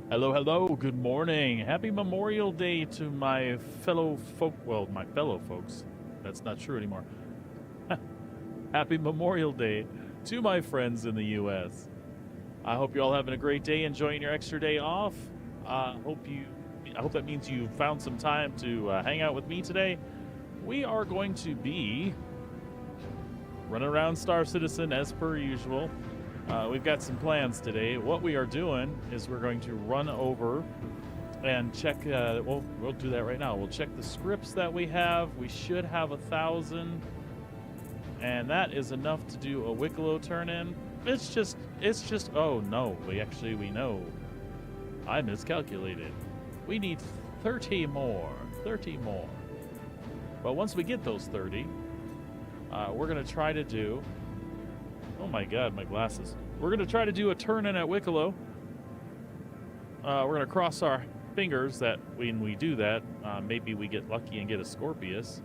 Hello, hello, good morning. Happy Memorial Day to my fellow folk. Well, my fellow folks. That's not true anymore. Happy Memorial Day to my friends in the U.S. I hope you're all having a great day, enjoying your extra day off. I hope that means you found some time to hang out with me today. We are going to be running around Star Citizen as per usual. We've got some plans today. What we are doing is we're going to run over and check. We'll do that right now. We'll check the scripts that we have. We should have 1,000, and that is enough to do a Wicklow turn-in. It's just. Oh no, we know. I miscalculated. We need 30 more. 30 more. But once we get those 30, we're gonna try to do. Oh my god, my glasses. We're going to try to do a turn-in at Wicklow. We're going to cross our fingers that when we do that, maybe we get lucky and get a Scorpius.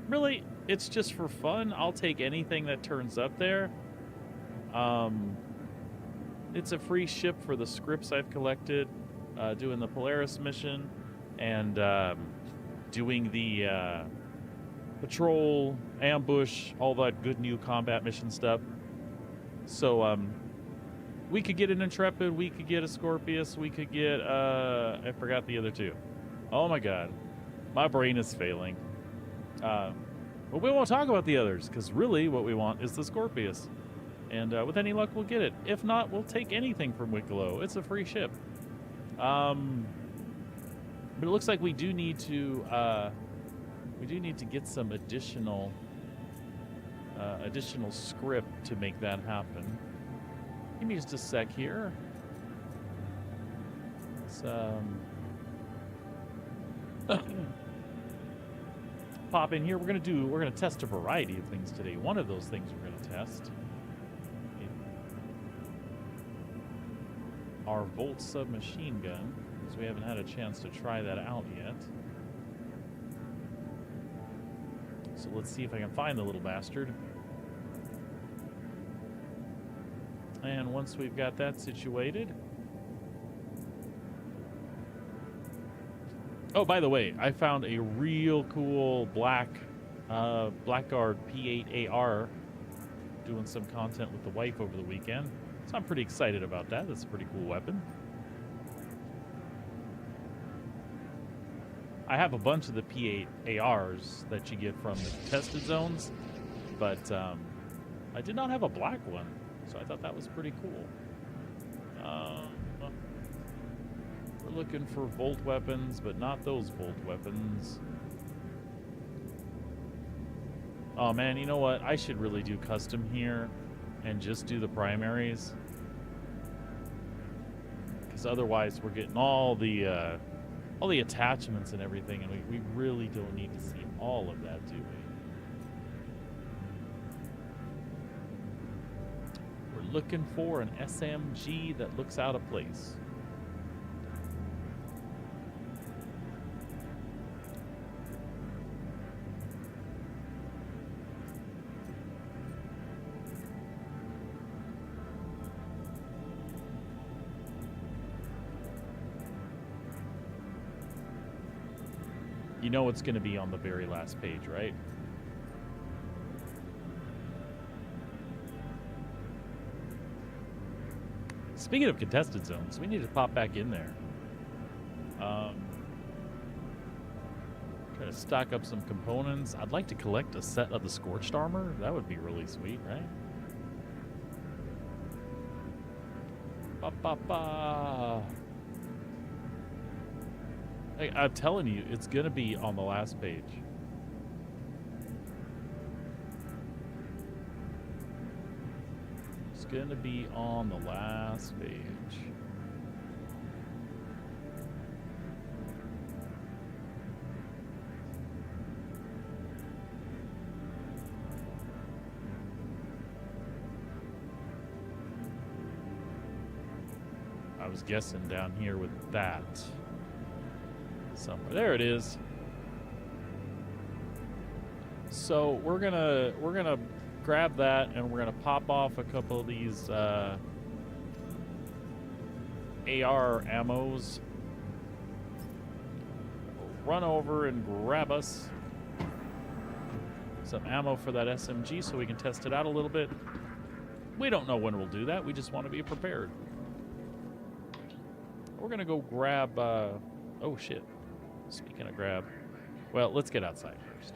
Really, it's just for fun. I'll take anything that turns up there. It's a free ship for the scripts I've collected, doing the Polaris mission, and doing the patrol, ambush, all that good new combat mission stuff. So we could get an Intrepid, we could get a Scorpius, we could get I forgot the other two. Oh my god, my brain is failing. But we won't talk about the others, because really what we want is the Scorpius, and with any luck we'll get it. If not, we'll take anything from Wicklow. It's a free ship. But it looks like we do need to get some additional script to make that happen. Give me just a sec here. Let's pop in here. We're gonna test a variety of things today. One of those things we're gonna test our Volt submachine gun, because we haven't had a chance to try that out yet. So let's see if I can find the little bastard. And once we've got that situated... Oh, by the way, I found a real cool Blackguard P8 AR doing some content with the wife over the weekend. So I'm pretty excited about that. That's a pretty cool weapon. I have a bunch of the P8 ARs that you get from the tested zones, but I did not have a black one, so I thought that was pretty cool. We're looking for Volt weapons, but not those Volt weapons. Oh man, you know what? I should really do custom here and just do the primaries, because otherwise we're getting all the attachments and everything, and we really don't need to see all of that, do we? We're looking for an SMG that looks out of place. You know it's going to be on the very last page, right? Speaking of contested zones, we need to pop back in there. Try to stock up some components. I'd like to collect a set of the Scorched Armor. That would be really sweet, right? Ba-ba-ba. Hey, I'm telling you, it's going to be on the last page. It's going to be on the last page. I was guessing down here with that. Somewhere. There it is. So we're gonna grab that, and we're gonna pop off a couple of these AR ammos. We'll run over and grab us some ammo for that SMG so we can test it out a little bit. We don't know when we'll do that. We just want to be prepared. We're going to go grab... oh, shit. Speaking of grab... Well, let's get outside first.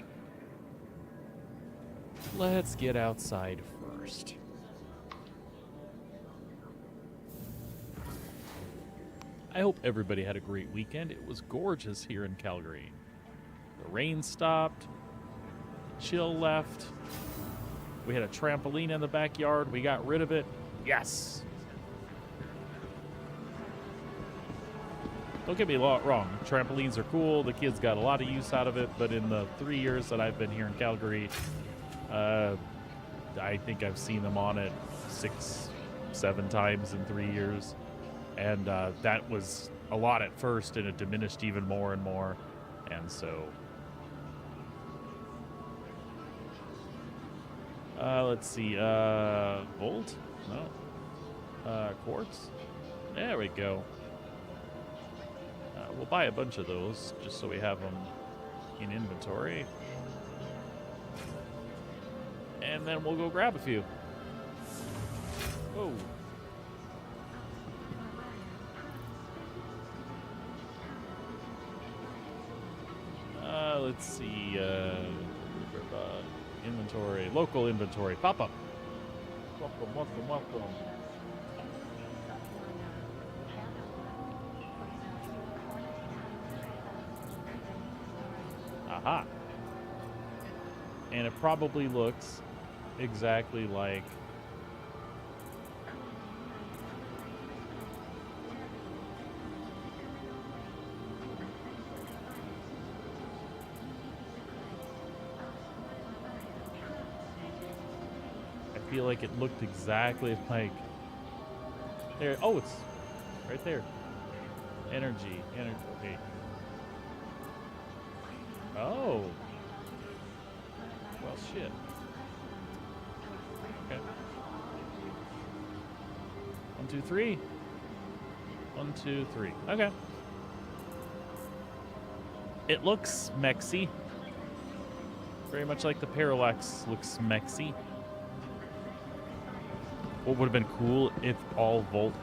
Let's get outside first. I hope everybody had a great weekend. It was gorgeous here in Calgary. The rain stopped. The chill left. We had a trampoline in the backyard. We got rid of it. Yes! Don't get me wrong. Trampolines are cool. The kids got a lot of use out of it. But in the 3 years that I've been here in Calgary, I think I've seen them on it 6, 7 times in 3 years. And that was a lot at first, and it diminished even more and more. And so... let's see. Volt? No. Quartz? There we go. We'll buy a bunch of those, just so we have them in inventory. And then we'll go grab a few. Whoa. Let's see. Inventory. Local inventory. Pop up. Welcome, welcome, welcome. Aha. And it probably looks exactly like I feel like it looked exactly like there. Oh, it's right there. Energy. Okay. Oh. Well, shit. Okay. 1, 2, 3. 1, 2, 3. Okay. It looks mexy. Very much like the Parallax looks mexy. What would have been cool if all Volt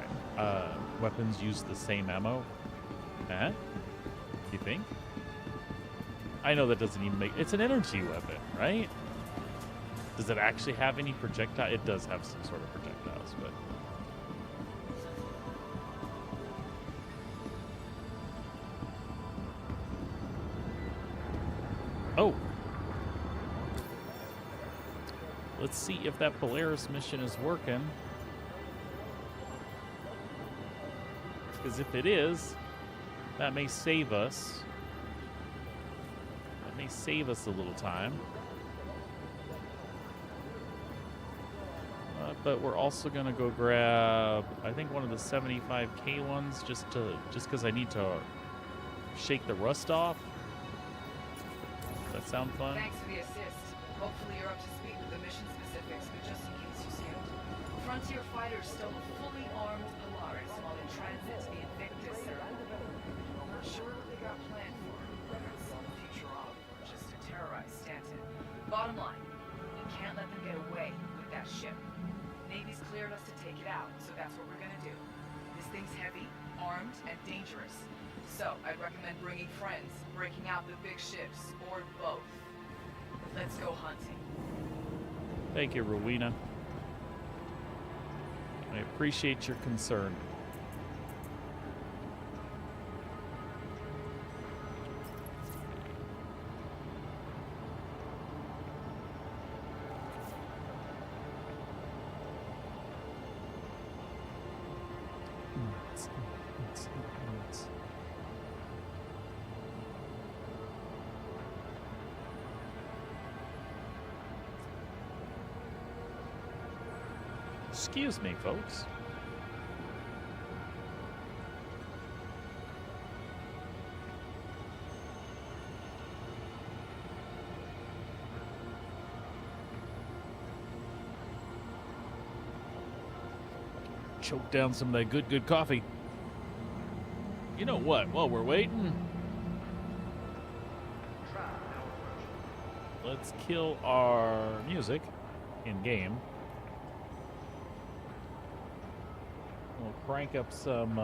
weapons used the same ammo? Huh? You think? I know that doesn't even make... It's an energy weapon, right? Does it actually have any projectile? It does have some sort of projectiles, but... Oh! Let's see if that Polaris mission is working. Because if it is, that may save us. That may save us a little time. But we're also gonna go grab, I think, one of the 75K ones, just because I need to shake the rust off. Does that sound fun? Thanks for the assist. Hopefully you're up to speed with the mission specifics, but just in case you skipped. Frontier fighters stole a fully armed Polaris while in transit to the Invictus area. I'm not sure what they got planned for, whether it's some future op or just to terrorize Stanton. Bottom line, we can't let them get away with that ship. Navy's cleared us to take it out, so that's what we're gonna do. This thing's heavy, armed, and dangerous. So, I'd recommend bringing friends, breaking out the big ships, or both. Let's go hunting. Thank you, Rowena. I appreciate your concern. Excuse me, folks. Choke down some of that good coffee. You know what? While we're waiting, let's kill our music in game. We'll crank up some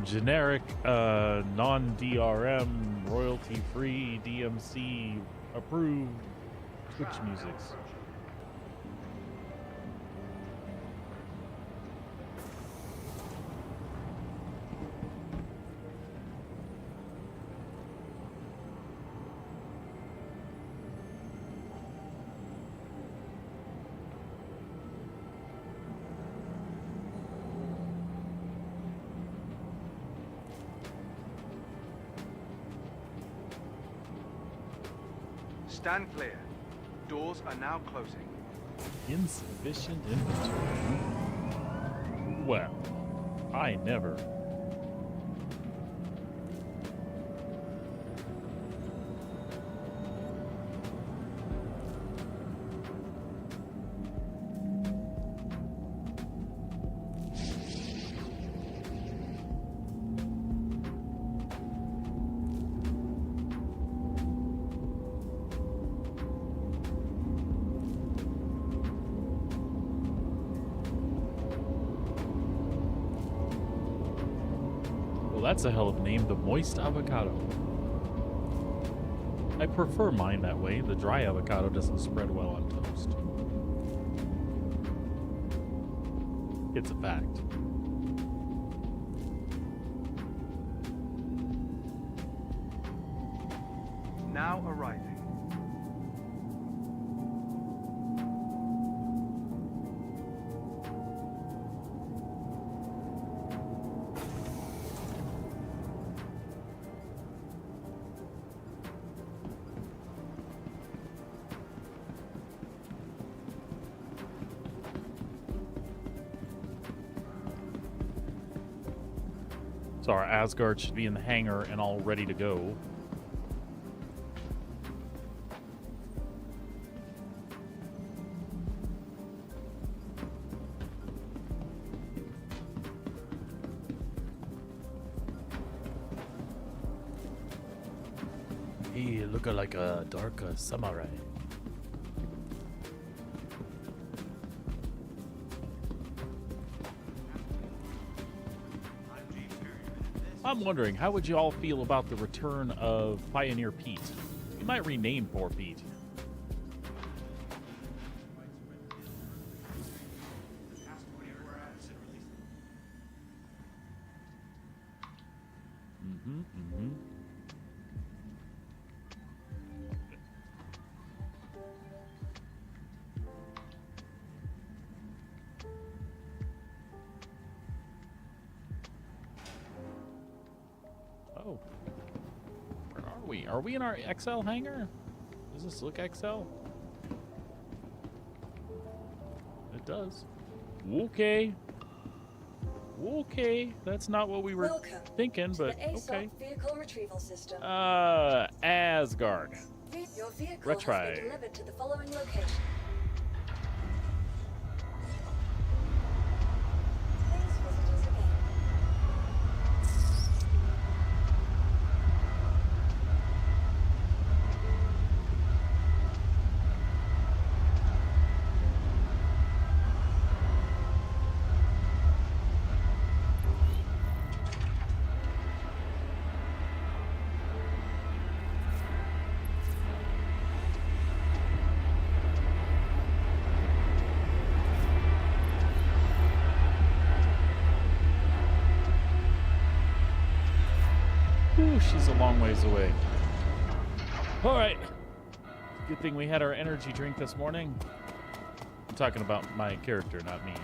generic non-DRM royalty-free DMC approved Twitch musics. Stand clear. Doors are now closing. Insufficient inventory. Well, I never. That's a hell of a name, the moist avocado. I prefer mine that way. The dry avocado doesn't spread well on toast. It's a fact. Now arriving. So our Asgard should be in the hangar and all ready to go. He look like a dark samurai. I'm wondering, how would you all feel about the return of Pioneer Pete? You might rename poor Pete. Oh. Where are we? Are we in our XL hangar? Does this look XL? It does. Okay. Okay. That's not what we were thinking, but okay. Vehicle retrieval system. Asgard. Your vehicle Retry. has been delivered to the following location. Please visit us again. Ooh, she's a long ways away. All right. Good thing we had our energy drink this morning. I'm talking about my character, not me.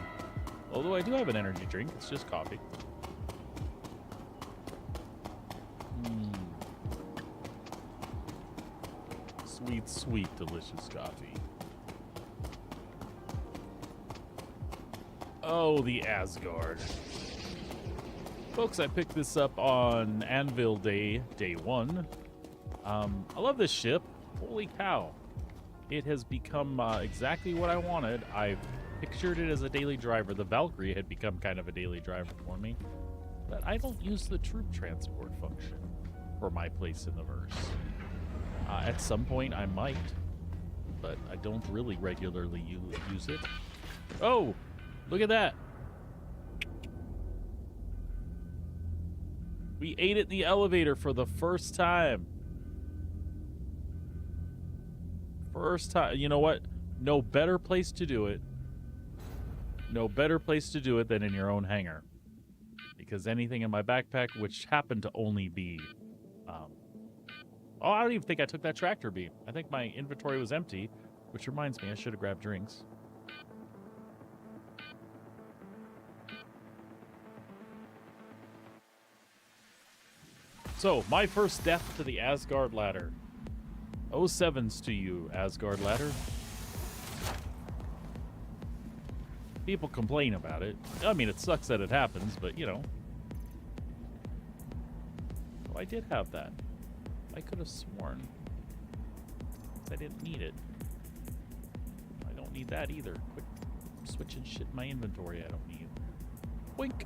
Although I do have an energy drink. It's just coffee. Sweet, sweet, delicious coffee. Oh, the Asgard. Folks, I picked this up on Anvil Day, day 1. I love this ship. Holy cow. It has become exactly what I wanted. I've pictured it as a daily driver. The Valkyrie had become kind of a daily driver for me. But I don't use the troop transport function for my place in the verse. At some point I might, but I don't really regularly use it. Oh, look at that. We ate it in the elevator for the first time. First time. You know what? No better place to do it. No better place to do it than in your own hangar. Because anything in my backpack, which happened to only be... oh, I don't even think I took that tractor beam. I think my inventory was empty, which reminds me I should have grabbed drinks. So, my first death to the Asgard ladder. 07s to you, Asgard ladder. People complain about it. I mean, it sucks that it happens, but, you know. Oh, I did have that. I could have sworn. I didn't need it. I don't need that either. Quit switching shit in my inventory I don't need. Wink.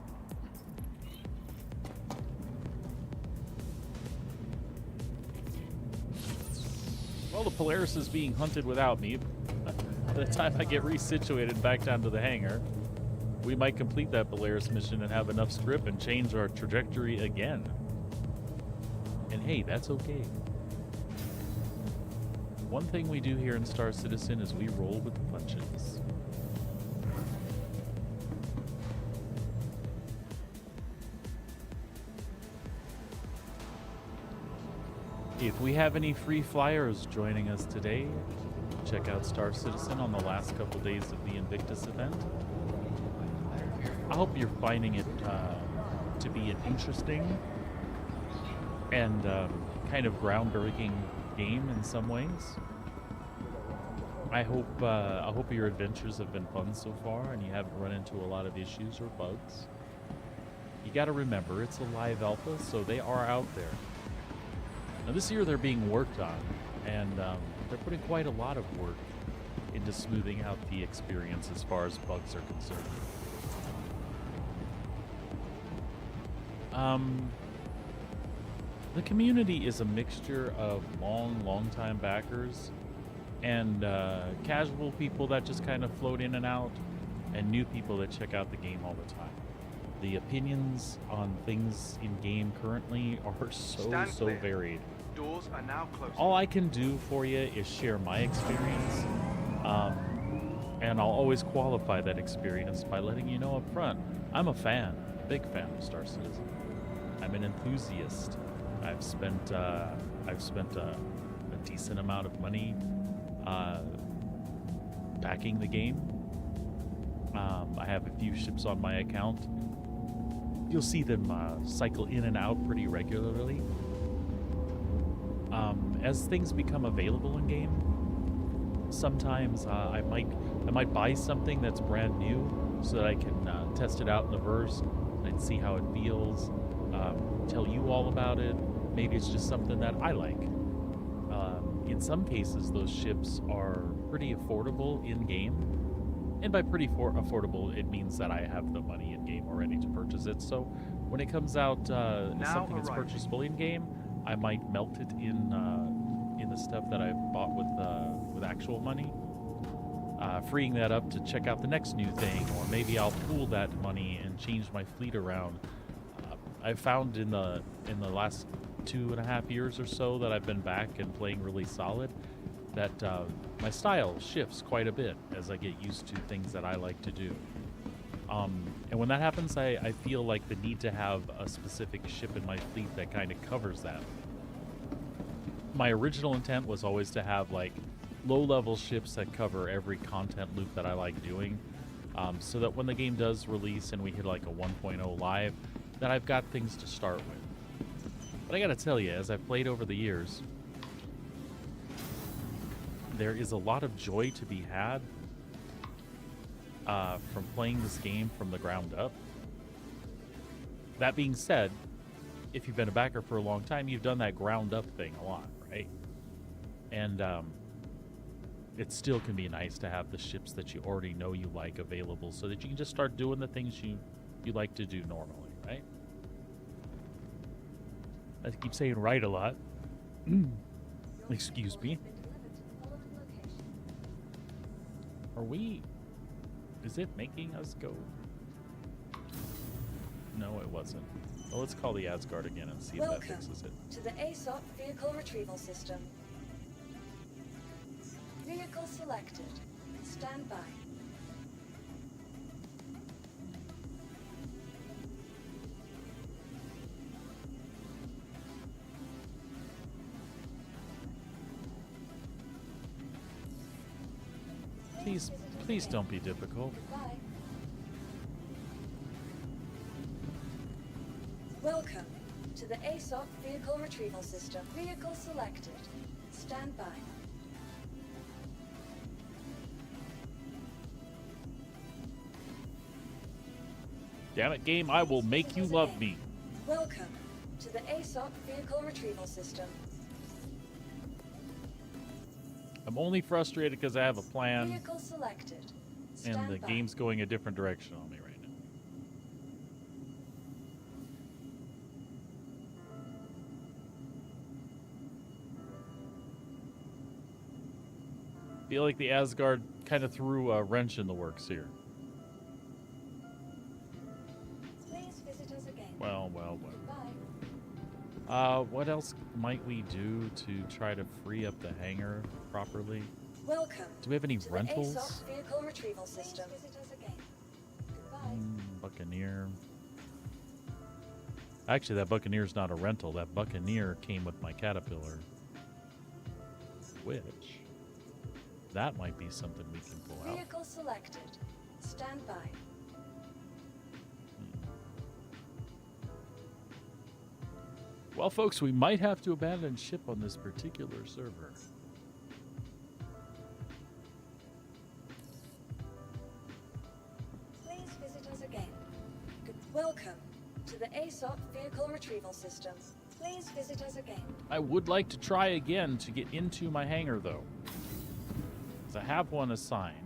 Well, the Polaris is being hunted without me. By the time I get resituated back down to the hangar, we might complete that Polaris mission and have enough script and change our trajectory again. And hey, that's okay. One thing we do here in Star Citizen is we roll with the punches. If we have any free flyers joining us today, check out Star Citizen on the last couple days of the Invictus event. I hope you're finding it to be an interesting and kind of groundbreaking game in some ways. I hope your adventures have been fun so far and you haven't run into a lot of issues or bugs. You got to remember, it's a live alpha, so they are out there. Now this year they're being worked on, and they're putting quite a lot of work into smoothing out the experience as far as bugs are concerned. The community is a mixture of long-time backers and casual people that just kind of float in and out, and new people that check out the game all the time. The opinions on things in game currently are so varied. Doors are now closing. All I can do for you is share my experience, and I'll always qualify that experience by letting you know up front. I'm a fan, a big fan of Star Citizen. I'm an enthusiast. I've spent a decent amount of money backing the game. I have a few ships on my account. You'll see them cycle in and out pretty regularly. As things become available in game, sometimes I might buy something that's brand new so that I can test it out in the verse and see how it feels. Tell you all about it. Maybe it's just something that I like. In some cases, those ships are pretty affordable in game. And by pretty affordable, it means that I have the money in game already to purchase it. So when it comes out as something that's purchasable in game, I might melt it in the stuff that I bought with actual money, freeing that up to check out the next new thing, or maybe I'll pool that money and change my fleet around. I've found in the last 2.5 years or so that I've been back and playing really solid, that my style shifts quite a bit as I get used to things that I like to do. And when that happens, I feel like the need to have a specific ship in my fleet that kind of covers that. My original intent was always to have like low-level ships that cover every content loop that I like doing, so that when the game does release and we hit like a 1.0 live, that I've got things to start with. But I gotta tell you, as I've played over the years, there is a lot of joy to be had from playing this game from the ground up. That being said, if you've been a backer for a long time, you've done that ground up thing a lot, right? And it still can be nice to have the ships that you already know you like available so that you can just start doing the things you like to do normally, right? I keep saying right a lot. Excuse me. Are we... Is it making us go? No, it wasn't. Well, let's call the Asgard again and see if that Welcome fixes it. to the ASOP vehicle retrieval system. Vehicle selected. Stand by. Please don't be difficult. Goodbye. Welcome to the ASOP vehicle retrieval system. Vehicle selected. Stand by. Damn it, game, I will make you love me. Welcome to the ASOP vehicle retrieval system. I'm only frustrated because I have a plan Vehicle selected. and Stand the by. game's going a different direction on me right now. Feel like the Asgard kind of threw a wrench in the works here. Please visit us again. Well. Goodbye. What else might we do to try to free up the hangar properly? Welcome. Do we have any to the rentals? ASOP vehicle retrieval system. Please visit us again. Goodbye. Buccaneer. Actually, that Buccaneer's not a rental. That Buccaneer came with my Caterpillar. Which, that might be something we can pull out. Vehicle selected. Stand by. Well, folks, we might have to abandon ship on this particular server. Please visit us again. Welcome to the ASOP vehicle retrieval system. Please visit us again. I would like to try again to get into my hangar, though. Because I have one assigned.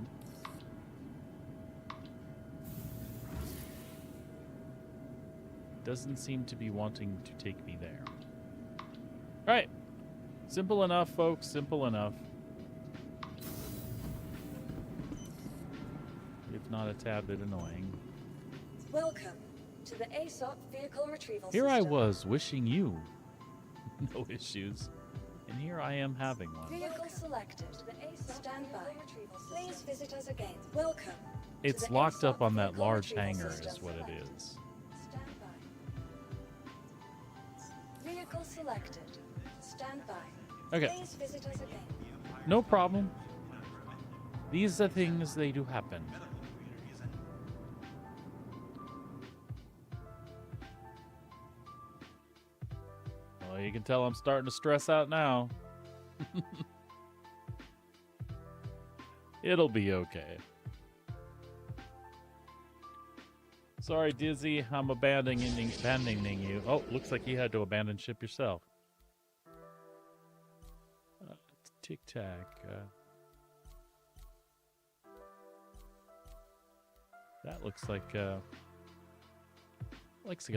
Doesn't seem to be wanting to take me there. Alright. Simple enough, folks. Simple enough. If not a tad bit annoying. Welcome to the ASOP vehicle retrieval Here system. I was wishing you no issues. And here I am having one. Vehicle selected. The ASOP stand by. Please visit us again. Welcome. It's to the locked up ASOP on that vehicle large retrieval hangar system. is what it is. Stand by. Vehicle selected. Stand by. Okay. Please visit us again. No problem. These are things, they do happen. Well, you can tell I'm starting to stress out now. It'll be okay. Sorry, Dizzy, I'm abandoning you. Oh, looks like you had to abandon ship yourself. Tic-tac. That looks like a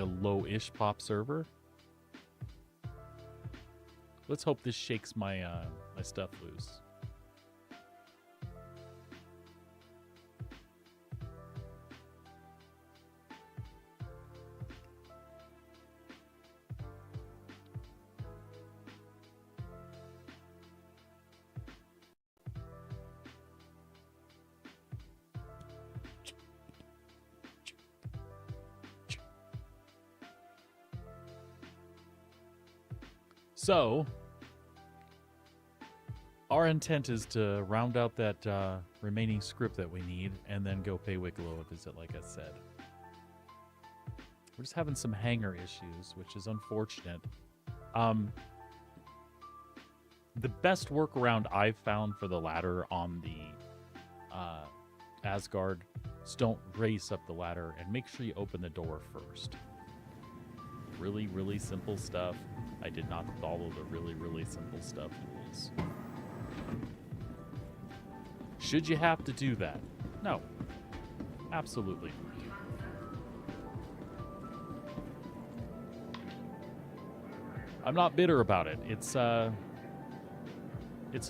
low-ish pop server. Let's hope this shakes my my stuff loose. So, our intent is to round out that remaining script that we need and then go pay Wicklow a visit, like I said. We're just having some hangar issues, which is unfortunate. The best workaround I've found for the ladder on the Asgard is don't race up the ladder and make sure you open the door first. Really, really simple stuff. I did not follow the really, really simple stuff rules. Should you have to do that? No. Absolutely. I'm not bitter about it. It's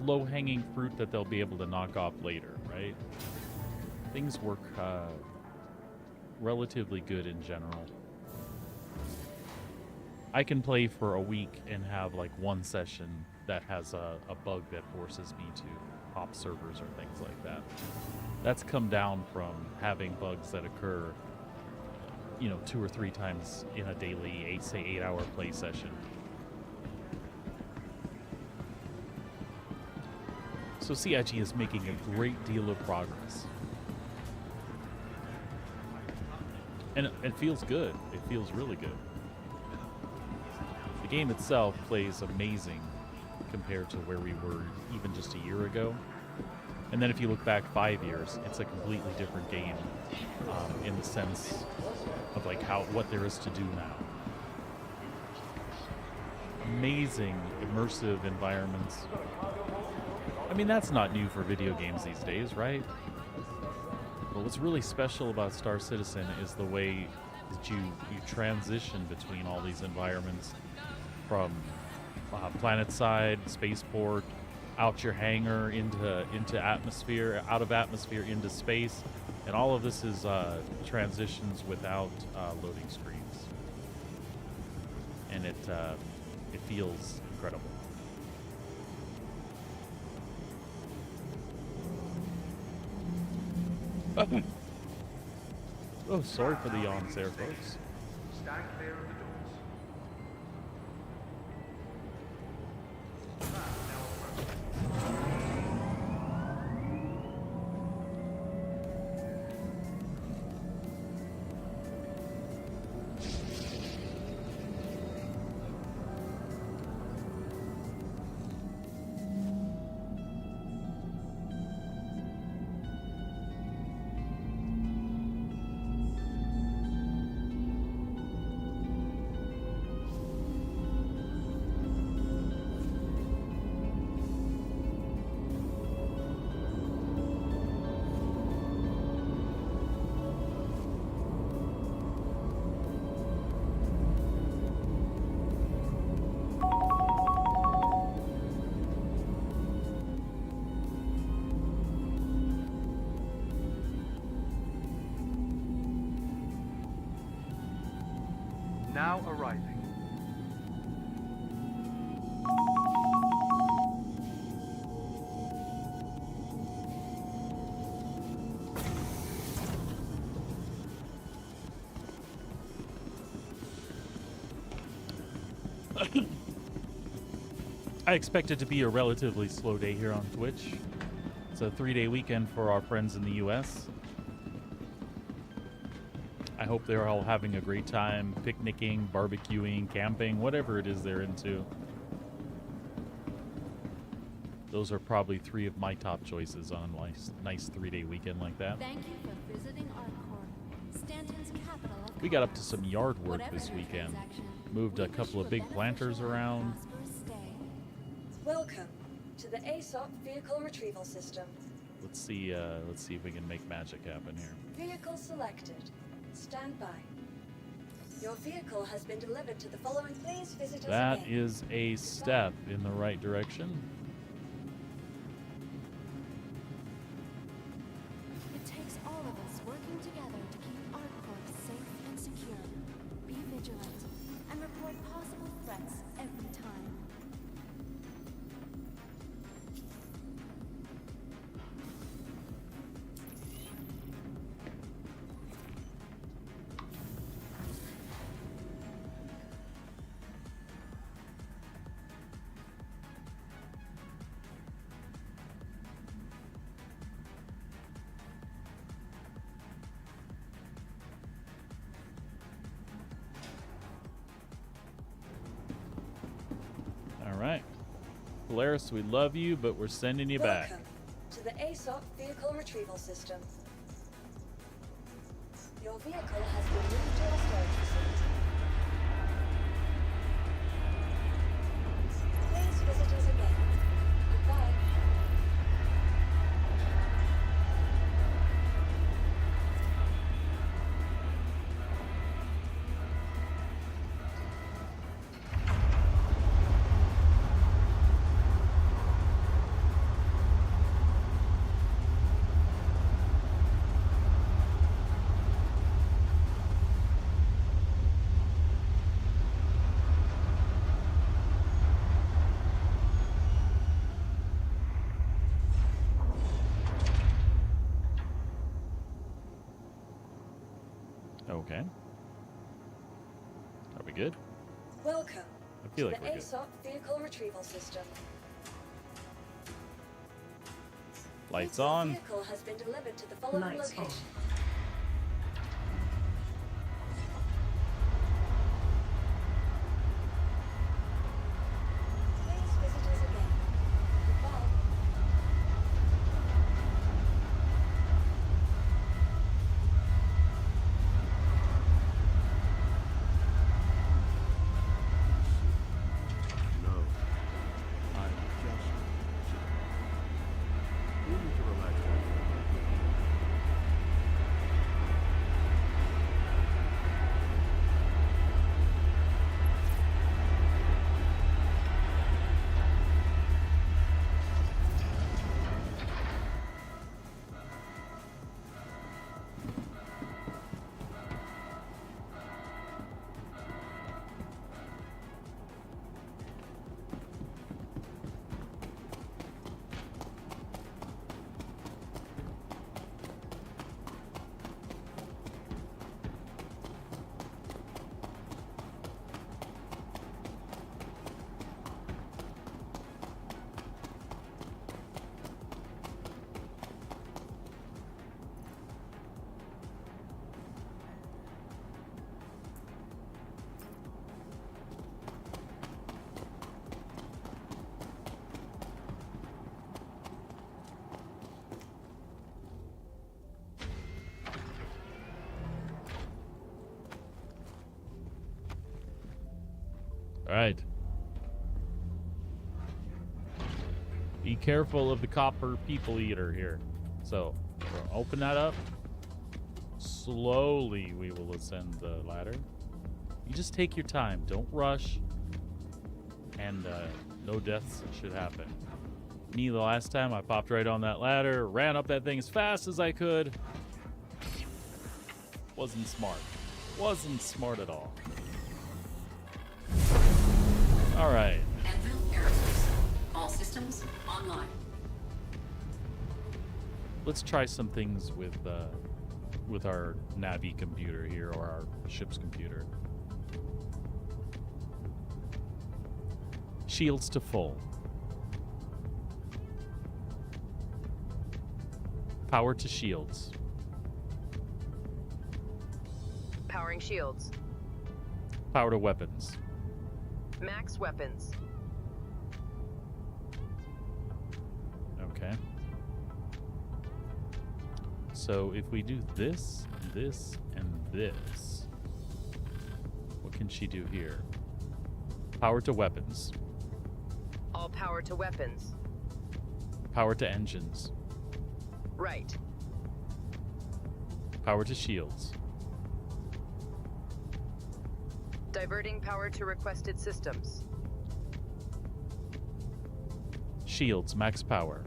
low-hanging fruit that they'll be able to knock off later, right? Things work relatively good in general. I can play for a week and have like one session that has a bug that forces me to pop servers or things like that. That's come down from having bugs that occur, 2 or 3 times in a daily 8-hour play session. So CIG is making a great deal of progress. And it feels good. It feels really good. The game itself plays amazing compared to where we were even just a year ago. And then if you look back 5 years, it's a completely different game in the sense of like what there is to do now. Amazing immersive environments. I mean, that's not new for video games these days, right? But what's really special about Star Citizen is the way that you transition between all these environments, from planet side, spaceport, out your hangar into atmosphere, out of atmosphere into space, and all of this is transitions without loading screens, and it feels incredible. Oh, sorry for the yawns there, folks. Stand clear of the doors. Now arriving. I expect it to be a relatively slow day here on Twitch. It's a 3-day weekend for our friends in the US. I hope they're all having a great time picnicking, barbecuing, camping, whatever it is they're into. Those are probably 3 of my top choices on a nice 3-day weekend like that. Thank you for visiting Arcor, Stanton's capital of We got up to some yard work Whatever this your weekend. transaction, Moved a we wish couple you of a big beneficial planters and around. prosperous stay. Welcome to the ASOP Vehicle Retrieval System. Let's see if we can make magic happen here. Vehicle selected. Stand by. Your vehicle has been delivered to the following. Please visit us That again. is a step in the right direction. It takes all of us working together to keep Arcor safe and secure. Be vigilant and report possible threats every time. All right. Polaris, we love you, but we're sending you back. Welcome to the ASOP Vehicle Retrieval System. Your vehicle has been moved to a storage facility. Please visit us again. Goodbye. Okay. Are we good? Welcome I feel to like the we're good. ASOP vehicle retrieval system. Lights Your on. vehicle has been delivered to the following Lights on. location. Please visit us again. Goodbye. No. I'm just sick. You need to relax. All right. Be careful of the copper people eater here. So, we'll open that up. Slowly, we will ascend the ladder. You just take your time. Don't rush. And no deaths should happen. Me, the last time, I popped right on that ladder, ran up that thing as fast as I could. Wasn't smart. Wasn't smart at all. All right. Anvil Aerospace. All systems online. Let's try some things with our Navi computer here, or our ship's computer. Shields to full. Power to shields. Powering shields. Power to weapons. Max weapons. Okay. So if we do this, this, and this, what can she do here? Power to weapons. All power to weapons. Power to engines. Right. Power to shields. Diverting power to requested systems. Shields, max power.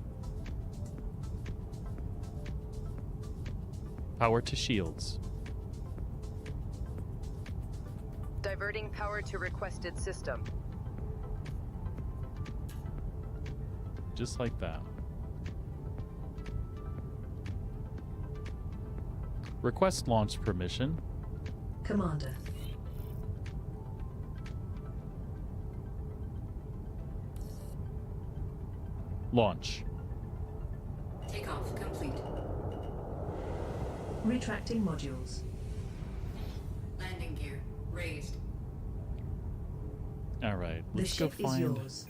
Power to shields. Diverting power to requested system. Just like that. Request launch permission. Commander. Launch. Takeoff complete. Retracting modules. Landing gear raised. All right, The let's go ship is find. yours.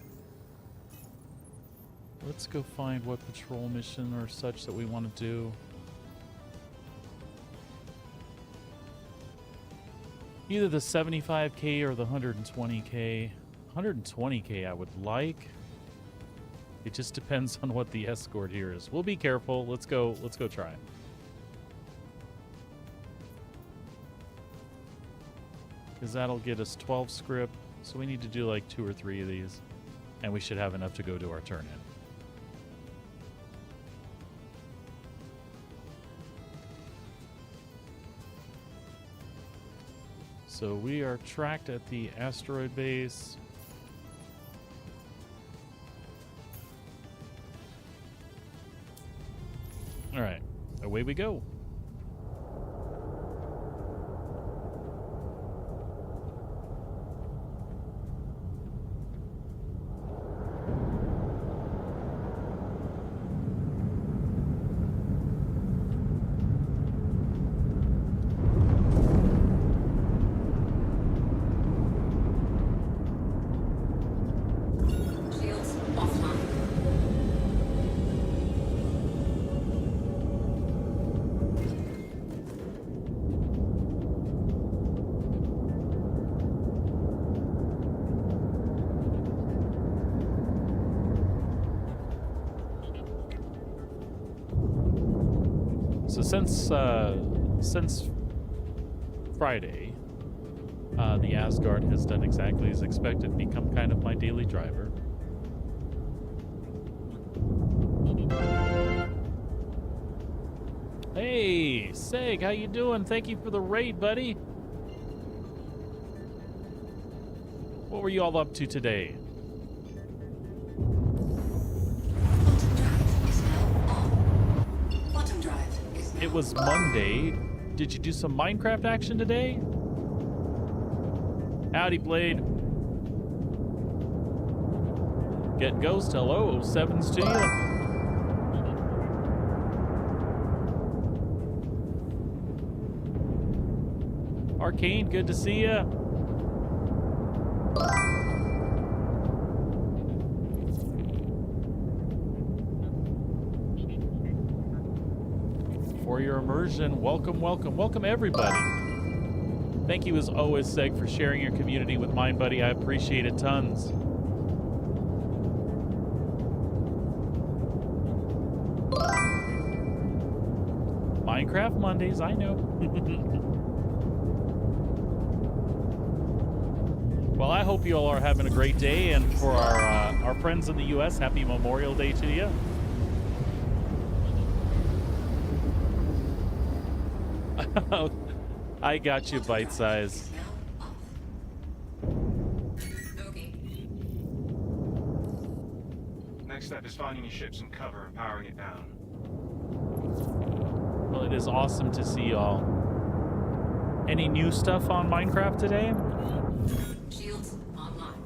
Let's go find what patrol mission or such that we want to do. Either the 75K or the 120K. 120K I would like. It just depends on what the escort here is. We'll be careful. Let's go try it. Because that'll get us 12 script. So we need to do like 2 or 3 of these. And we should have enough to go to our turn-in. So we are tracked at the asteroid base. All right, away we go. So since Friday, the Asgard has done exactly as expected, become kind of my daily driver. Hey, Seg, how you doing? Thank you for the raid, buddy. What were you all up to today? Quantum drive is now It was Monday. Did you do some Minecraft action today? Howdy, Blade. Get Ghost, hello, 07s to you. Arcane, good to see ya. For your immersion, welcome, welcome, welcome everybody. Thank you as always, Seg, for sharing your community with mine, buddy. I appreciate it tons. Minecraft Mondays, I know. Well, I hope you all are having a great day, and for our friends in the U.S., happy Memorial Day to you. I got you, bite size. okay. Next step is finding your ships and cover and powering it down. Well, it is awesome to see y'all. Any new stuff on Minecraft today? Shields online.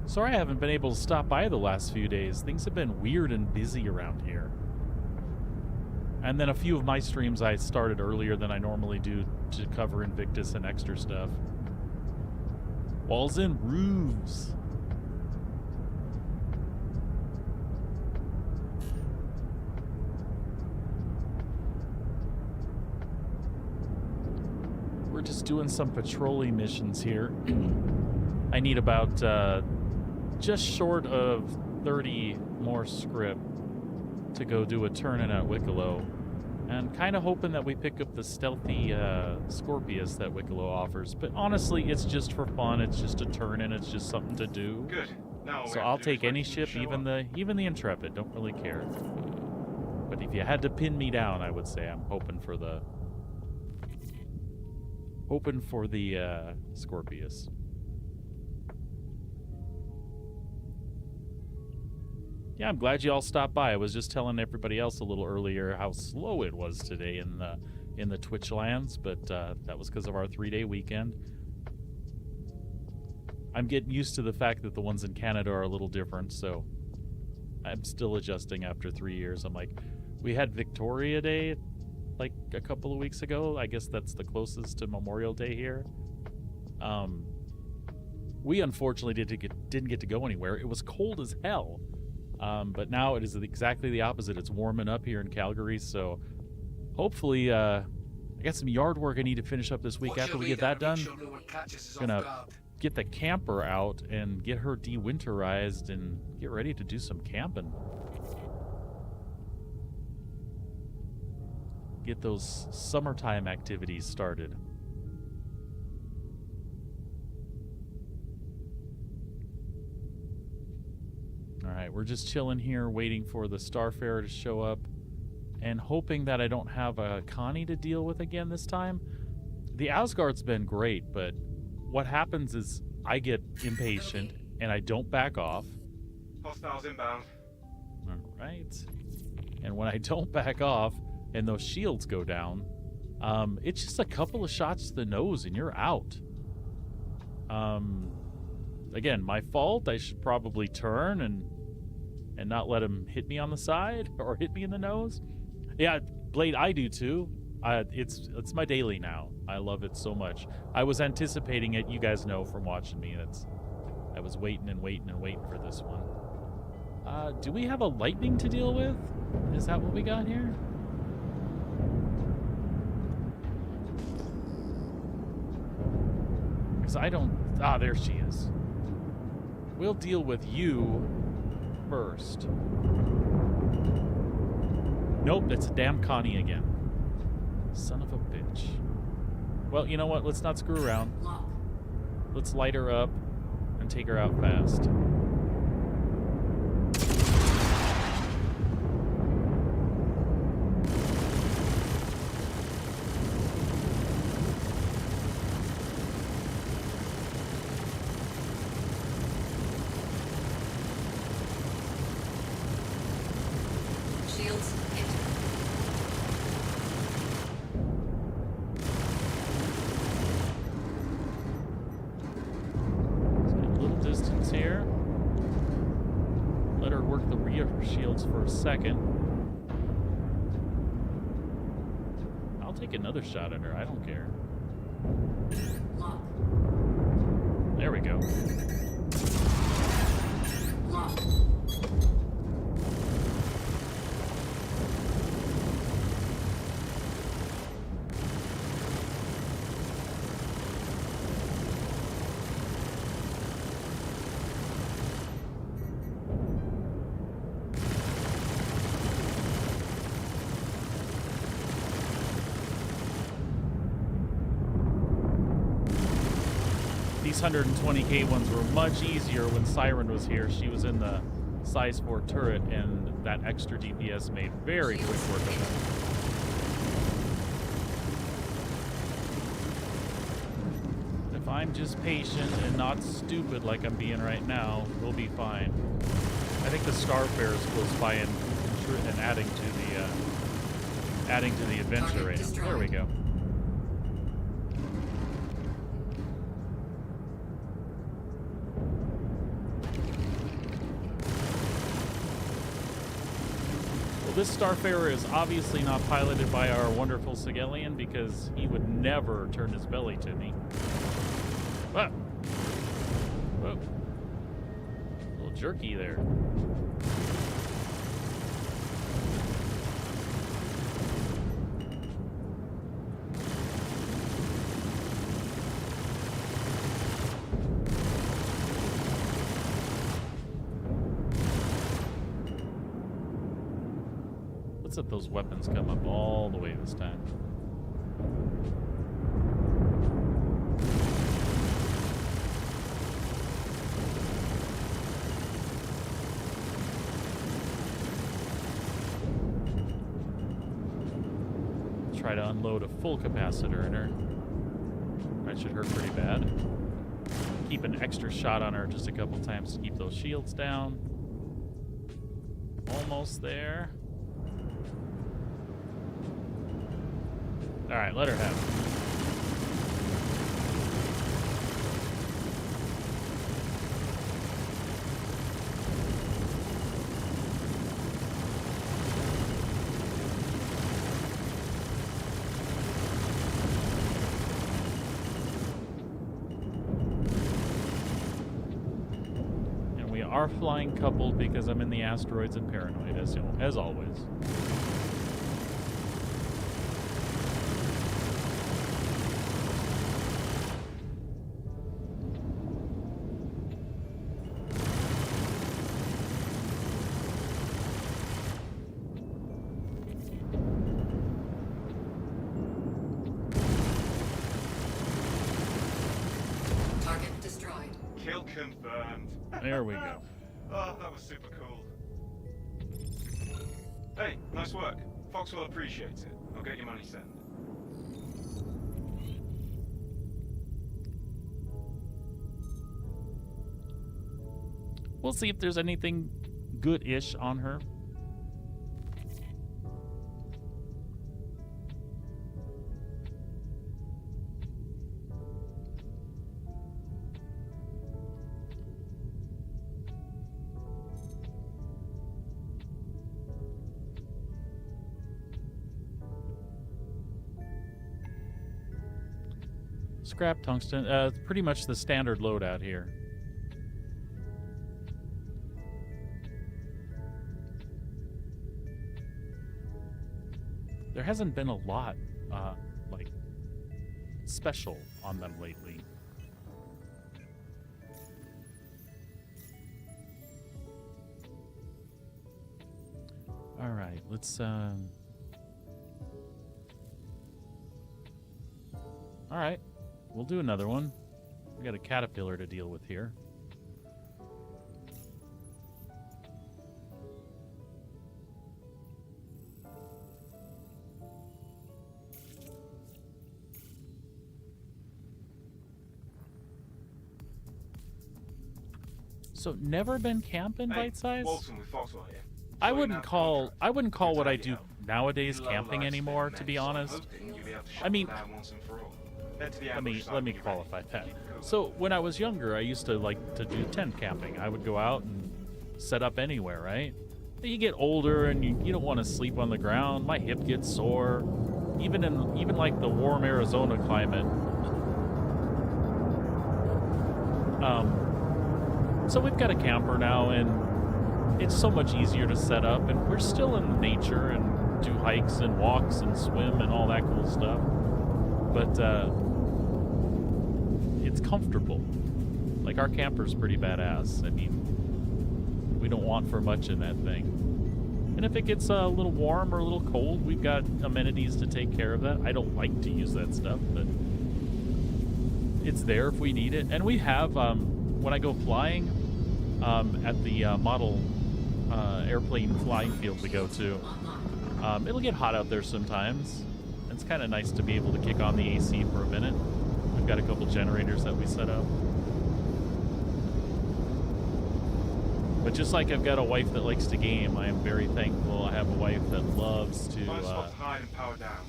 Sorry I haven't been able to stop by the last few days. Things have been weird and busy around here. And then a few of my streams I started earlier than I normally do to cover Invictus and extra stuff. Walls and roofs. We're just doing some patrolling missions here. I need about just short of 30 more script to go do a turn-in at Wicklow, and kind of hoping that we pick up the stealthy Scorpius that Wicklow offers. But honestly, it's just for fun. It's just a turn-in. It's just something to do. Good. Now all we So have I'll to do is take wait any for them to ship, show up. even the Intrepid. Don't really care. But if you had to pin me down, I would say I'm hoping for the Scorpius. Yeah, I'm glad you all stopped by. I was just telling everybody else a little earlier how slow it was today in the Twitch lands, but that was because of our 3-day weekend. I'm getting used to the fact that the ones in Canada are a little different, so I'm still adjusting after 3 years. I'm like, we had Victoria Day like a couple of weeks ago. I guess that's the closest to Memorial Day here. We unfortunately didn't get to go anywhere. It was cold as hell. But now it is exactly the opposite. It's warming up here in Calgary, so hopefully, I got some yard work I need to finish up this week. After we get that done, gonna get the camper out and get her de-winterized and get ready to do some camping. Get those summertime activities started. Alright, we're just chilling here, waiting for the Starfarer to show up, and hoping that I don't have a Connie to deal with again this time. The Asgard's been great, but what happens is I get impatient, and I don't back off. Hostiles inbound. Alright. And when I don't back off, and those shields go down, it's just a couple of shots to the nose, and you're out. Again, my fault. I should probably turn and not let him hit me on the side or hit me in the nose. Yeah, Blade, I do too. It's my daily now. I love it so much. I was anticipating it. You guys know from watching me. I was waiting and waiting and waiting for this one. Do we have a lightning to deal with? Is that what we got here? Because I don't... Ah, there she is. We'll deal with you first. Nope, it's a damn Connie again. Son of a bitch. Well, you know what? Let's not screw around. Lock. Let's light her up and take her out fast. Shields hit. Let's get a little distance here. Let her work the rear shields for a second. I'll take another shot at her. I don't care. Lock. There we go. Lock. These 120k ones were much easier when Siren was here. She was in the size 4 turret, and that extra DPS made very quick work of them. If I'm just patient and not stupid like I'm being right now, we'll be fine. I think the Starfarer is close by and adding to the adventure right now. There we go. This Starfarer is obviously not piloted by our wonderful Sigelian because he would never turn his belly to me. Whoa. Whoa. A little jerky there. Let's let those weapons come up all the way this time. Try to unload a full capacitor in her. That should hurt pretty bad. Keep an extra shot on her just a couple times to keep those shields down. Almost there. All right, let her have it. And we are flying coupled because I'm in the asteroids and paranoid, as always. Kill confirmed. There we go. Oh, that was super cool. Hey, nice work. Fox will appreciate it. I'll get your money sent. We'll see if there's anything good-ish on her. Scrap tungsten. It's pretty much the standard loadout here. There hasn't been a lot, like, special on them lately. All right, let's all right, we'll do another one. We got a caterpillar to deal with here. So never been camping, Hey, Bite Size? Walton with Foxwell here. I Sorting wouldn't out call contract. what I Good do idea. nowadays Low camping lifespan anymore, to be men, so I'm honest. hoping you'll be able to I shut mean, them down once and for all. Head to the Let ambush me site let me when you're ready. qualify that. Keep it cool. So when I was younger, I used to like to do tent camping. I would go out and set up anywhere, right? But you get older and you don't want to sleep on the ground. My hip gets sore. Even like the warm Arizona climate. So we've got a camper now, and it's so much easier to set up, and we're still in nature and do hikes and walks and swim and all that cool stuff. But it's comfortable. Like, our camper's pretty badass. I mean, we don't want for much in that thing. And if it gets a little warm or a little cold, we've got amenities to take care of that. I don't like to use that stuff, but it's there if we need it. And we have, when I go flying, at the model airplane flying field we go to, it'll get hot out there sometimes. It's kind of nice to be able to kick on the AC for a minute. We've got a couple generators that we set up. But just like I've got a wife that likes to game, I am very thankful I have a wife that loves to Find a spot to hide and power down.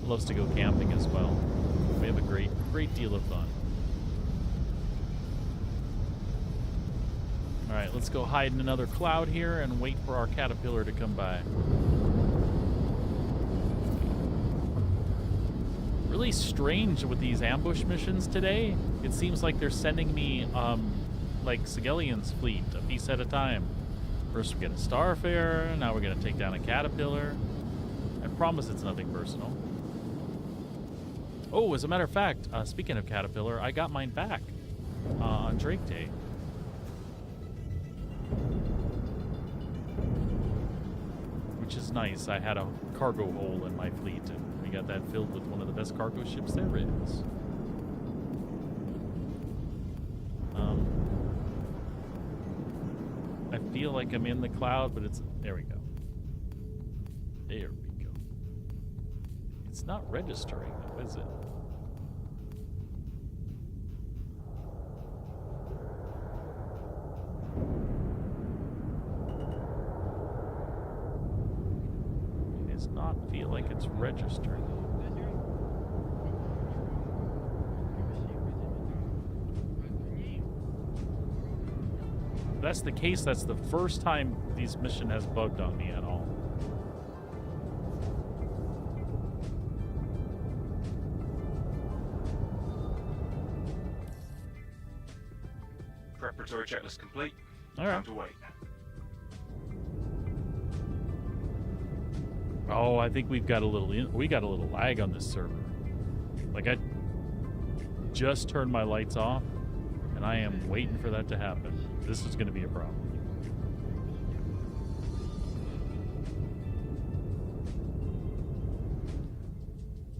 loves to go camping as well. We have a great deal of fun. All right, let's go hide in another cloud here and wait for our caterpillar to come by. Really strange with these ambush missions today. It seems like they're sending me, like Sigelian's fleet, a piece at a time. First we get a Starfarer, now we're going to take down a caterpillar. I promise it's nothing personal. Oh, as a matter of fact, speaking of caterpillar, I got mine back on Drake Day. Which is nice. I had a cargo hole in my fleet, and we got that filled with one of the best cargo ships there is. I feel like I'm in the cloud, but it's... There we go. There we go. It's not registering, though, is it? It does not feel like it's registering. If that's the case, that's the first time this mission has bugged on me at all. Preparatory checklist complete. All right. Time to wait. Oh, I think we got a little lag on this server. Like, I just turned my lights off, and I am waiting for that to happen. This is going to be a problem.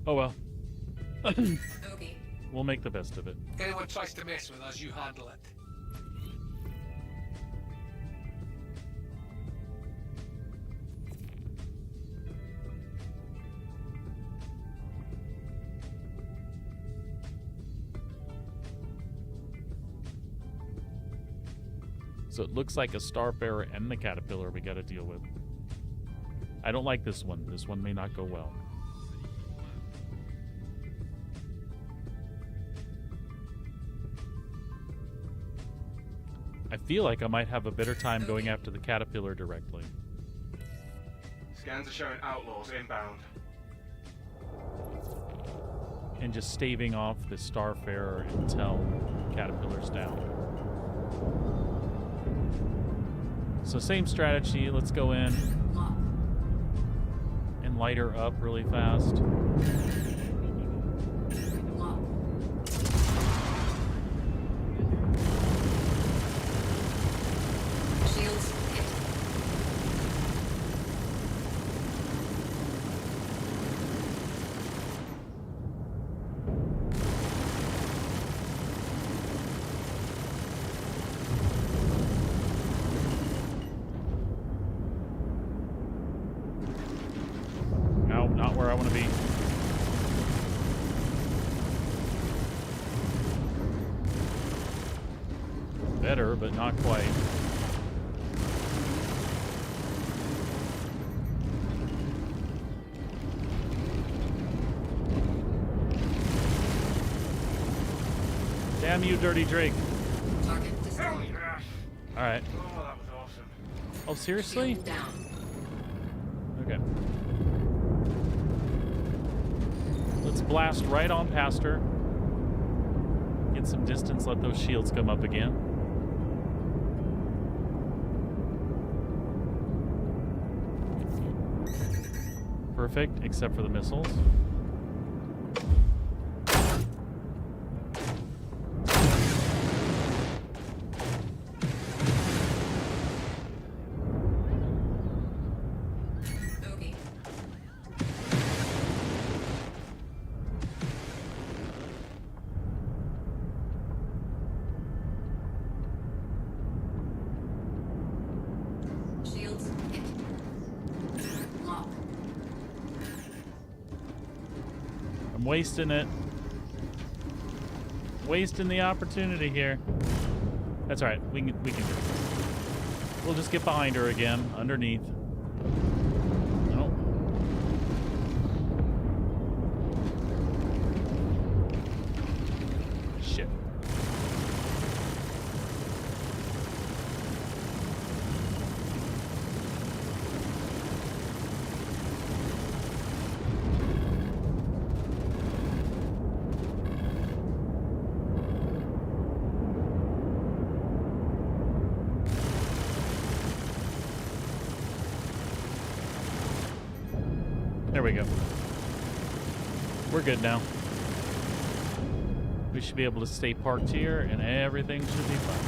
Oh well. Okay. We'll make the best of it. If anyone tries to mess with us, you handle it. So it looks like a Starfarer and the Caterpillar we got to deal with. I don't like this one. This one may not go well. I feel like I might have a better time going after the Caterpillar directly. Scans are showing outlaws inbound. And just staving off the Starfarer until Caterpillar's down. So same strategy, let's go in and light her up really fast. Shields hit. Better, but not quite. Damn you, Dirty Drake. Target destroyed. Alright. Oh, that was awesome. Oh, seriously? Shield down. Okay. Let's blast right on past her. Get some distance, let those shields come up again. Perfect, except for the missiles. Bogey. Shields hit. Lock. I'm wasting it. Wasting the opportunity here. That's all right. We can do it. We'll just get behind her again, underneath. Nope. Shit. There we go. We're good now. We should be able to stay parked here and everything should be fine.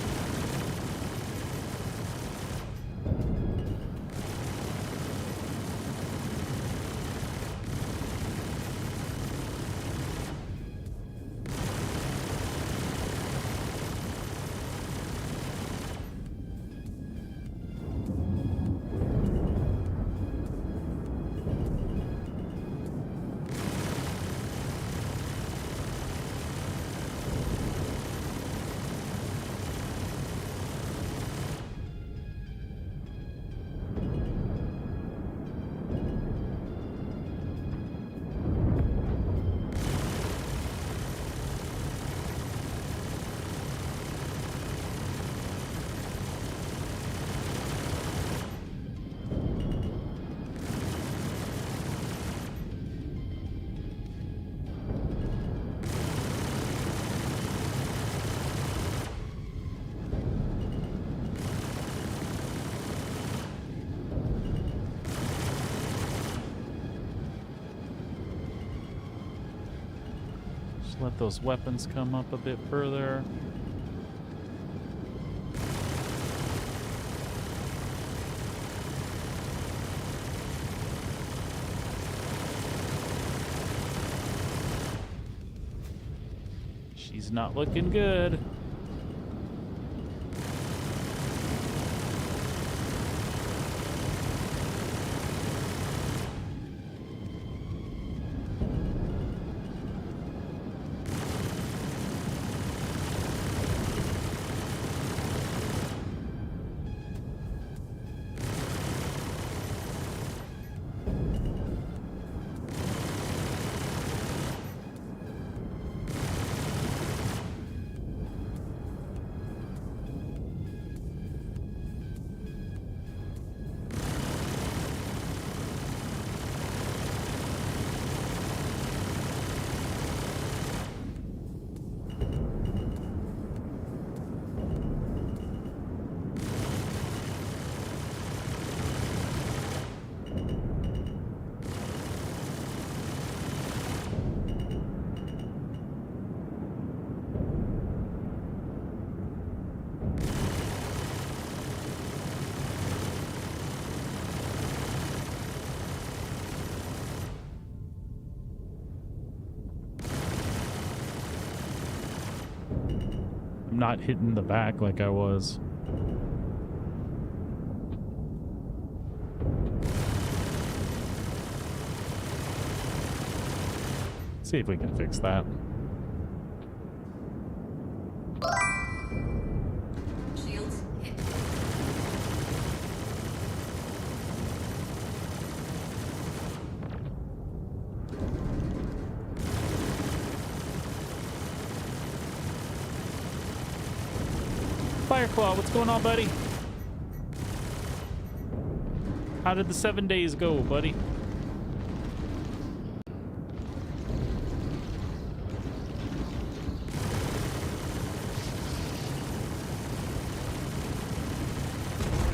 Just let those weapons come up a bit further. She's not looking good. I'm not hitting the back like I was. See if we can fix that. Fireclaw, what's going on, buddy? How did the 7 days go, buddy?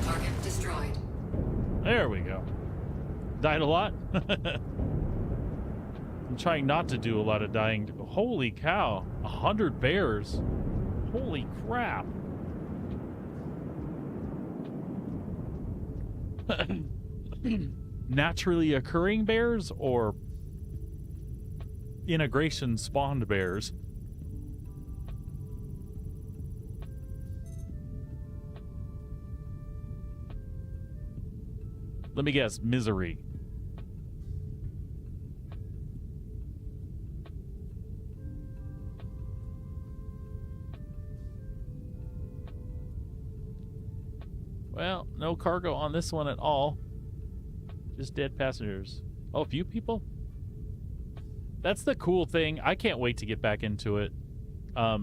Target destroyed. There we go. Died a lot? I'm trying not to do a lot of dying. Holy cow. 100 bears. Holy crap. Naturally occurring bears or integration spawned bears? Let me guess, misery. Well, no cargo on this one at all. Just dead passengers. Oh, a few people? That's the cool thing. I can't wait to get back into it. I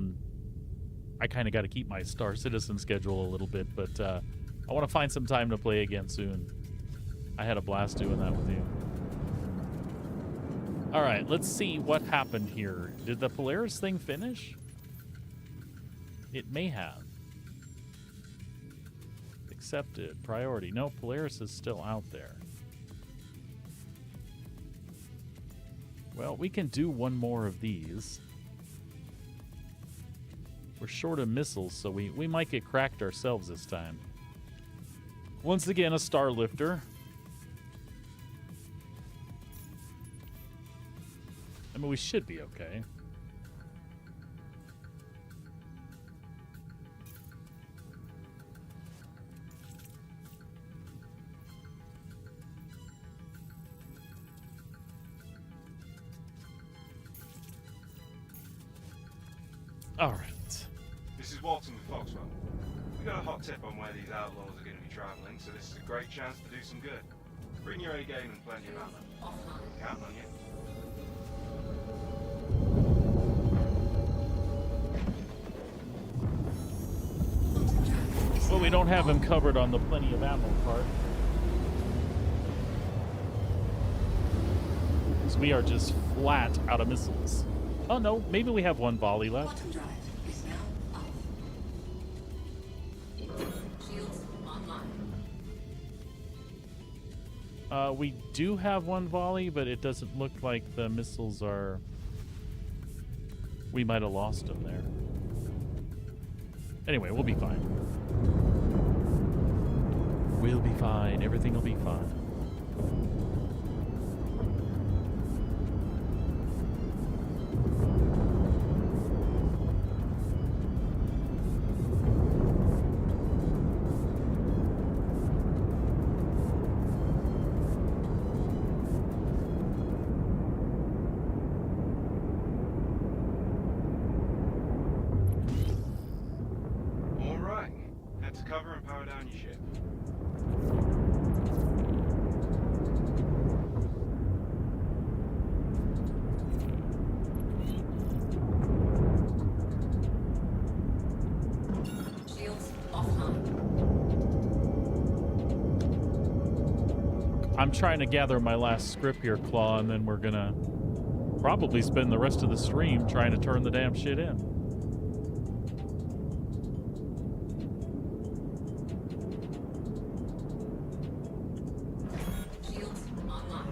kind of got to keep my Star Citizen schedule a little bit, but I want to find some time to play again soon. I had a blast doing that with you. All right, let's see what happened here. Did the Polaris thing finish? It may have. Accepted. Priority. No, Polaris is still out there. Well, we can do one more of these. We're short of missiles, so we might get cracked ourselves this time. Once again, a star lifter. I mean, we should be okay. All right. This is Walton with Foxwell. We got a hot tip on where these outlaws are going to be traveling, so this is a great chance to do some good. Bring your A game and plenty of ammo. Count on you. Well, we don't have him covered on the plenty of ammo part. So we are just flat out of missiles. Oh no, maybe we have one volley left. Quantum drive is now off. Shields online. We do have one volley, but it doesn't look like the missiles are... We might have lost them there. Anyway, we'll be fine. We'll be fine. Everything will be fine. All right. Head to cover and power down your ship. Shields offline. I'm trying to gather my last script here, Claw, and then we're gonna probably spend the rest of the stream trying to turn the damn shit in. Shields online.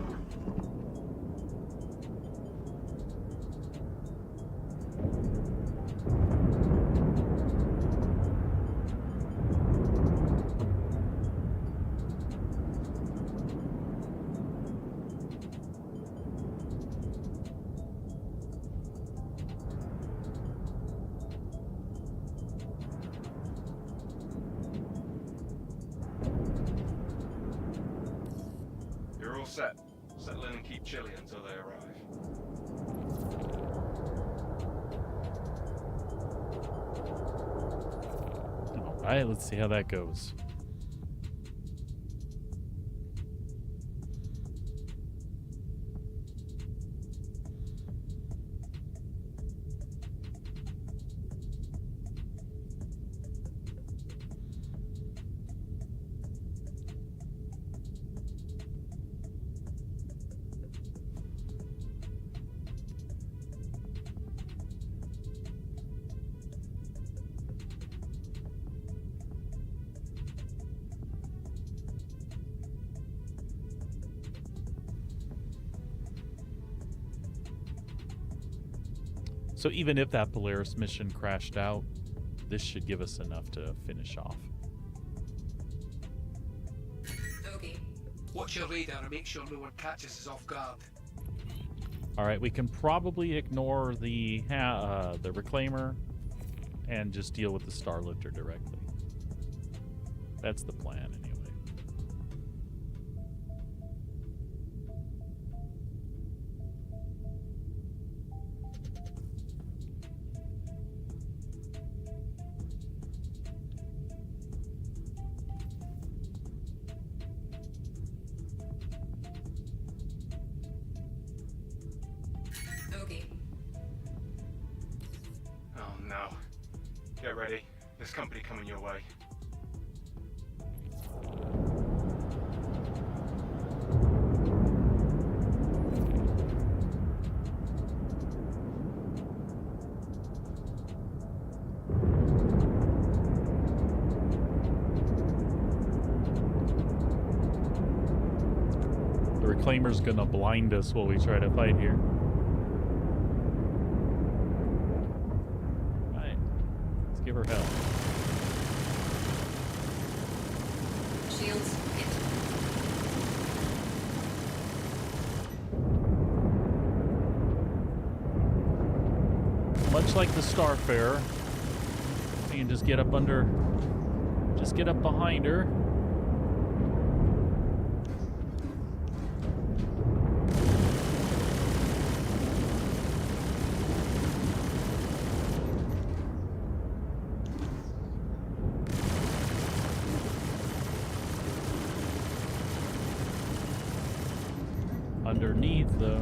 You're all set. Settle in and keep chilly until they arrive. All right, let's see how that goes. So even if that Polaris mission crashed out, this should give us enough to finish off. Okay. Watch your radar and make sure no one catches us off guard. All right, we can probably ignore the reclaimer and just deal with the Starlifter directly. That's the plan, anyway. Okay. Oh no. Get ready. There's company coming your way. The reclaimer's gonna blind us while we try to fight here. Alright. Let's give her hell. Shields hit. Much like the Starfarer, we can just get up behind her. Underneath, though,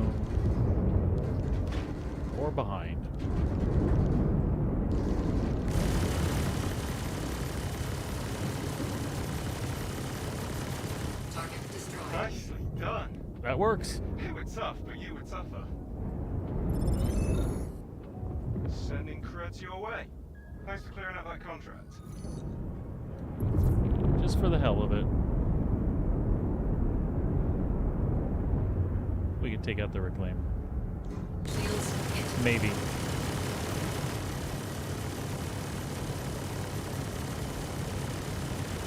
or behind. Target destroyed. Nicely done. That works. It would tough, but you would tougher. Sending credits your way. Thanks for clearing out that contract. Just for the hell of it. We could take out the reclaimer. Shields hit. Maybe.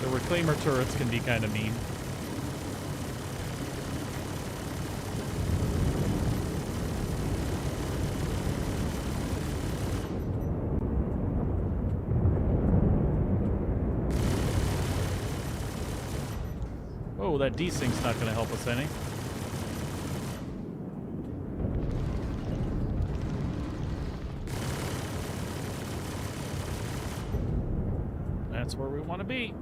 The reclaimer turrets can be kind of mean. Oh, that desync's not going to help us any. That's where we want to be.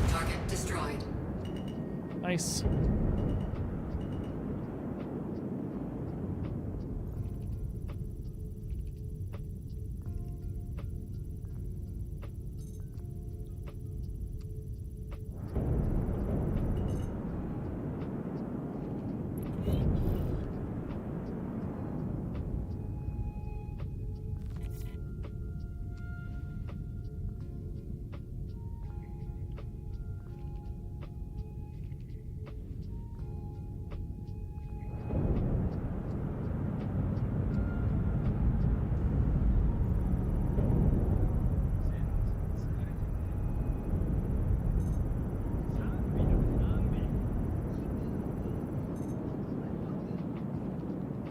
Target destroyed. Nice.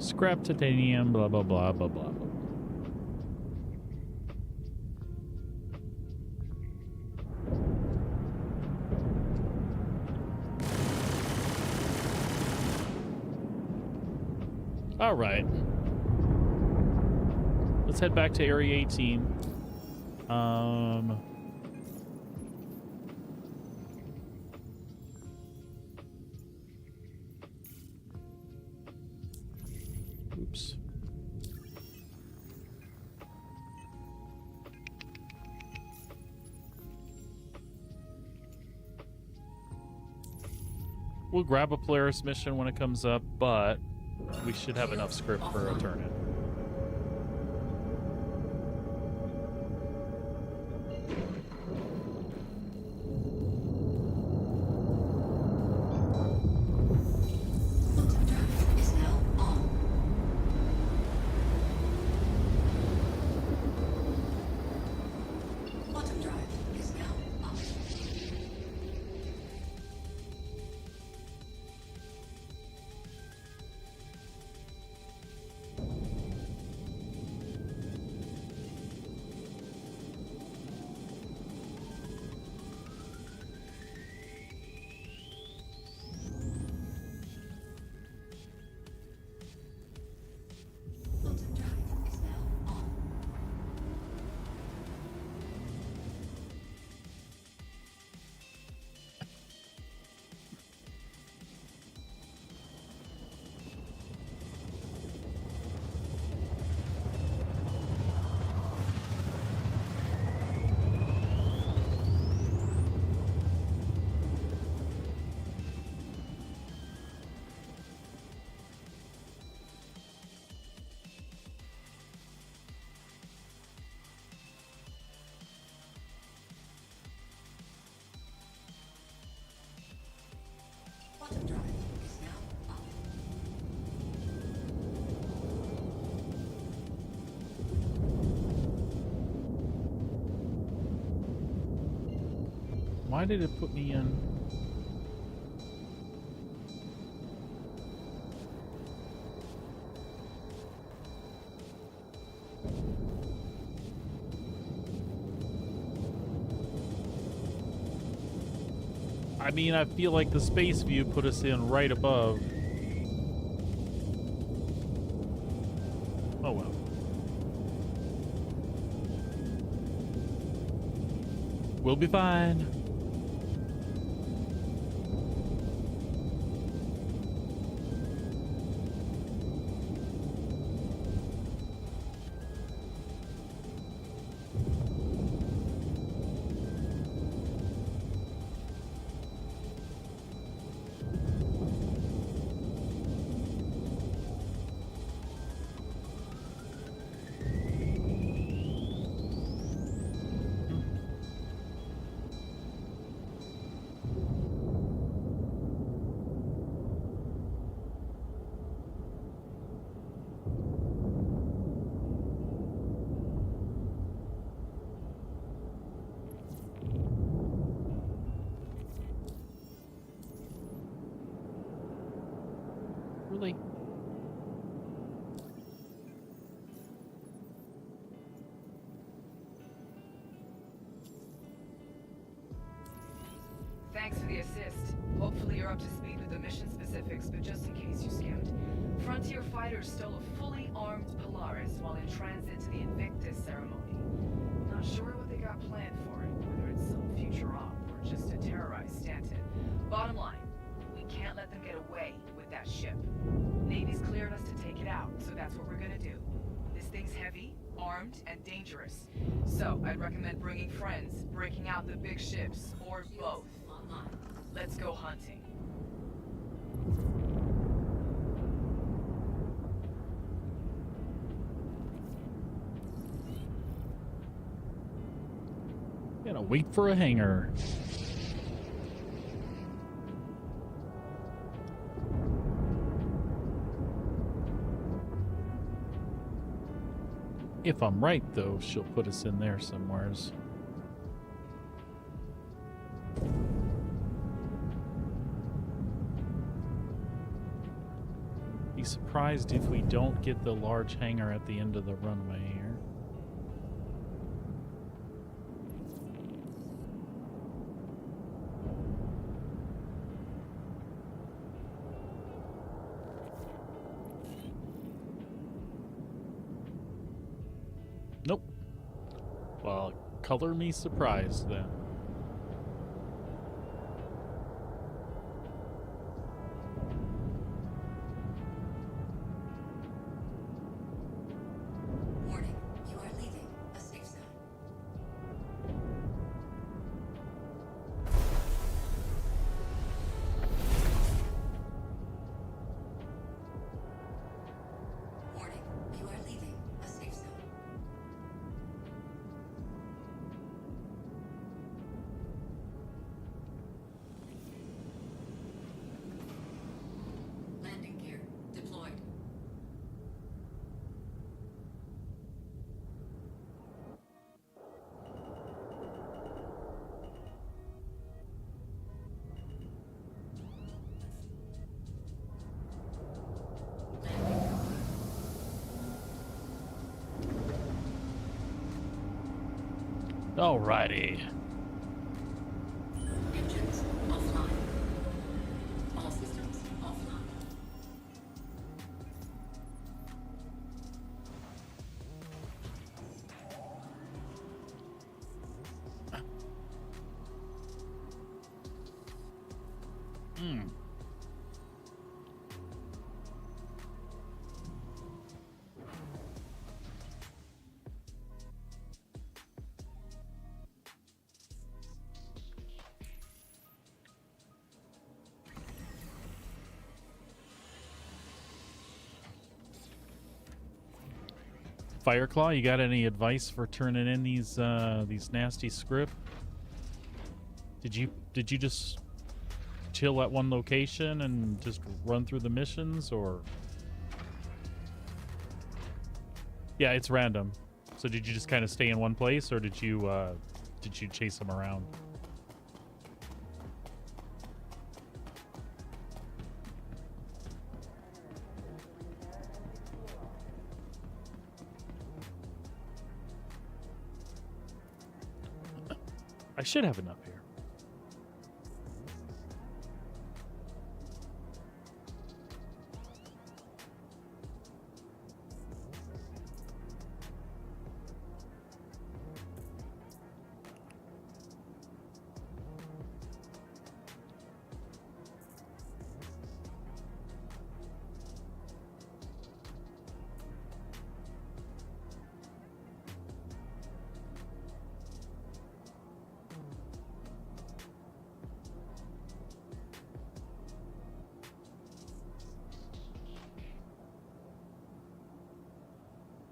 Scrap titanium, blah, blah, blah, blah, blah. All right. Let's head back to Area 18. Oops. We'll grab a Polaris mission when it comes up, but we should have enough script for a turn-in. Is now on. Quantum drive is now on. Quantum drive is now on. Quantum drive is now on. Why did it put me in? I mean, I feel like the space view put us in right above. Oh well. We'll be fine. Really? Thanks for the assist. Hopefully you're up to speed with the mission specifics, but just in case you skimmed. Frontier fighters stole a fully armed Polaris while in transit to the Invictus ceremony. Not sure what they got planned for it, whether it's some future op or just to terrorize Stanton. Bottom line, we can't let them get away with that ship. Navy's cleared us to take it out, so that's what we're gonna do. This thing's heavy, armed, and dangerous. So I'd recommend bringing friends, breaking out the big ships, or both. Online. Let's go hunting. Gonna wait for a hangar. If I'm right, though, she'll put us in there somewheres. Be surprised if we don't get the large hangar at the end of the runway here. Well, color me surprised then. Warning, you are leaving a safe zone. Warning, you are leaving a safe zone. Landing gear deployed. Alrighty. Engines offline. All systems offline. Hmm. Fireclaw, you got any advice for turning in these nasty script? Did you just chill at one location and just run through the missions, or? Yeah, it's random. So did you just kind of stay in one place, or did you chase them around? I should have enough here.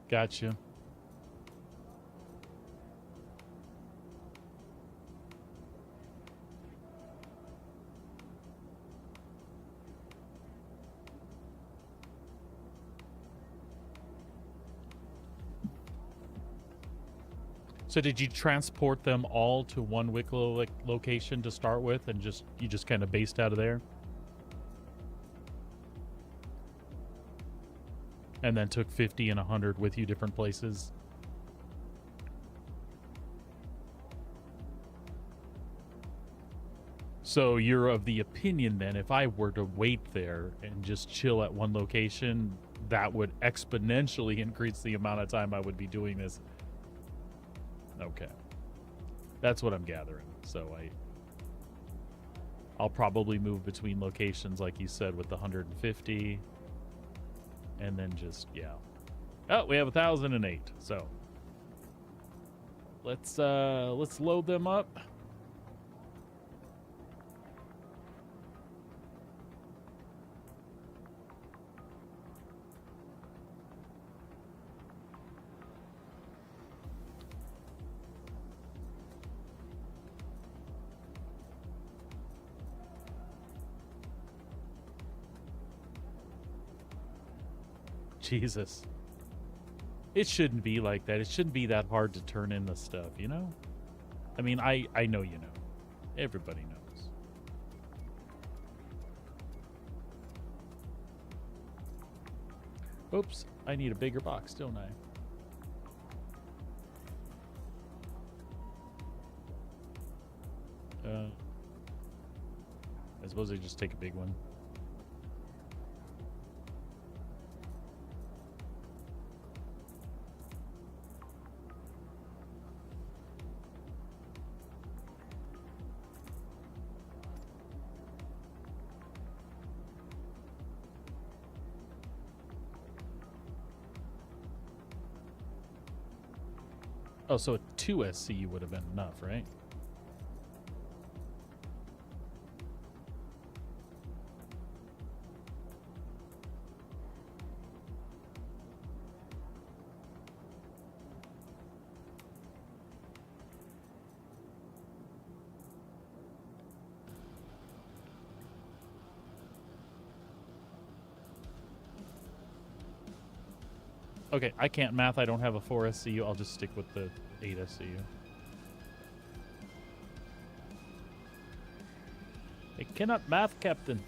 Gotcha. So did you transport them all to one Wicklow location to start with, and you just kind of based out of there? And then took 50 and 100 with you different places? So you're of the opinion then, if I were to wait there and just chill at one location, that would exponentially increase the amount of time I would be doing this. Okay. That's what I'm gathering. So I'll probably move between locations, like you said, with the 150. And then just, yeah. Oh, we have 1,008. So let's load them up. Jesus. It shouldn't be like that. It shouldn't be that hard to turn in the stuff, you know? I mean, I know you know. Everybody knows. Oops, I need a bigger box, don't I? I suppose I just take a big one. Oh, so a 2 SCU would have been enough, right? Okay, I can't math. I don't have a 4 SCU. I'll just stick with the 8 SCU. I cannot math, Captain.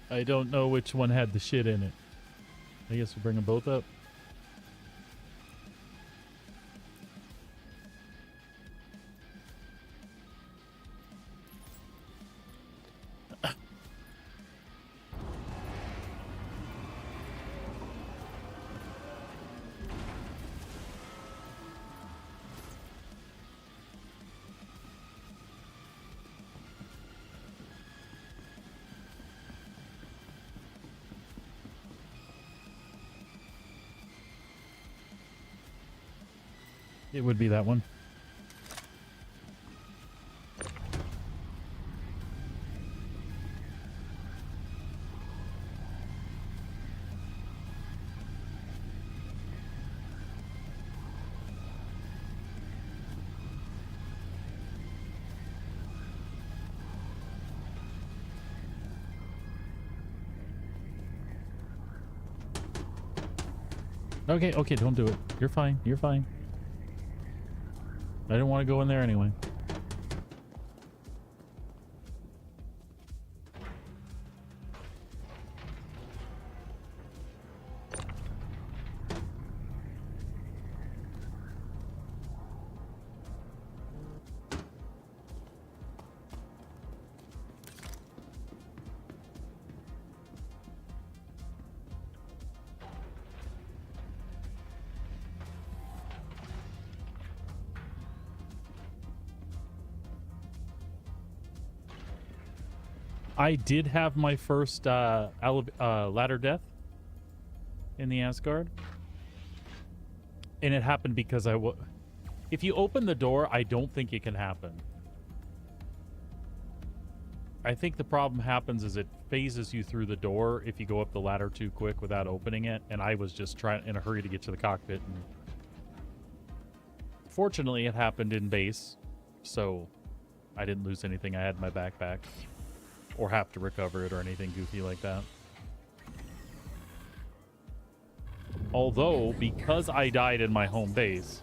I don't know which one had the shit in it. I guess we'll bring them both up. It would be that one. Okay, okay, don't do it. You're fine. You're fine. I didn't want to go in there anyway. I did have my first ladder death in the Asgard. And it happened because if you open the door, I don't think it can happen. I think the problem happens is it phases you through the door if you go up the ladder too quick without opening it. And I was just trying in a hurry to get to the cockpit. And fortunately, it happened in base, so I didn't lose anything. I had my backpack. Or have to recover it or anything goofy like that. Although, because I died in my home base,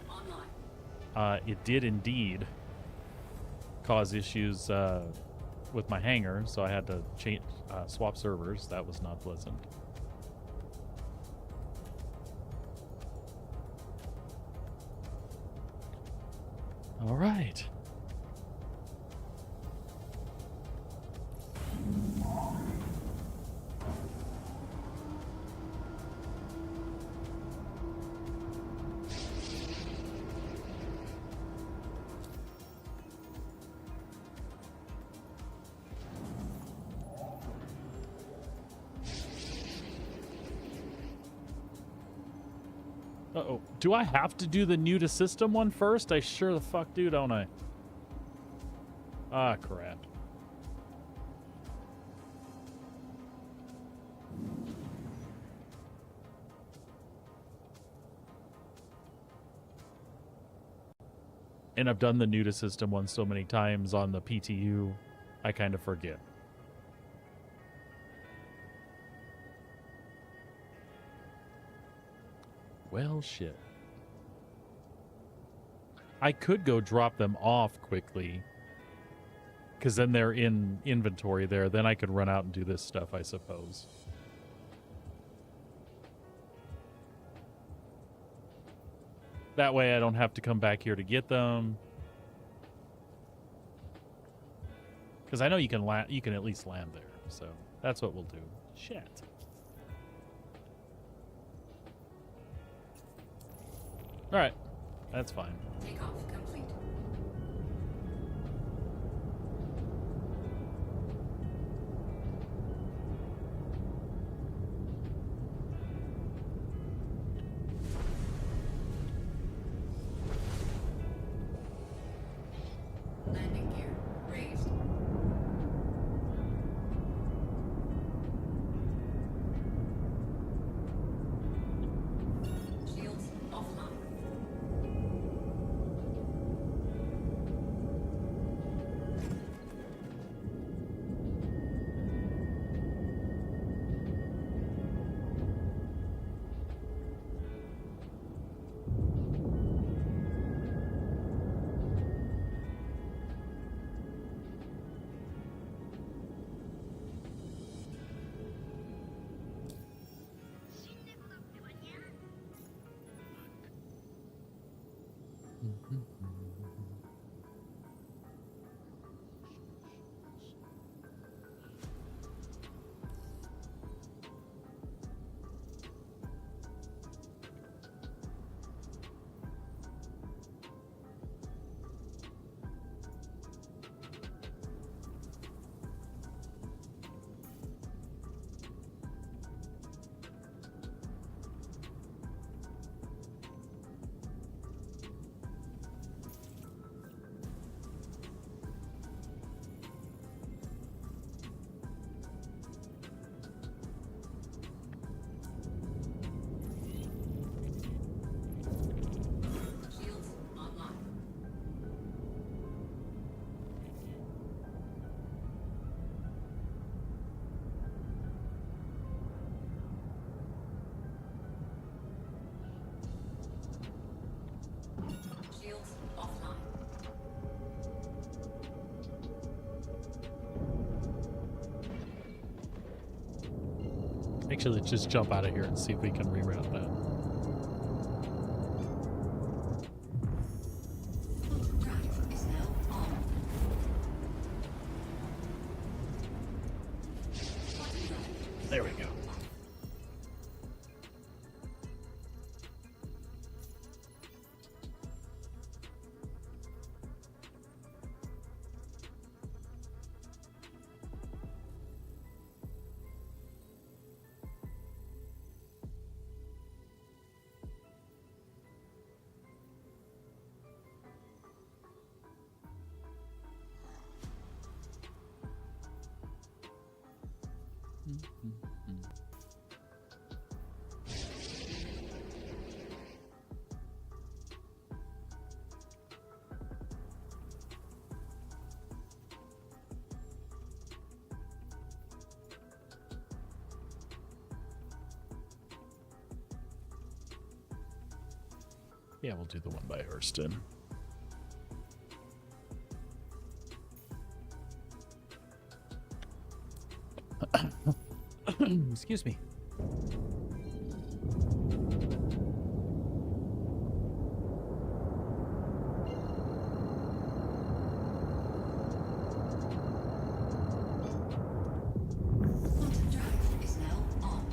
it did indeed cause issues with my hangar, so I had to swap servers. That was not pleasant. All right. Uh-oh. Do I have to do the new to system one first? I sure the fuck do, don't I? Ah, crap. And I've done the new to system one so many times on the PTU, I kind of forget. Well, shit. I could go drop them off quickly, because then they're in inventory there. Then I could run out and do this stuff, I suppose. That way I don't have to come back here to get them. Because I know you can at least land there. So that's what we'll do. Shit. All right. That's fine. Takeoff complete. Landing gear raised. Shields offline. Shields online. Shields offline. Actually, let's just jump out of here and see if we can reroute that. Drive is now on. There we go. Yeah, we'll do the one by Hurston. Excuse me. Drive is now on.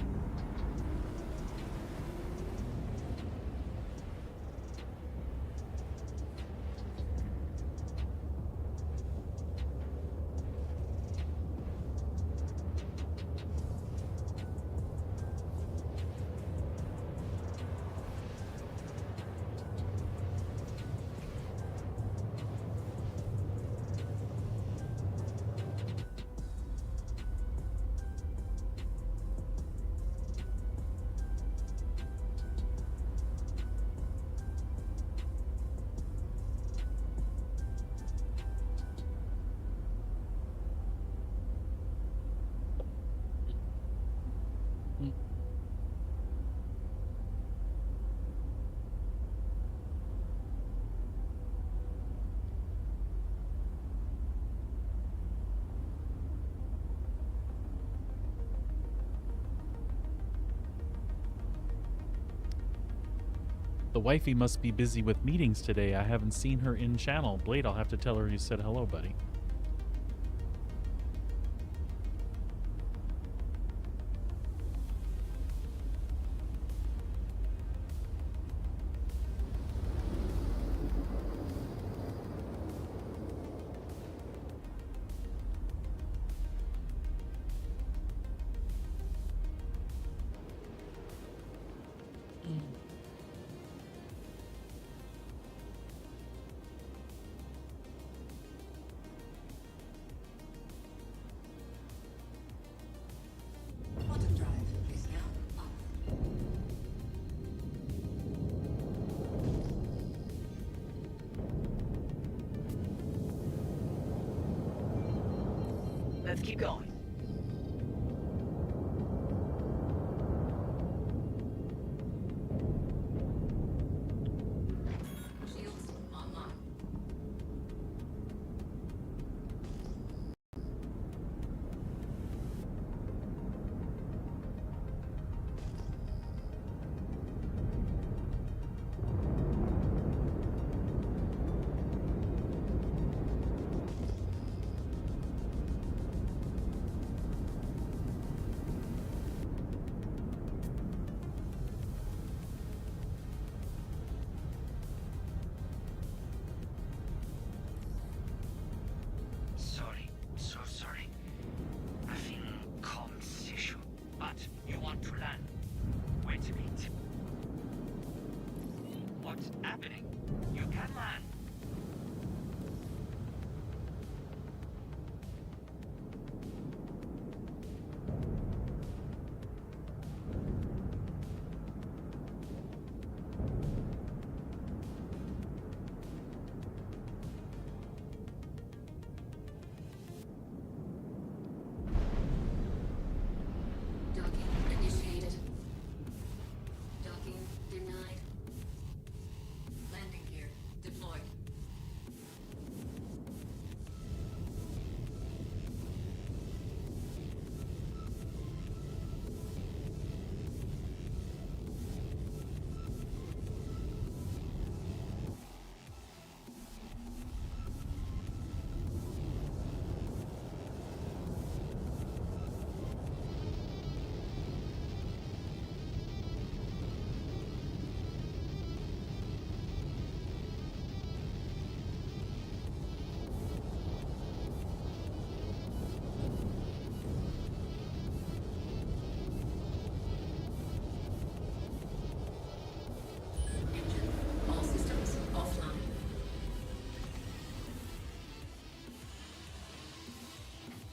The wifey must be busy with meetings today. I haven't seen her in channel. Blade, I'll have to tell her you said hello, buddy. Quantum drive is now off. Let's keep going. Shields online. Sorry, so sorry. Nothing comms issue. But you want to land. Wait a bit. What's happening? You can land. Docking initiated. Docking denied. Landing gear deployed. Engine. All systems offline.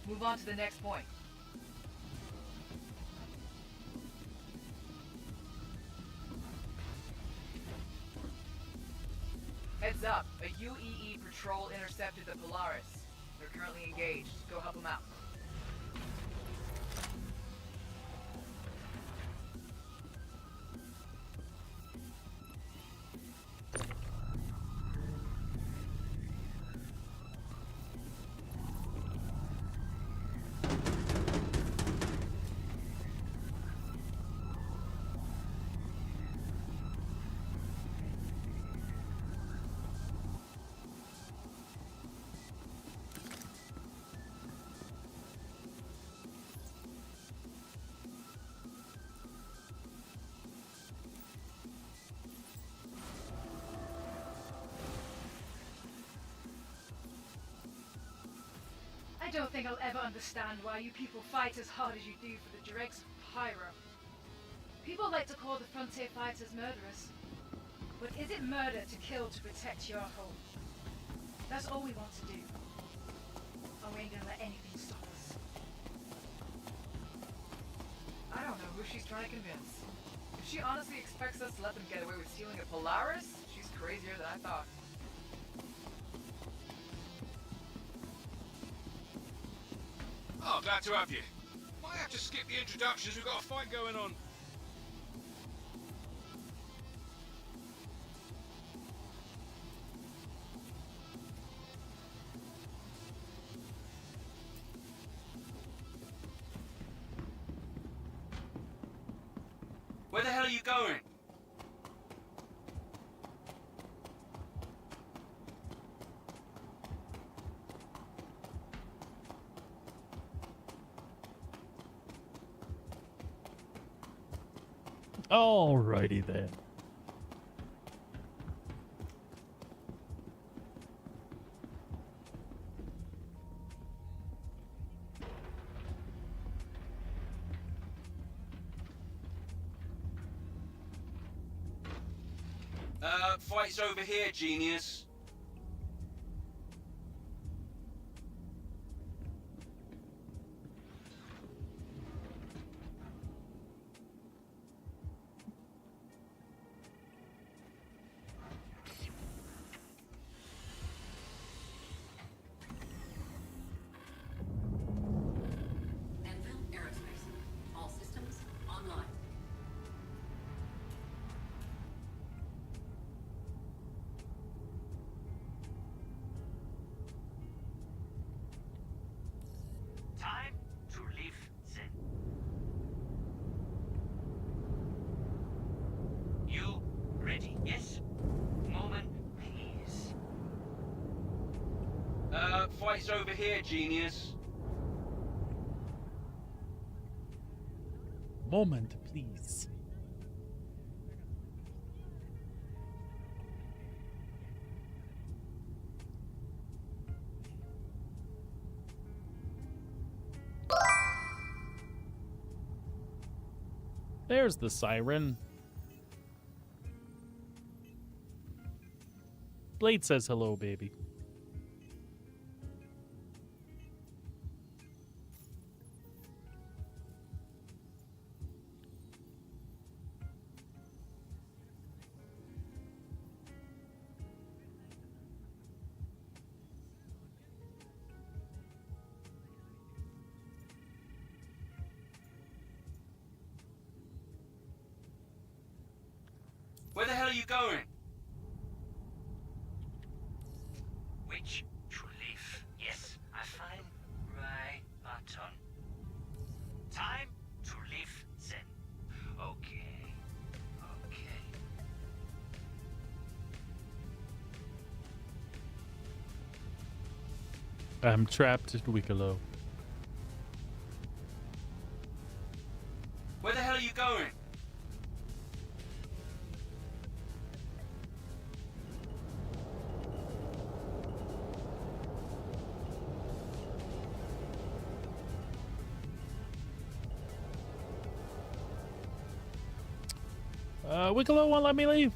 Move on to the next point. Heads up, a UEE patrol intercepted the Polaris. They're currently engaged. Go help them out. I don't think I'll ever understand why you people fight as hard as you do for the dregs of Pyro. People like to call the Frontier fighters murderers. But is it murder to kill to protect your home? That's all we want to do. And we ain't gonna let anything stop us. I don't know who she's trying to convince. If she honestly expects us to let them get away with stealing a Polaris, she's crazier than I thought. Oh, glad to have you. Might have to skip the introductions, we've got a fight going on. Where the hell are you going? Alrighty then. Fight's over here, genius. All systems online. Time to leave then. You ready? Yes? Moment, please. Fight's over here, genius. Moment, please. There's the siren. Blade says hello, baby. Where the hell are you going? Which to leave? Yes, I find right button. Time to leave then. Okay. Okay. I'm trapped at Wicklow. Where the hell are you going? Wicklow won't let me leave.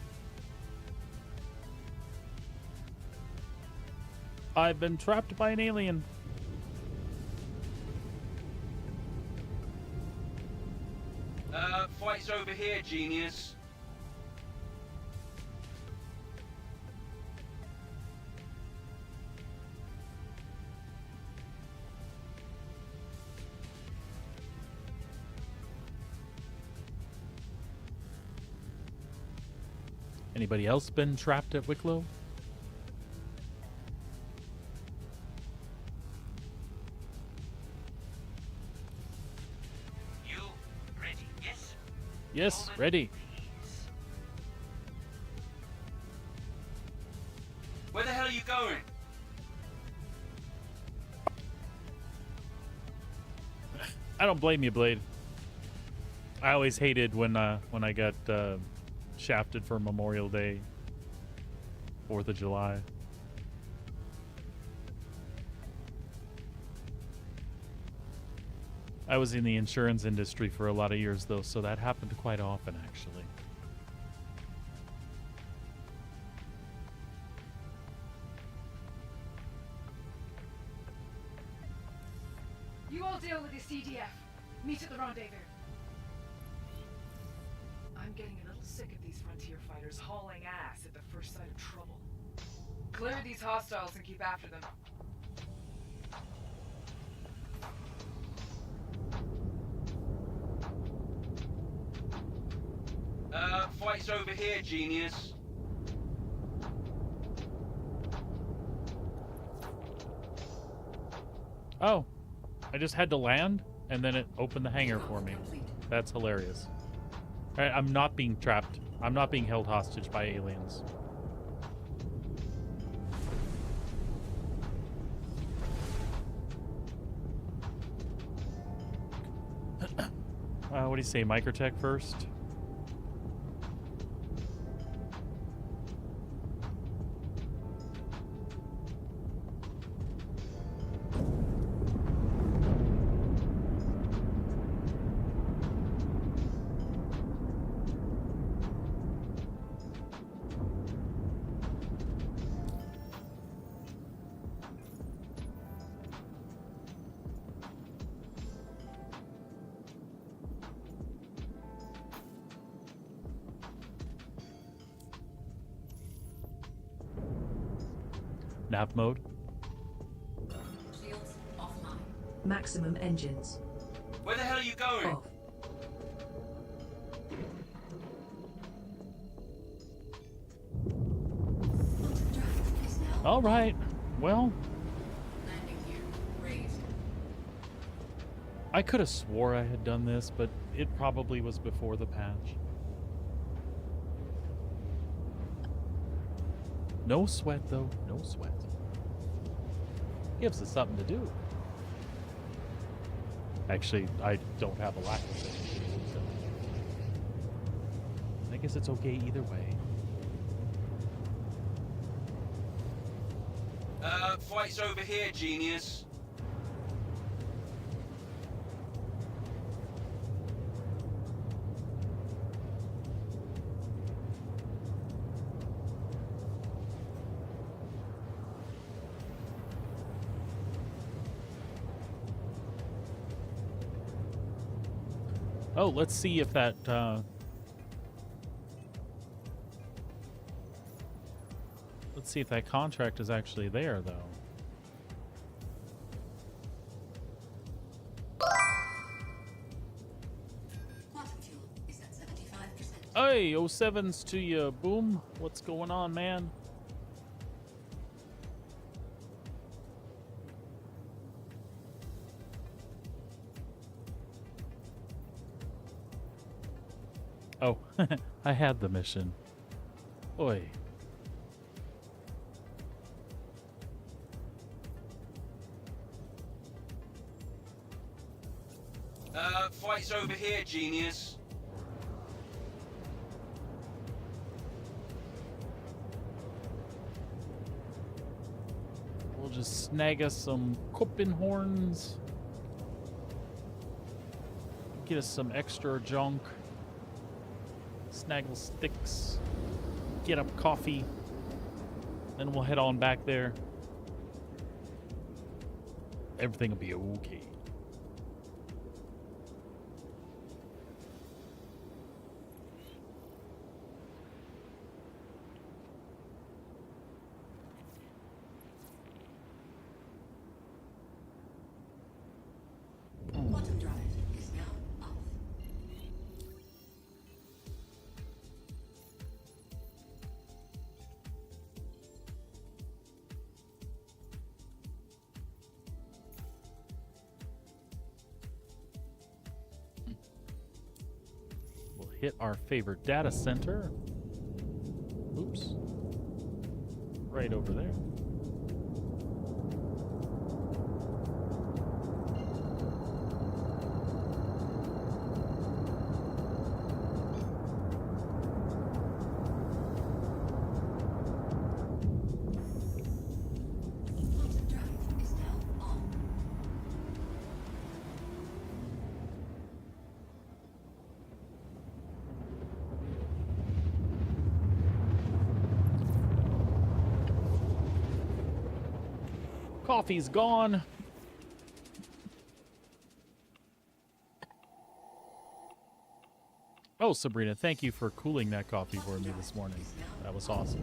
I've been trapped by an alien. Fight's over here, genius. Anybody else been trapped at Wicklow? You ready? Yes? Yes, Moment, ready. please. Where the hell are you going? I don't blame you, Blade. I always hated when I got shafted for Memorial Day, 4th of July. I was in the insurance industry for a lot of years, though, so that happened quite often, actually. You all deal with the CDF. Meet at the rendezvous. I'm getting a little sick of these frontier fighters hauling ass at the first sign of trouble. Clear these hostiles and keep after them. Fight's over here, genius. Oh, I just had to land, and then it opened the hangar for me. That's hilarious. All right, I'm not being trapped. I'm not being held hostage by aliens. What do you say, Microtech first? Nav mode. Shields offline. Maximum engines Where the hell are you going? off. Drive is now All right. Well, landing gear raised. I could have swore I had done this, but it probably was before the patch. No sweat, though. No sweat. Gives us something to do. Actually, I don't have a lack of things to do, so I guess it's okay either way. Flight's over here, genius. Oh, let's see if that, let's see if that contract is actually there, though. Quantum fuel is at 75%. Hey, 07's to you, Boom. What's going on, man? Oh, I had the mission. Oi. Flight's over here, genius. We'll just snag us some Kuppenhorns. Get us some extra junk. Snaggle sticks. Get up coffee. Then we'll head on back there. Everything will be okay. Quantum drive is now off. We'll hit our favorite data center. Oops. Right over there. Quantum drive is now on. Coffee's gone. Oh, Sabrina, thank you for cooling that coffee for me this morning. That was awesome.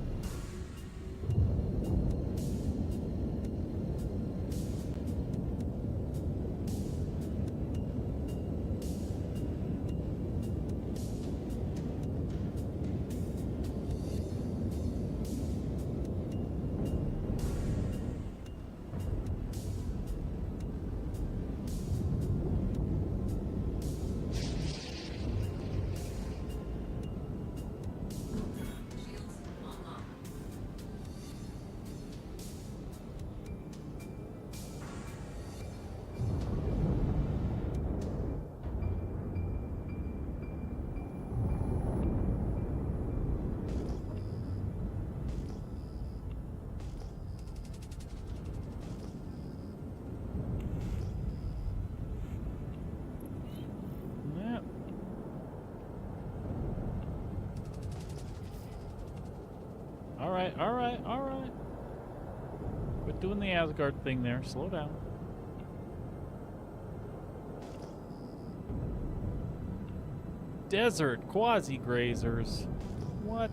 Shields online. Yeah. All right, all right, all right. Quit doing the Asgard thing there. Slow down. Desert quasi-grazers. What?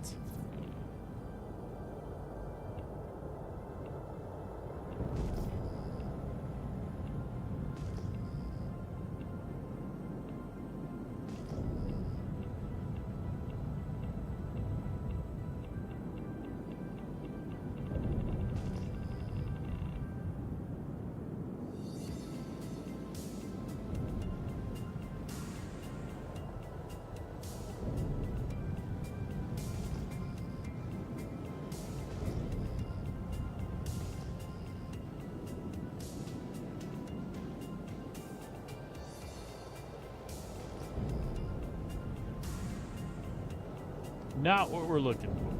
Not what we're looking for.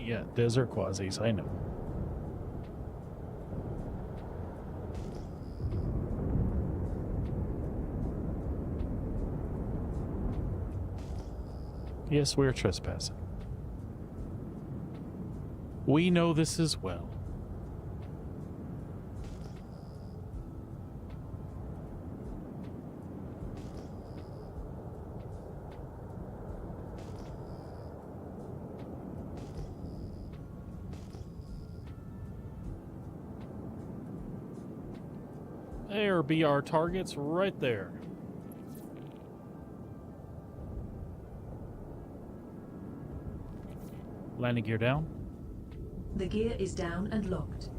Yeah, desert quasis, I know. Yes, we're trespassing. We know this as well. There be our targets right there. Landing gear down. The gear is down and locked.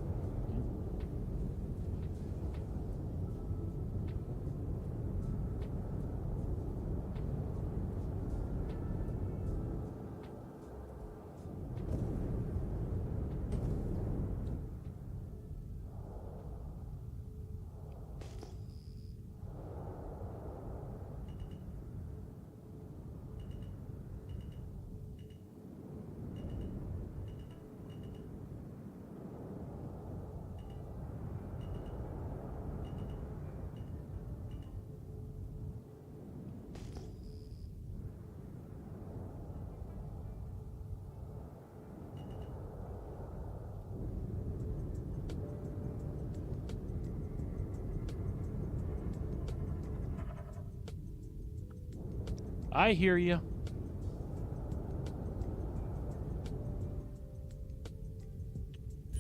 I hear you.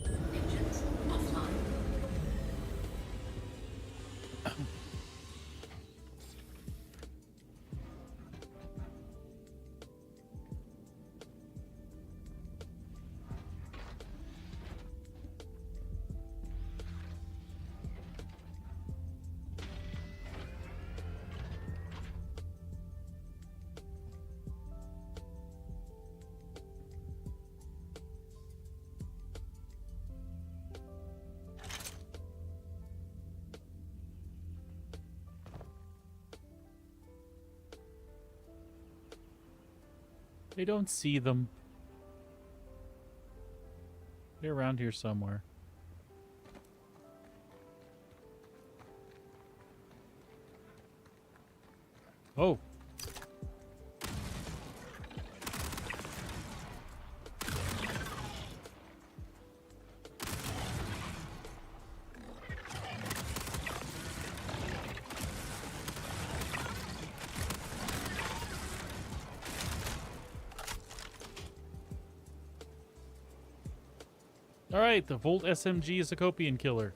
Engines offline. They don't see them. They're around here somewhere. Oh. All right, the Volt SMG is a Copian killer.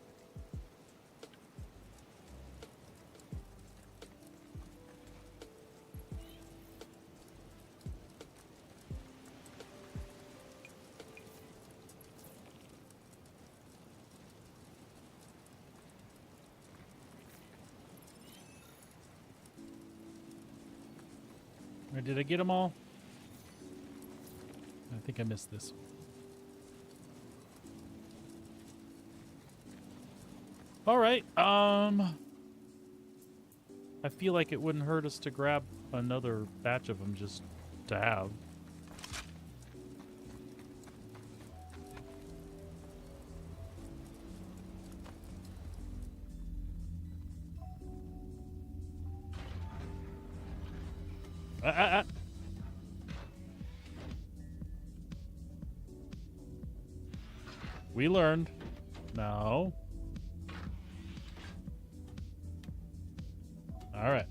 Did I get them all? I think I missed this. All right. I feel like it wouldn't hurt us to grab another batch of them just to have. We learned. No. All right.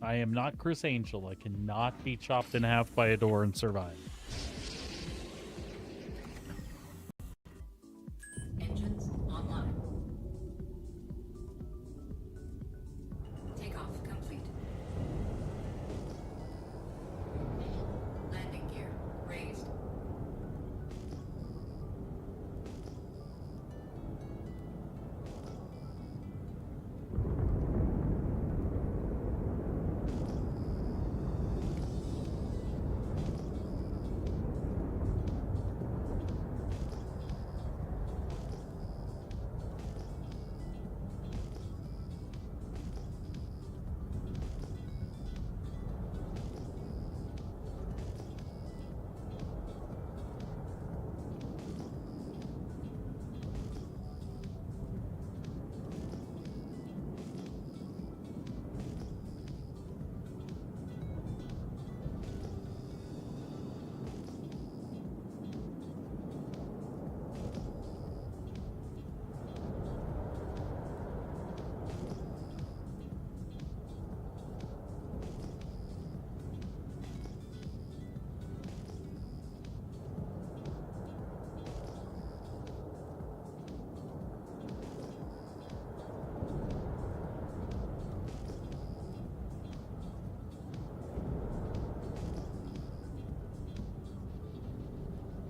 I am not Chris Angel. I cannot be chopped in half by a door and survive. Engines online. Takeoff complete. Landing gear raised.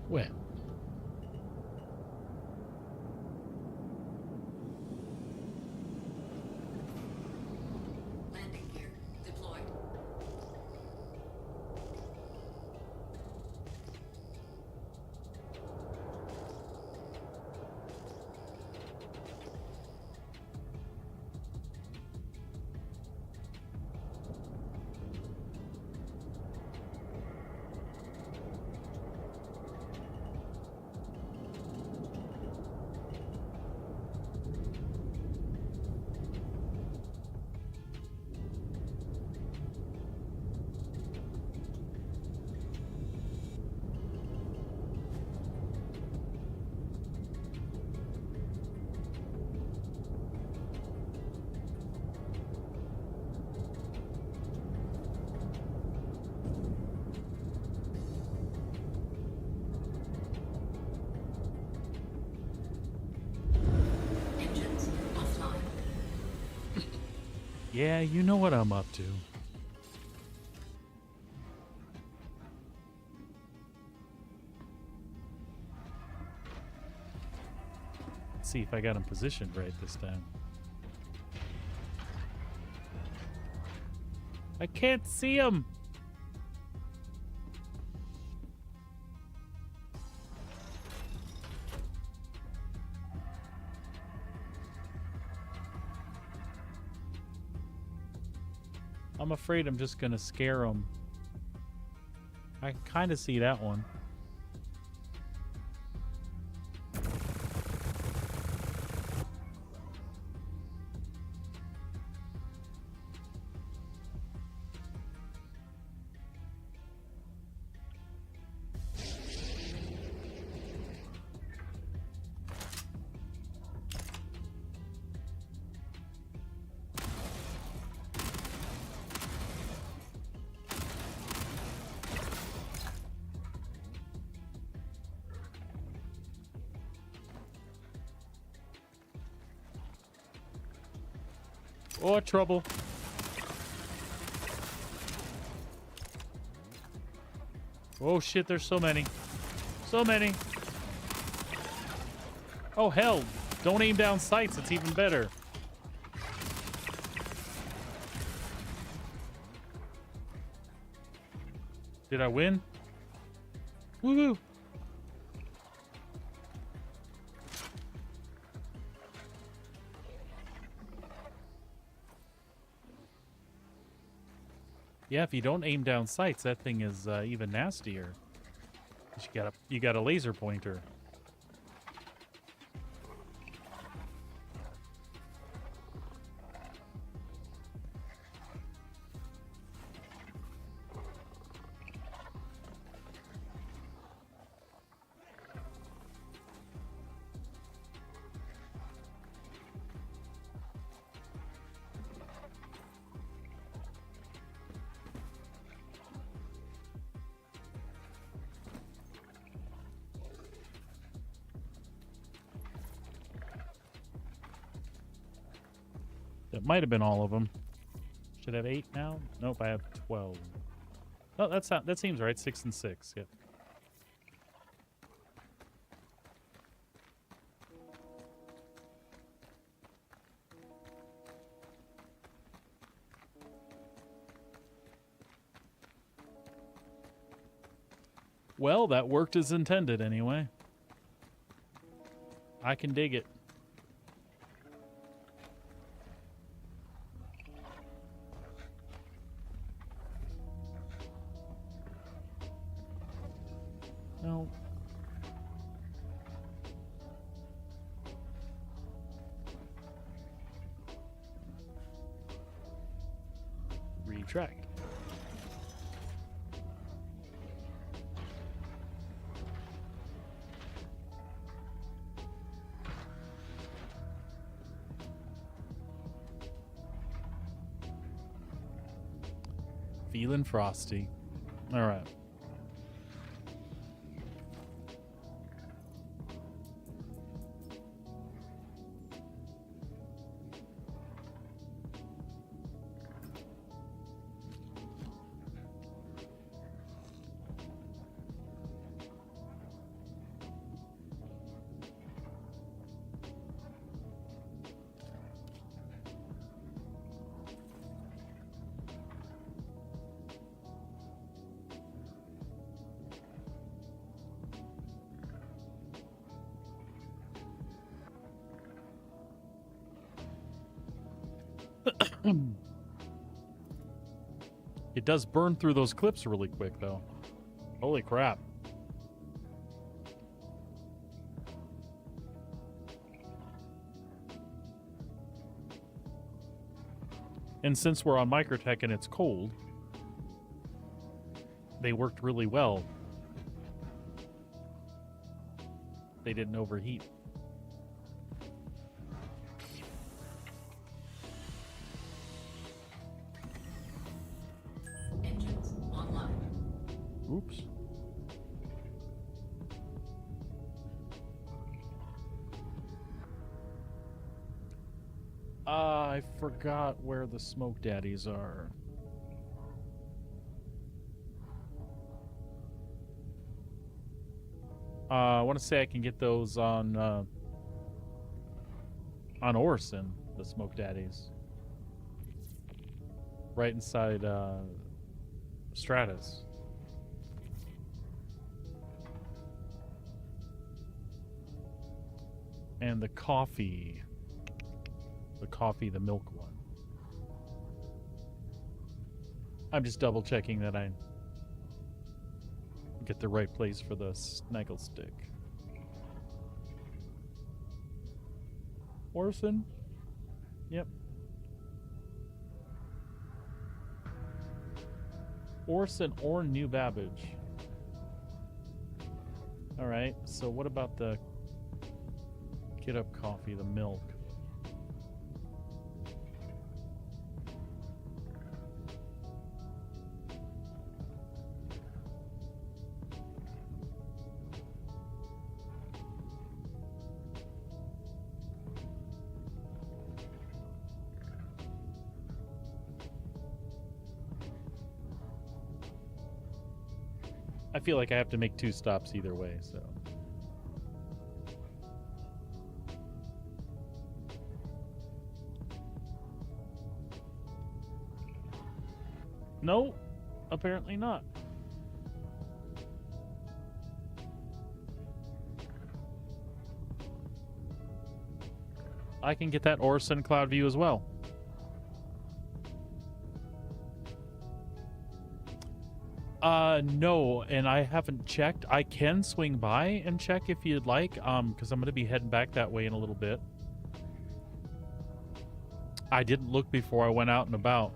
When? Landing gear deployed. Engines offline. Yeah, you know what I'm up to. Let's see if I got him positioned right this time. I can't see him. I'm afraid I'm just gonna scare him. I can kind of see that one. Oh, trouble. Oh shit, there's so many. So many. Oh hell, don't aim down sights, it's even better. Did I win? Woohoo! Yeah, if you don't aim down sights, that thing is even nastier. You got a laser pointer. That might have been all of them. Should I have 8 now? Nope, I have 12. Oh, that seems right. 6 and 6. Yep. Well, that worked as intended anyway. I can dig it. No. Retract. Feeling frosty. All right. It does burn through those clips really quick, though. Holy crap. And since we're on Microtech and it's cold, they worked really well. They didn't overheat. Engines online. Oops. I forgot where the smoke daddies are. I want to say I can get those on Orson, the smoke daddies. Right inside Stratus. And the coffee. The milk one. I'm just double checking that I get the right place for the snaggle stick. Orson? Yep. Orson or New Babbage. Alright, so what about the Get Up coffee, the milk? I feel like I have to make 2 stops either way, so. No, apparently not. I can get that Orison cloud view as well. No, and I haven't checked. I can swing by and check if you'd like, because I'm going to be heading back that way in a little bit. I didn't look before I went out and about.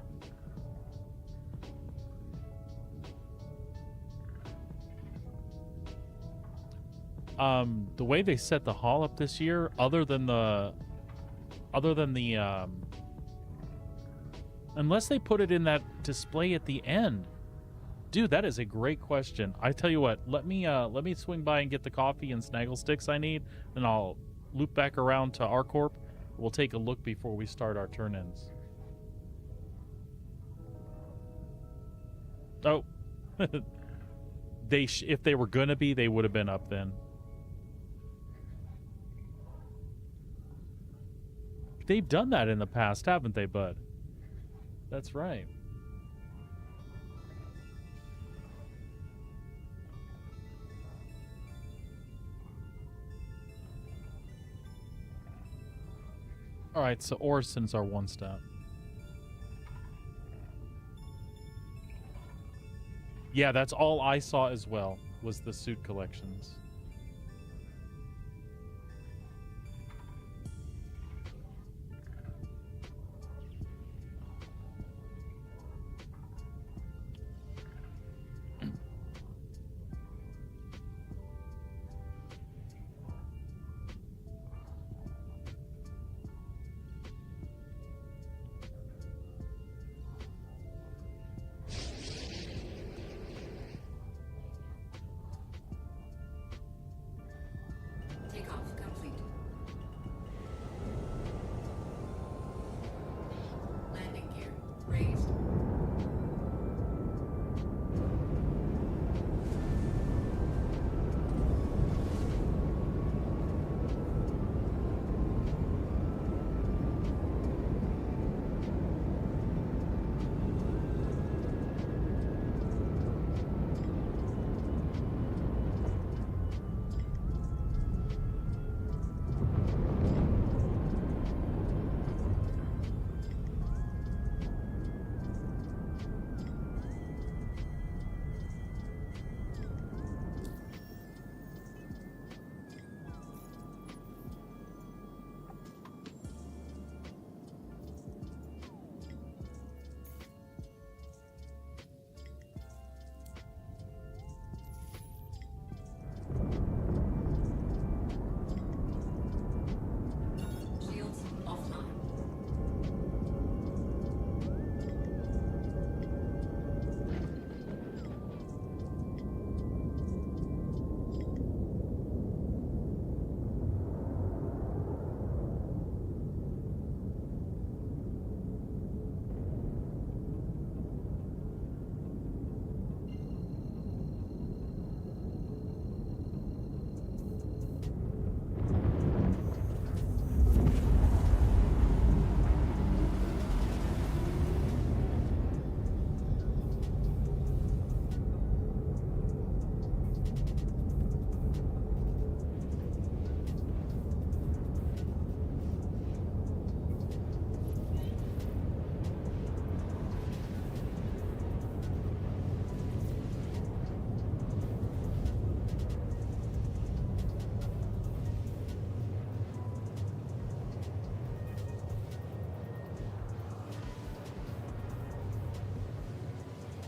The way they set the hall up this year, other than the unless they put it in that display at the end. Dude, that is a great question. I tell you what, let me swing by and get the coffee and snaggle sticks I need, and I'll loop back around to our corp. We'll take a look before we start our turn-ins. Oh. If they were gonna be, they would have been up then. They've done that in the past, haven't they, bud? That's right. All right, so Orison's our 1 stop. Yeah, that's all I saw as well, was the suit collections. Takeoff complete. Landing gear raised. Shields offline.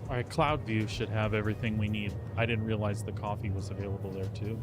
All right, Cloud View should have everything we need. I didn't realize the coffee was available there too.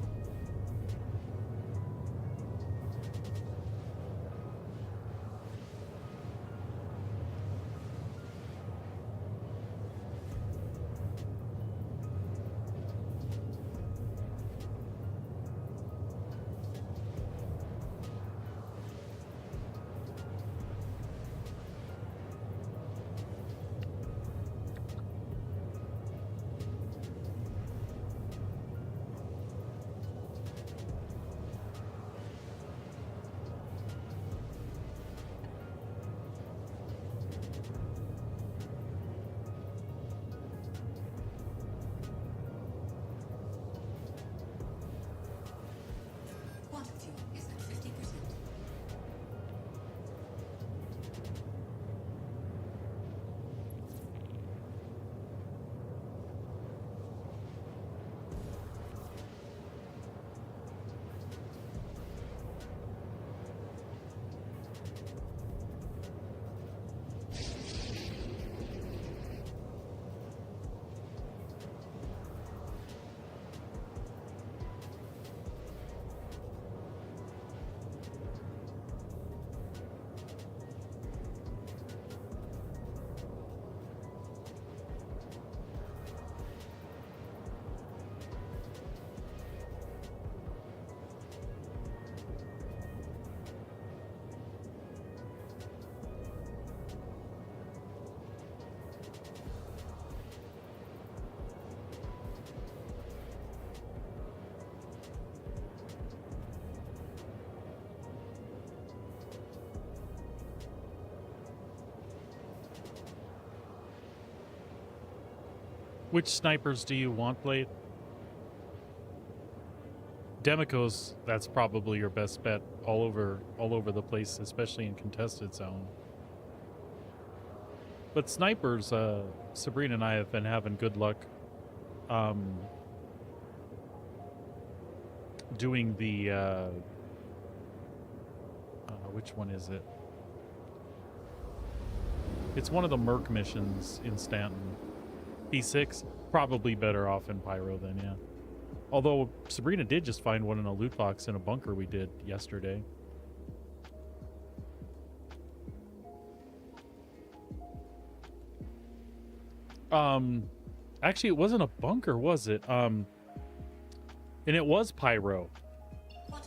Which snipers do you want, Blade? Demikos, that's probably your best bet all over the place, especially in contested zone. But snipers, Sabrina and I have been having good luck doing the which one is it? It's one of the Merc missions in Stanton. P6, probably better off in Pyro then, yeah. Although Sabrina did just find one in a loot box in a bunker we did yesterday. Actually it wasn't a bunker, was it? And it was Pyro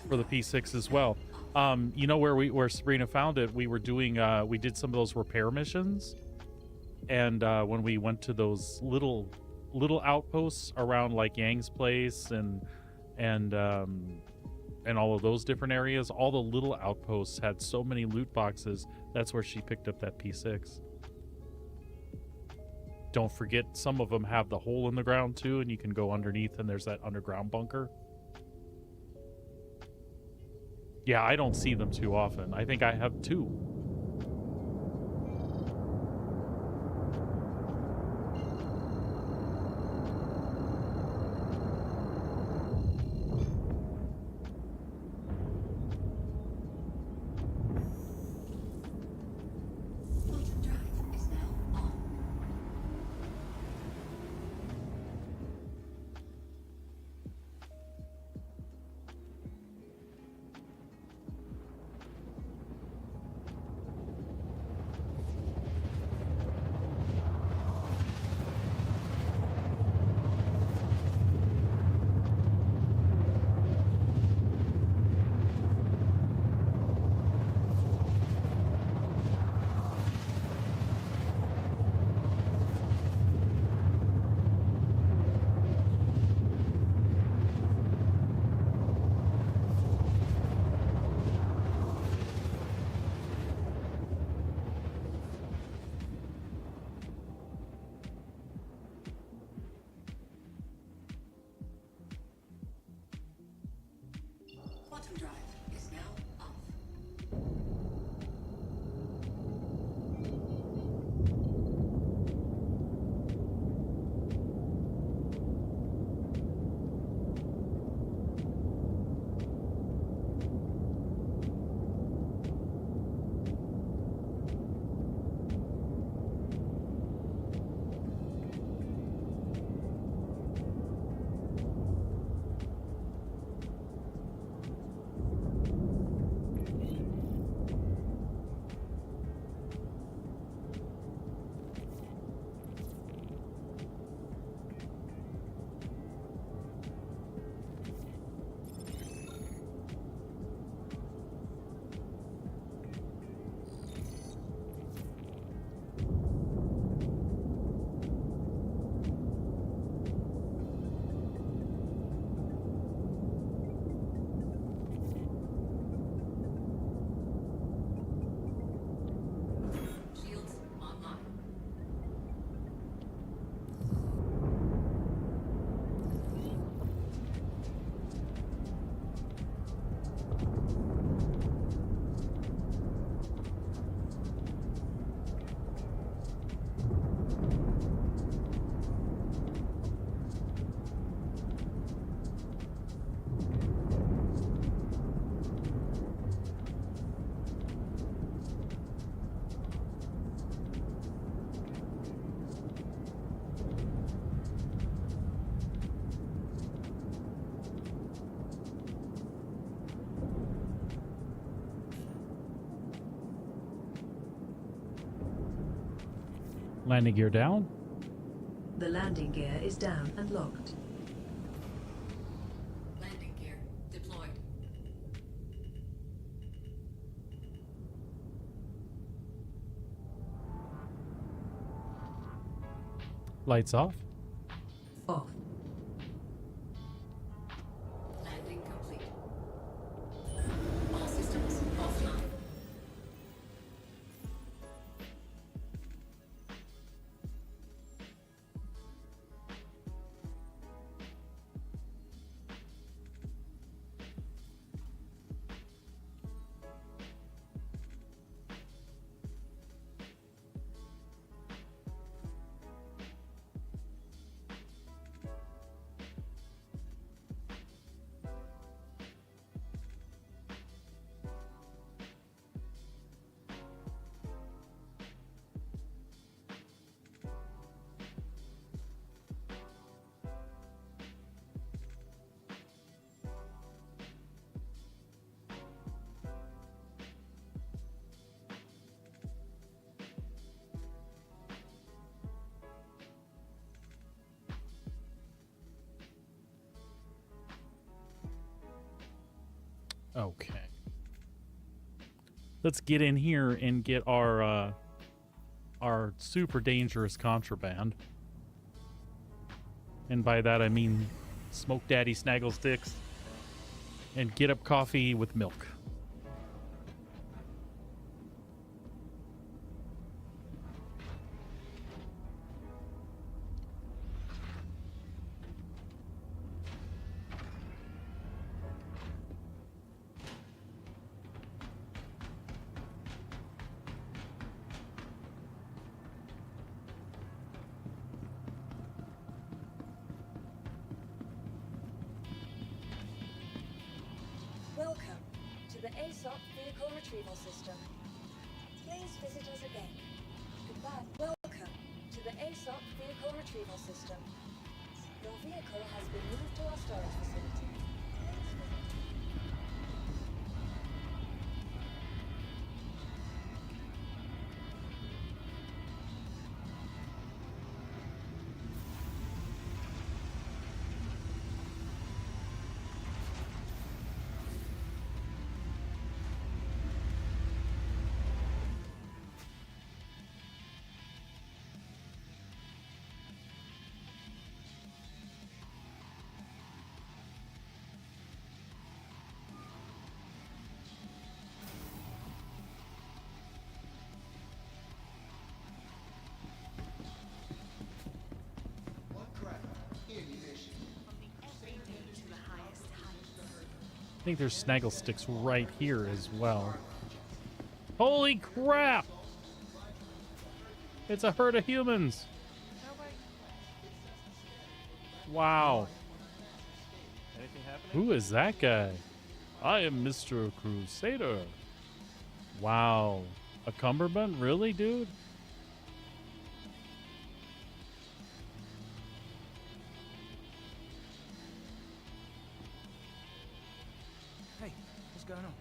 for the P6 as well. You know where Sabrina found it? We were doing we did some of those repair missions, and when we went to those little outposts around like Yang's place and all of those different areas, all the little outposts had so many loot boxes. That's where she picked up that P6. Don't forget, some of them have the hole in the ground too, and you can go underneath, and there's that underground bunker. Yeah, I don't see them too often. I think I have 2. Quantum drive is now off. Landing gear down. The landing gear is down and locked. Landing gear deployed. Lights off. Off. Landing complete. All systems offline. Okay. Let's get in here and get our super dangerous contraband. And by that I mean Smoke Daddy Snaggle Sticks and Get Up Coffee with milk. Welcome to the ASOP Vehicle Retrieval System. Please visit us again. Goodbye. Welcome to the ASOP Vehicle Retrieval System. Your vehicle has been moved to our storage facility. Please visit. I think there's Snaggle Sticks right here as well. Holy crap! It's a herd of humans! Wow. Anything happening? Who is that guy? I am Mr. Crusader. Wow. A cummerbund? Really, dude? Hey, what's going on?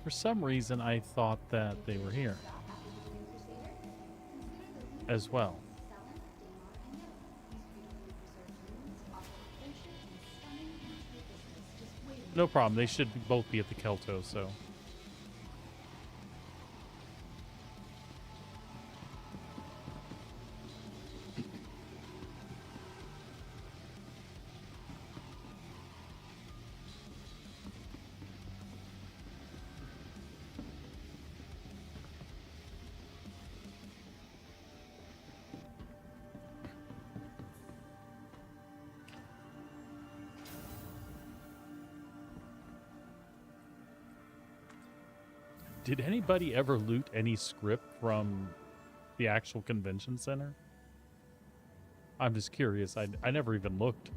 For some reason, I thought that they were here as well. No problem. They should both be at the Kelto, so. Did anybody ever loot any script from the actual convention center? I'm just curious. I never even looked.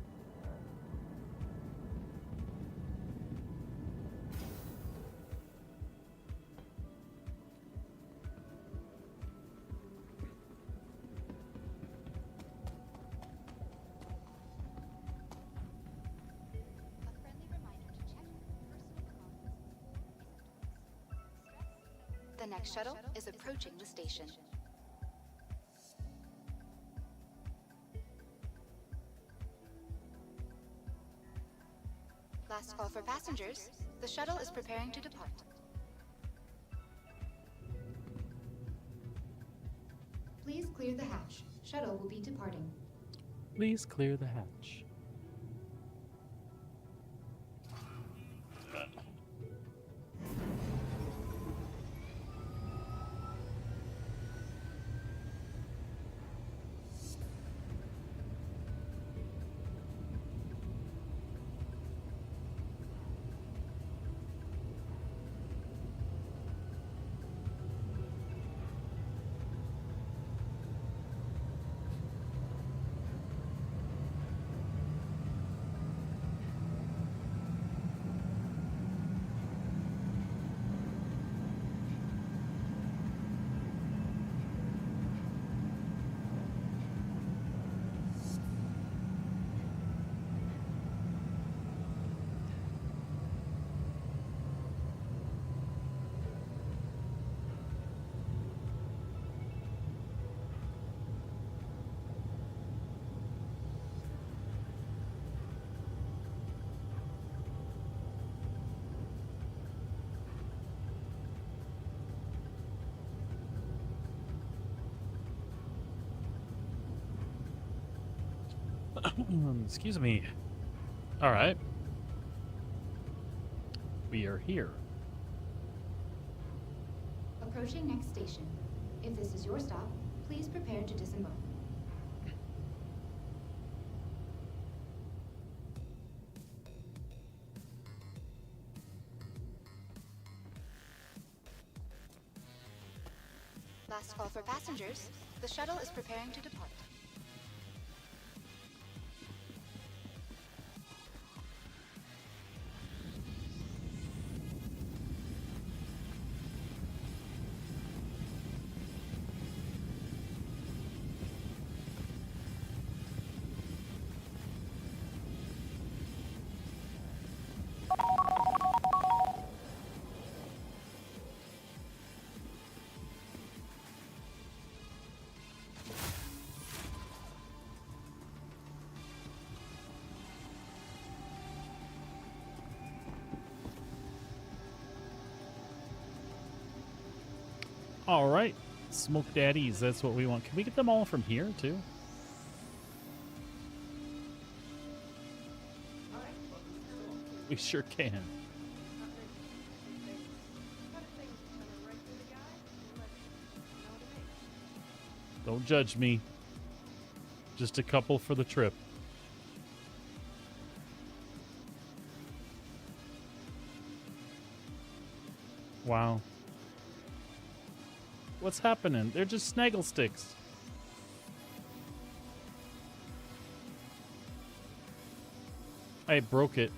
The next shuttle is approaching the station. Last call for passengers. The shuttle is preparing to depart. Please clear the hatch. Shuttle will be departing. Please clear the hatch. Excuse me. All right. We are here. Approaching next station. If this is your stop, please prepare to disembark. Last call for passengers. The shuttle is preparing to depart. All right. Smoke daddies, that's what we want. Can we get them all from here, too? We sure can. Don't judge me. Just a couple for the trip. Wow. What's happening? They're just snaggle sticks. I broke it.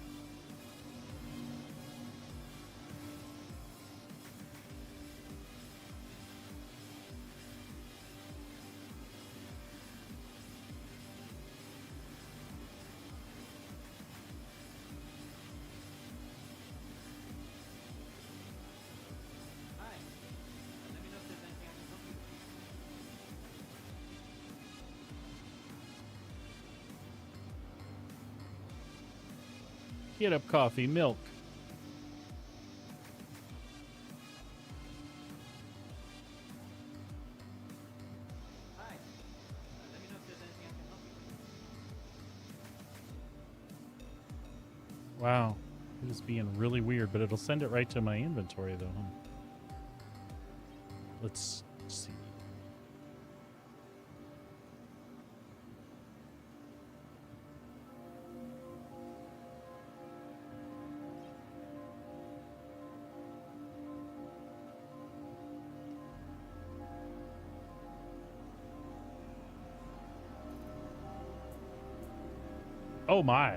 Get up coffee, milk. Wow, it is being really weird, but it'll send it right to my inventory though, huh? Let's see. Oh my.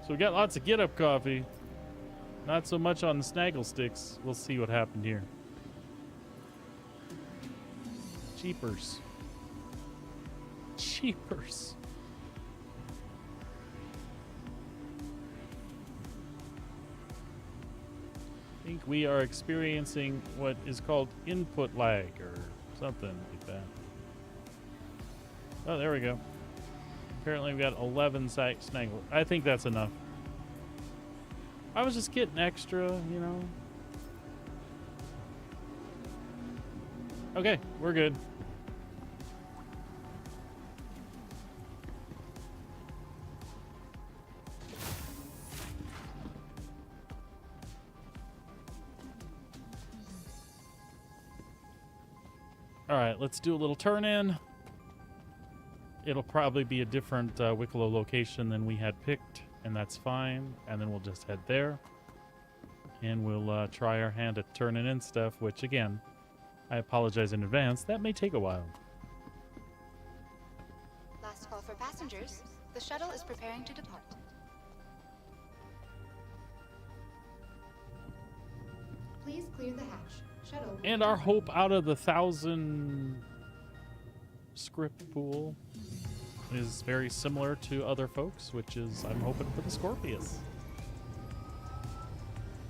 So we got lots of get up coffee. Not so much on the snaggle sticks. We'll see what happened here. Cheapers. Cheapers. I think we are experiencing what is called input lag or something like that. Oh, there we go. Apparently we got 11 snaggle. I think that's enough. I was just getting extra, you know. Okay, we're good. All right, let's do a little turn in. It'll probably be a different Wicklow location than we had picked, and that's fine. And then we'll just head there. And we'll try our hand at turning in stuff, which, again, I apologize in advance. That may take a while. Last call for passengers. The shuttle is preparing to depart. Please clear the hatch. Shuttle will And be our departing. hope out of the 1,000 script pool is very similar to other folks, which is I'm hoping for the Scorpius.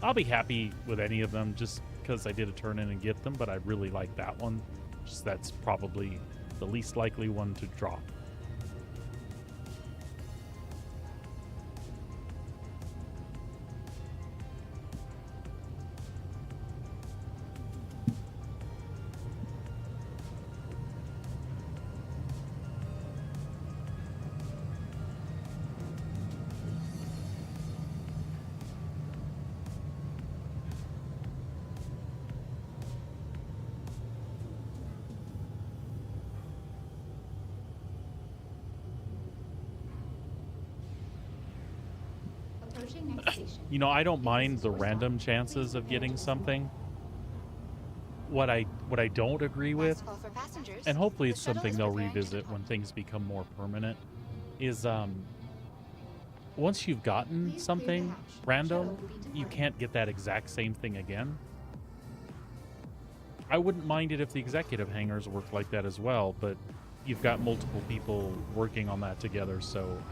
I'll be happy with any of them just because I did a turn in and get them, but I really like that one. Just that's probably the least likely one to drop. Approaching next station. You know, I don't If mind this is the your random stop, chances please of prepare getting to something. What I don't agree with, Last call for passengers. and hopefully The it's shuttle something is they'll preparing to revisit depart. when things become more permanent, is once you've gotten Please clear the something hatch. random, Shuttle will be you departing. can't get that exact same thing again. I wouldn't mind it if the executive hangars worked like that as well, but you've got multiple people working on that together, so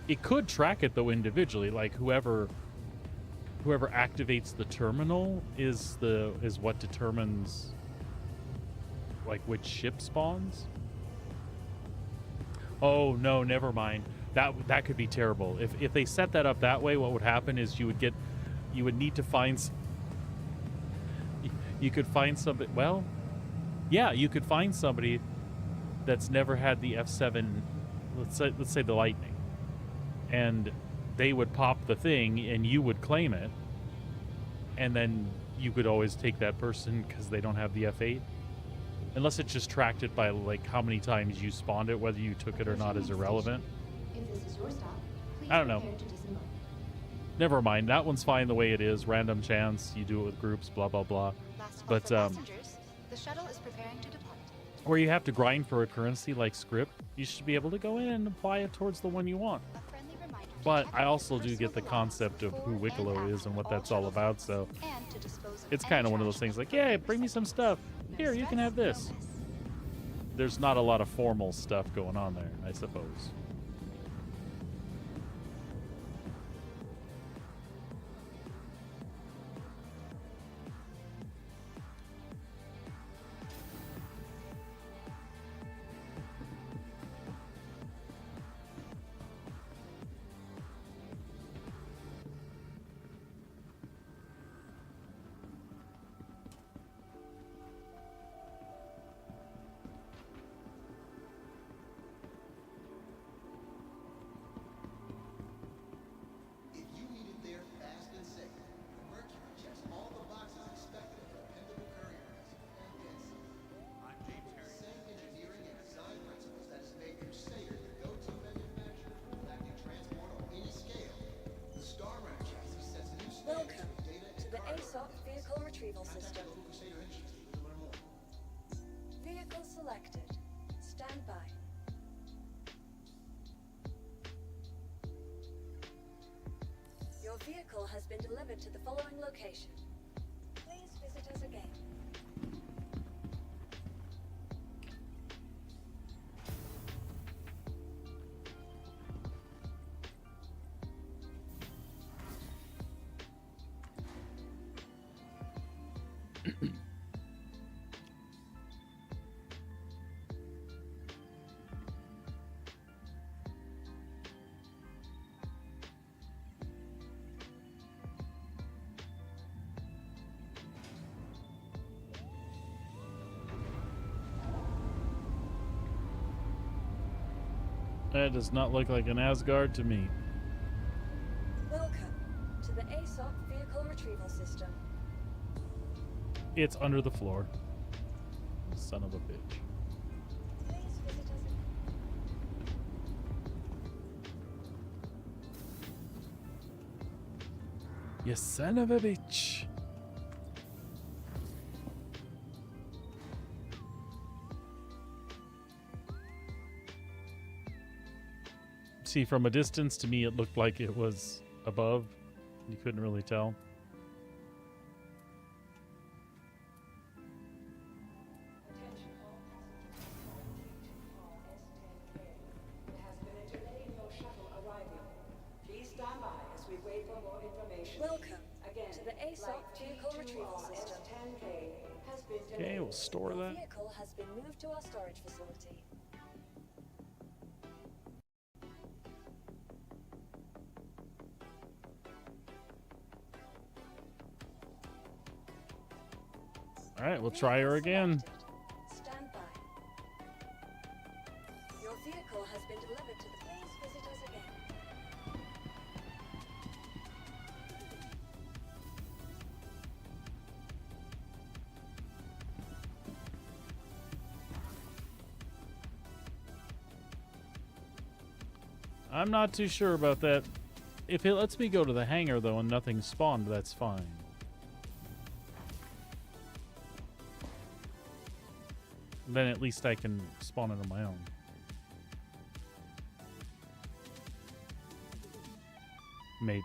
it could track it though individually, like whoever activates the terminal is what determines like which ship spawns. Oh no, never mind. That could be terrible. If they set that up that way, what would happen is you would need to find you could find somebody, well, yeah, you could find somebody that's never had the F7, let's say the Lightning, and they would pop the thing and you would claim it, and then you could always take that person because they don't have the F8. Unless it's just tracked it by like how many times you spawned it, whether you took it or not is irrelevant. If this is your stop, please I don't know. prepare to disembark. Never mind, that one's fine the way it is. Random chance, you do it with groups, blah blah blah. Last call But for passengers. The shuttle is preparing to depart. where you have to grind for a currency like script, you should be able to go in and apply it towards the one you want. A friendly reminder to But check I your also do personal get the belongings concept of who before Wicklow and is and what after that's all shuttle about, flights, so and to dispose of it's any kind of one of trash those things like, before yeah, they bring me some recycle. stuff. No Here, you can stress, have this. no mess. There's not a lot of formal stuff going on there, I suppose. If you need it there fast and safe, Mercury checks all the boxes expected of dependable couriers. And yes, I'm James Harry. Same engineering and design principles that has made Crusader the go-to manufacturer for galactic transport on any scale. The Starrunner chassis sets a new standard Welcome for data to and the cargo. ASOP vehicle retrieval Contact system. your local Crusader Industries to learn more. Vehicle selected. Stand by. Your vehicle has been delivered to the following location. Please visit us again. That does not look like an Asgard to me. Welcome to the ASOP vehicle retrieval system. It's under the floor. Son of a bitch. Please visit us again. You son of a bitch. See, from a distance, to me, it looked like it was above. You couldn't really tell. Attention all passengers on S10K. There has been a delay in your shuttle arriving. Please stand by as we wait for more information. Welcome Again, to the ASOP flight vehicle T2 retrieval on system. S10K has been Okay, delayed. we'll store Your that. vehicle has been moved to our storage facility. All right, we'll try her again. Stand by. Your vehicle has been delivered to the. Please visit us again. I'm not too sure about that. If it lets me go to the hangar, though, and nothing spawned, that's fine. Then at least I can spawn it on my own. Maybe.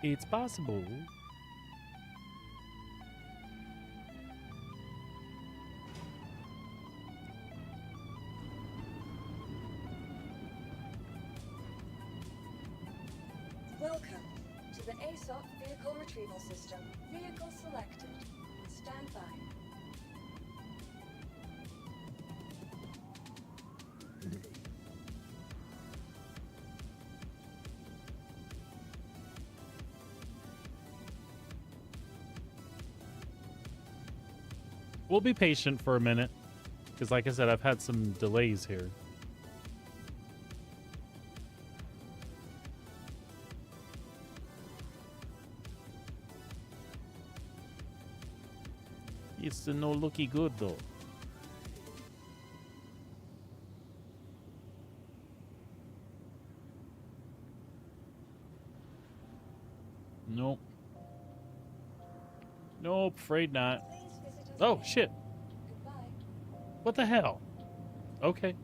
It's possible. Welcome to the ASOP Vehicle Retrieval System. Vehicle selected. Stand by. We'll be patient for a minute, because like I said, I've had some delays here. It's no looky good though. Nope. Nope, afraid not. Oh, shit. What the hell? Okay.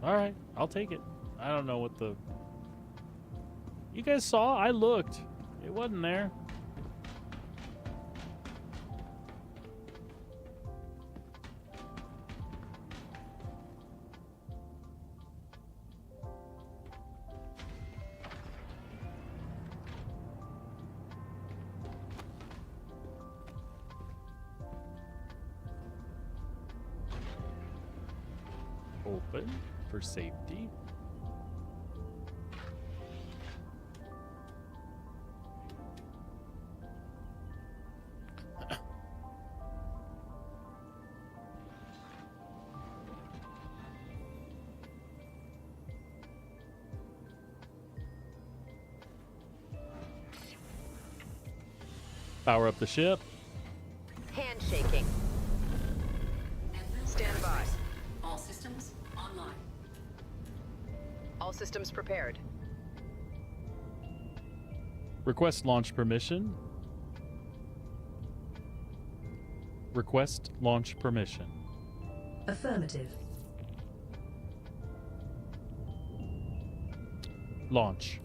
Alright, I'll take it. I don't know what the... You guys saw? I looked. It wasn't there. Open for safety. Power up the ship. Handshaking. Stand by. All systems online. All systems prepared. Request launch permission. Request launch permission. Affirmative. Launch.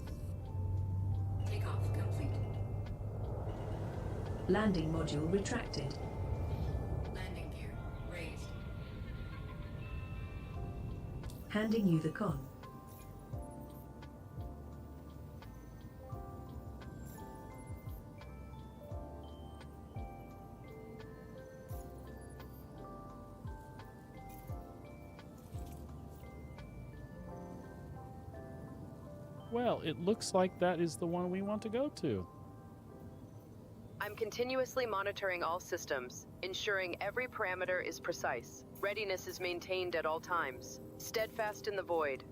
Takeoff complete. Landing module retracted. Landing gear raised. Handing you the con. Well, it looks like that is the one we want to go to. I'm continuously monitoring all systems, ensuring every parameter is precise. Readiness is maintained at all times. Steadfast in the void.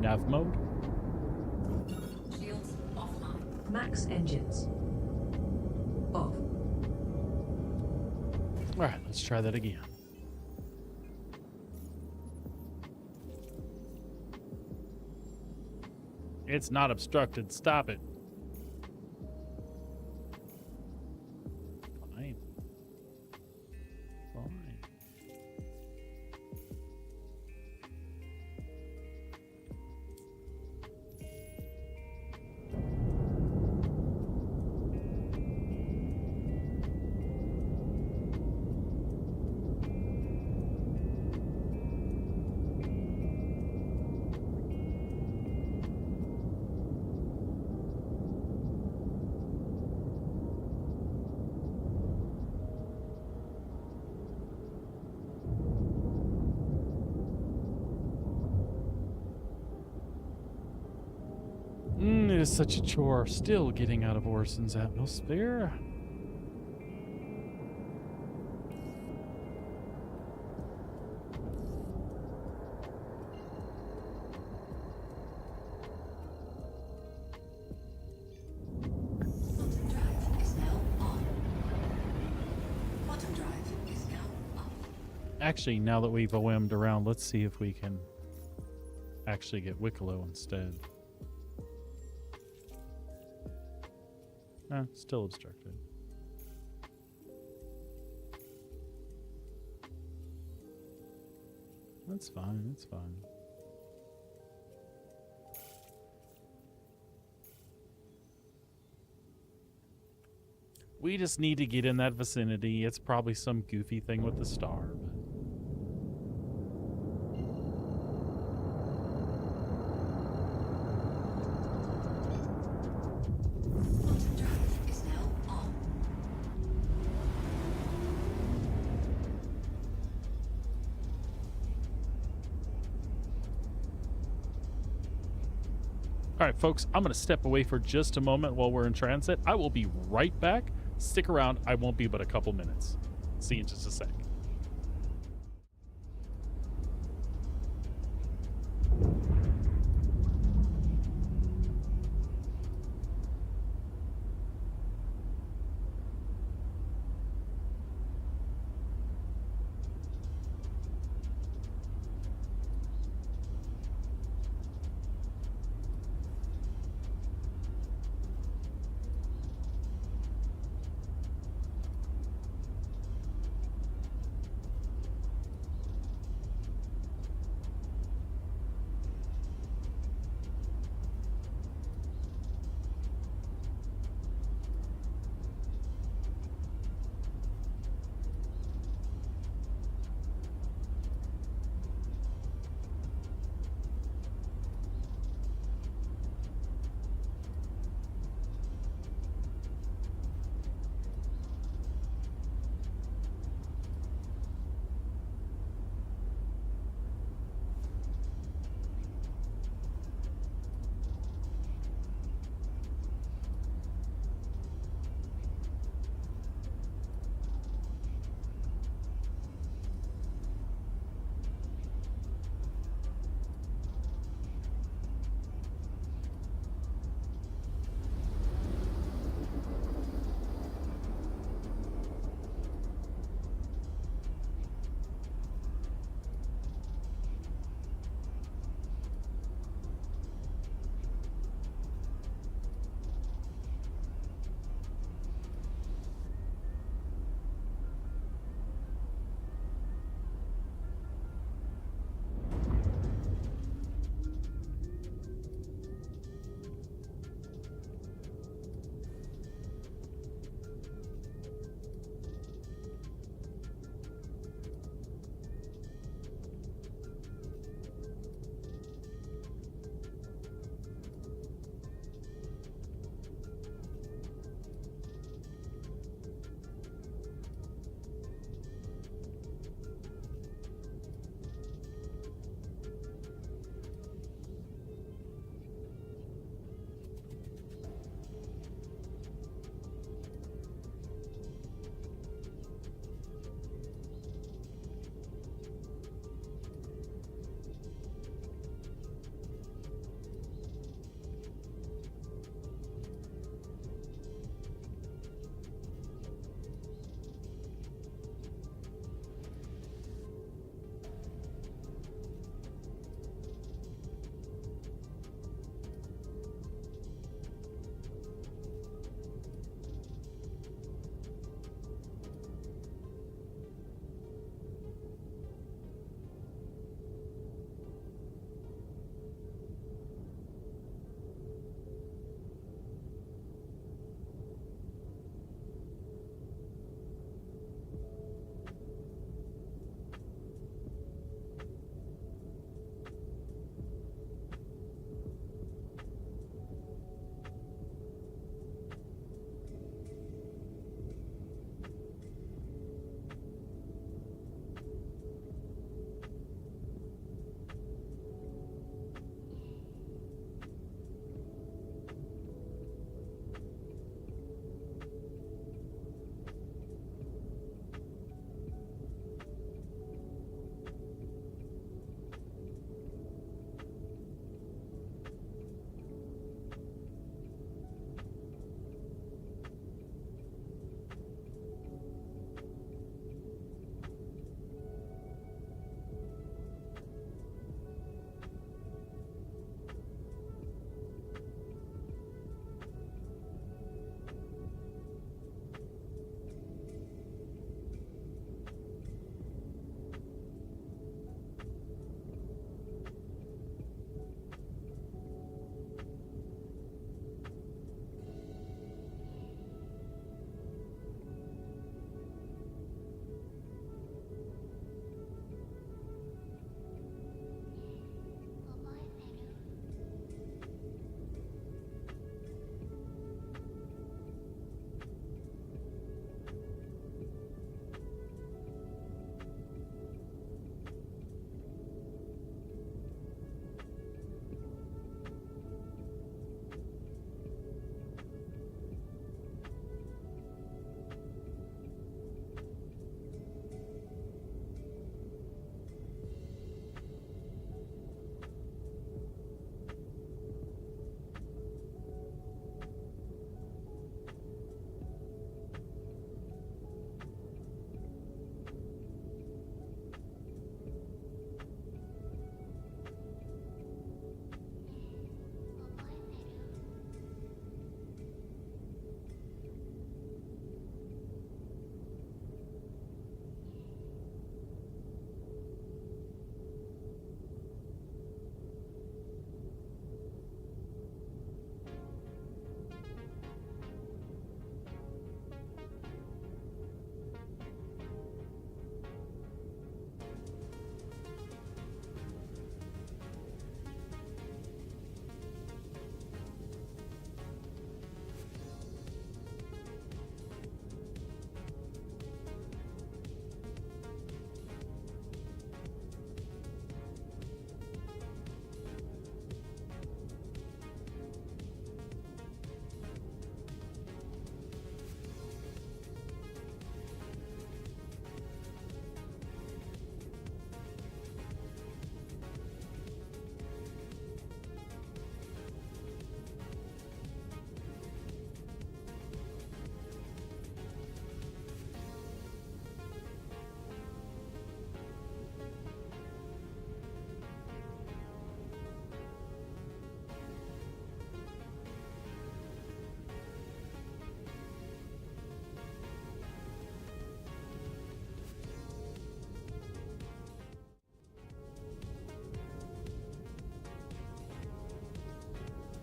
Nav mode. Shields offline. Max engines. Off. All right, let's try that again. It's not obstructed. Stop it. Fine. Fine. It is such a chore still getting out of Orson's atmosphere. Actually, now that we've OM'd around, let's see if we can actually get Wicklow instead. Still obstructed. That's fine, that's fine. We just need to get in that vicinity. It's probably some goofy thing with the star. Is now on. All right, folks, I'm going to step away for just a moment while we're in transit. I will be right back. Stick around. I won't be but a couple minutes. See you in just a sec.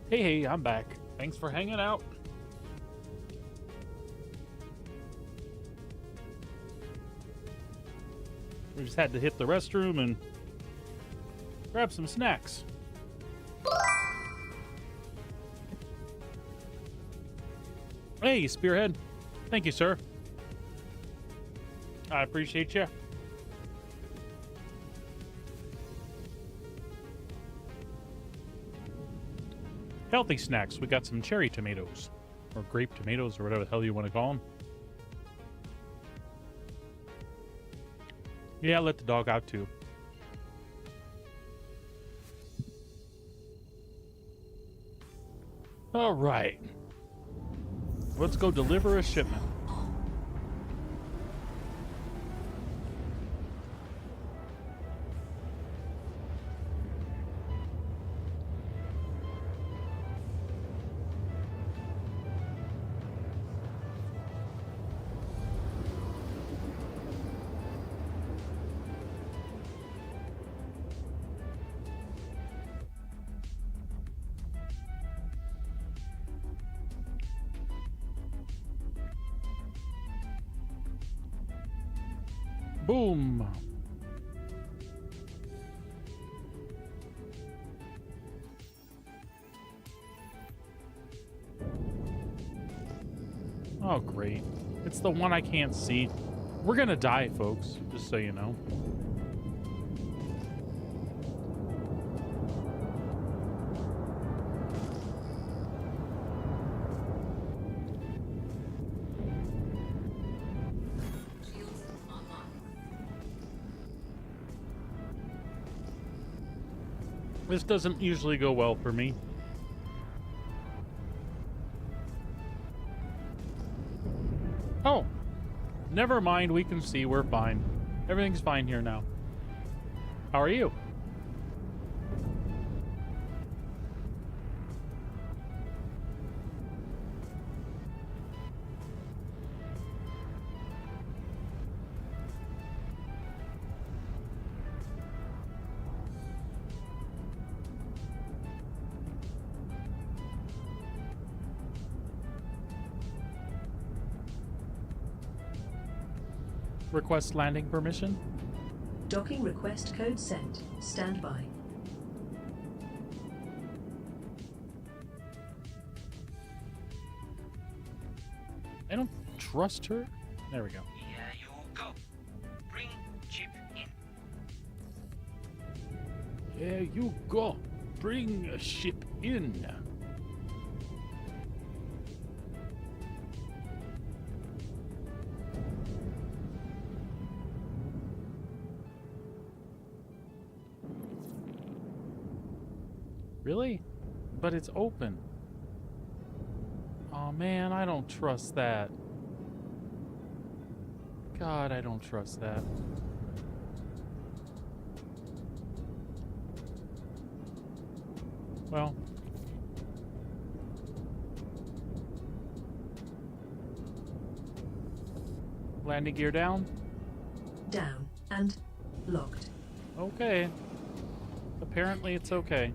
Hey, I'm back. Thanks for hanging out. We just had to hit the restroom and grab some snacks. Hey, Spearhead. Thank you, sir. I appreciate you. Healthy snacks. We got some cherry tomatoes. Or grape tomatoes, or whatever the hell you want to call them. Yeah, let the dog out too. All right. Let's go deliver a shipment. Boom. Oh, great. It's the one I can't see. We're gonna die, folks, just so you know. This doesn't usually go well for me. Oh, never mind. We can see. We're fine. Everything's fine here now. How are you? Request landing permission. Docking request code sent. Stand by. I don't trust her. There we go. Here you go. Bring chip in. There you go. Bring a ship in. Really? But it's open. Oh man, I don't trust that. God, I don't trust that. Well. Landing gear down? Down and locked. Okay. Apparently it's okay.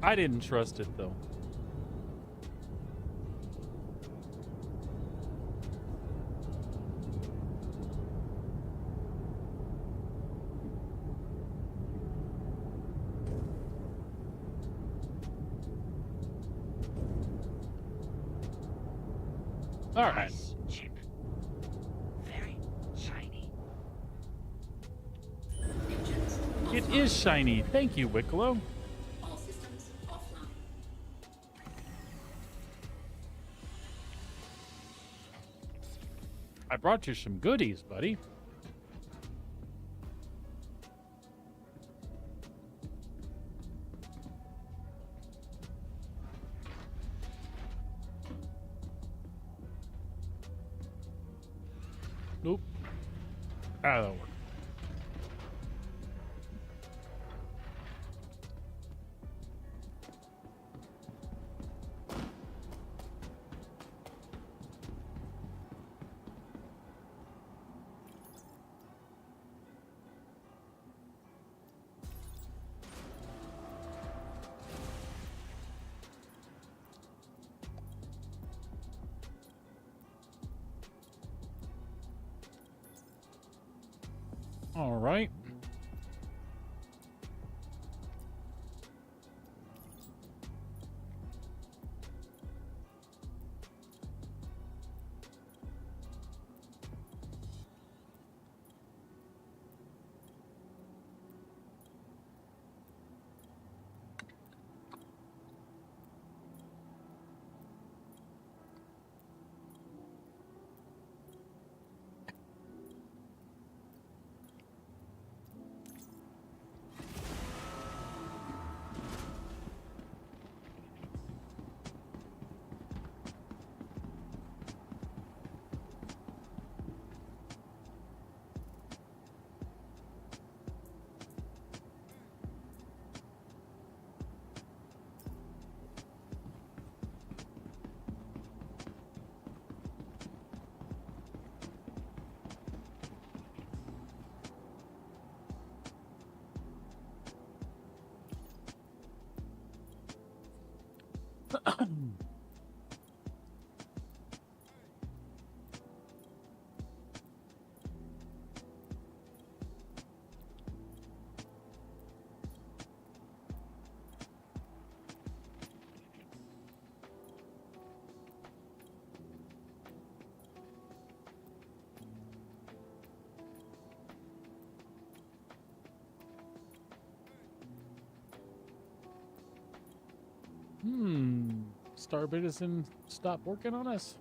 I didn't trust it, though. All right. Nice chip. Very shiny. Engines It offline. is shiny. Thank you, Wicklow. All systems offline. I brought you some goodies, buddy. Nope. Ah, that'll work. All right. Starbit isn't stop working on us.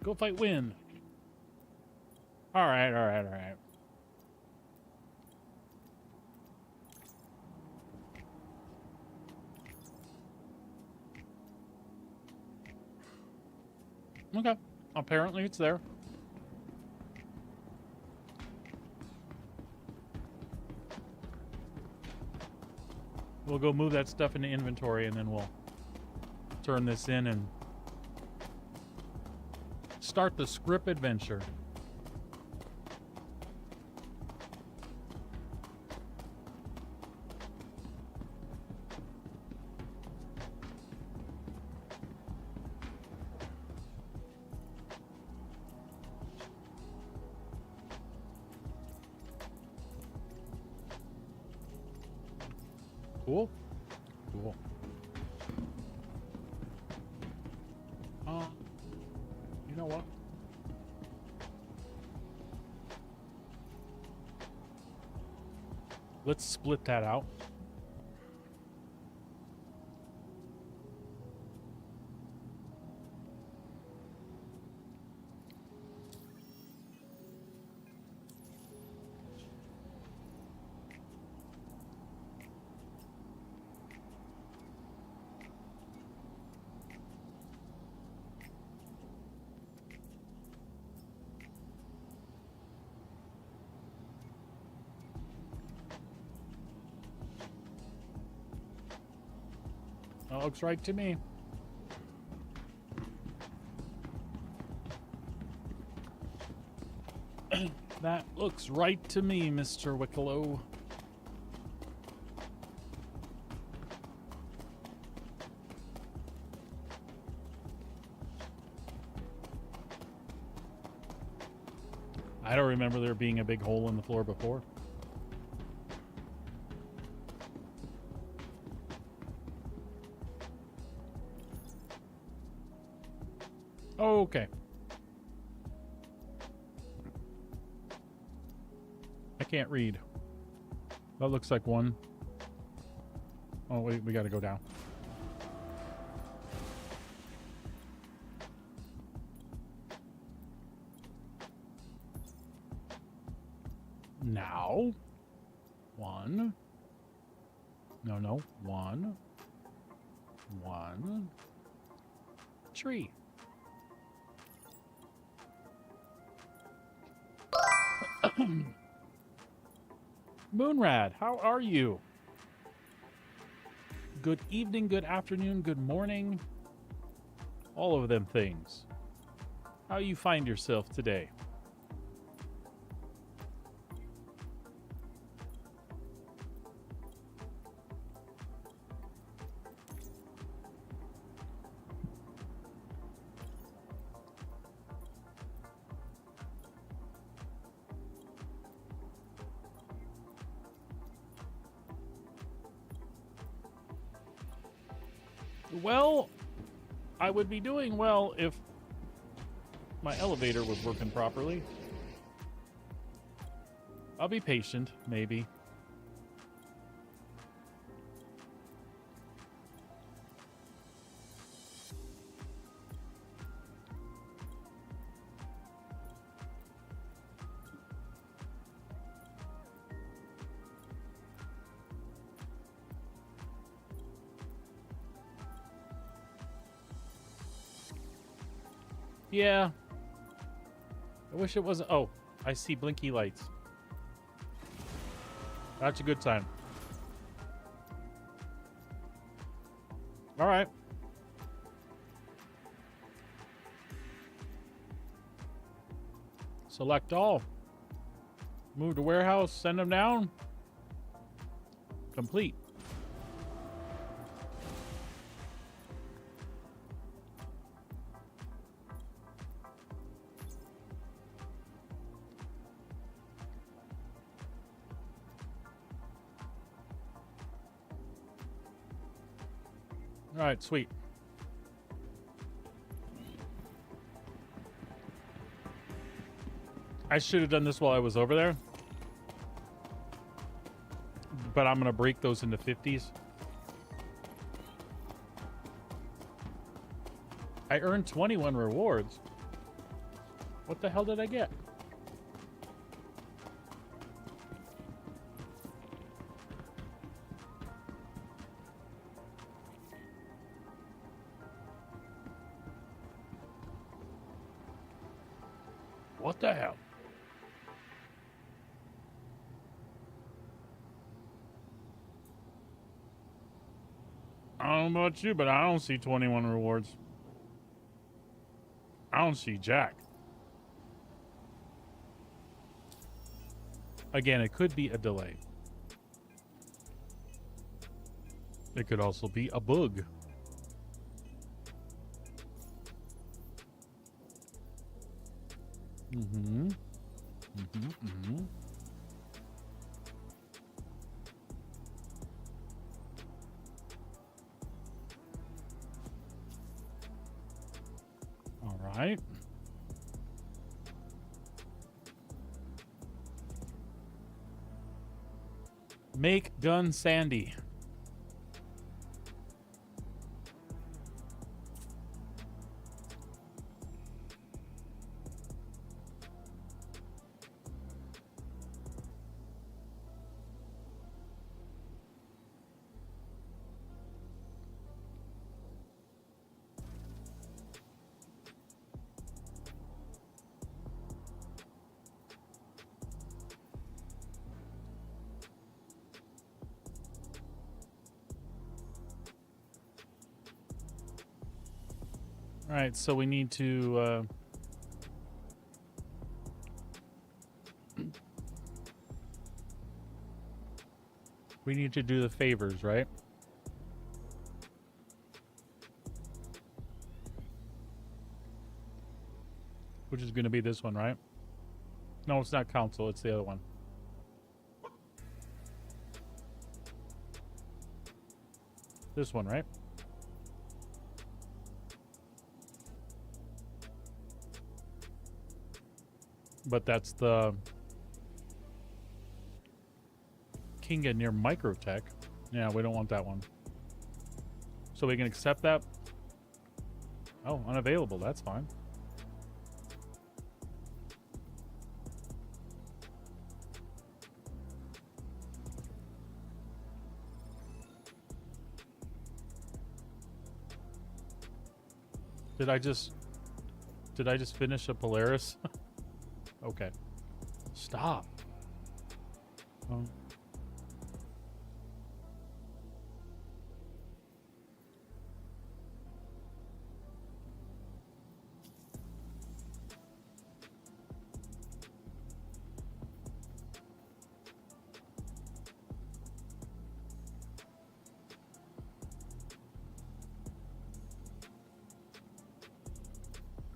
Go fight Win. All right, all right, all right. Okay. Apparently it's there. We'll go move that stuff into inventory and then we'll turn this in and start the script adventure. Cool. Cool. You know what? Let's split that out. That looks right to me. That looks right to me, Mr. Wicklow. I don't remember there being a big hole in the floor before. Okay. I can't read. That looks like one. Oh, wait, we gotta go down. Now. One. No. One. Tree. Moonrad, how are you? Good evening, good afternoon, good morning. All of them things. How you find yourself today? Well, I would be doing well if my elevator was working properly. I'll be patient, maybe. Yeah. I wish it wasn't. Oh, I see blinky lights. That's a good sign. All right. Select all. Move to warehouse. Send them down. Complete. All right, sweet. I should have done this while I was over there. But I'm going to break those into 50s. I earned 21 rewards. What the hell did I get? What the hell? I don't know about you, but I don't see 21 rewards. I don't see jack. Again, it could be a delay. It could also be a bug. All right. Make gun Sandy. All right, so we need to do the favors, right? Which is going to be this one, right? No, it's not council, it's the other one. This one, right? But that's the Kinga near Microtech. Yeah, we don't want that one. So we can accept that. Oh, unavailable. That's fine. Did I just finish a Polaris? Okay. Stop. Oh.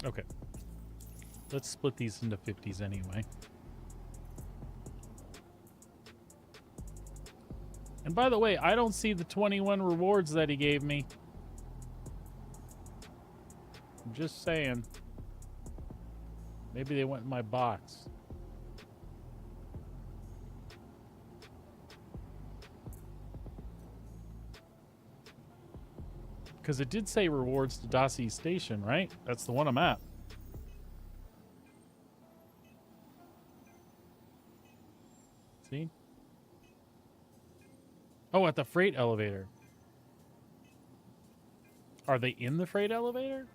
Okay. Let's split these into 50s anyway. And by the way, I don't see the 21 rewards that he gave me. I'm just saying. Maybe they went in my box. Because it did say rewards to Dossie Station, right? That's the one I'm at. See? Oh, at the freight elevator. Are they in the freight elevator?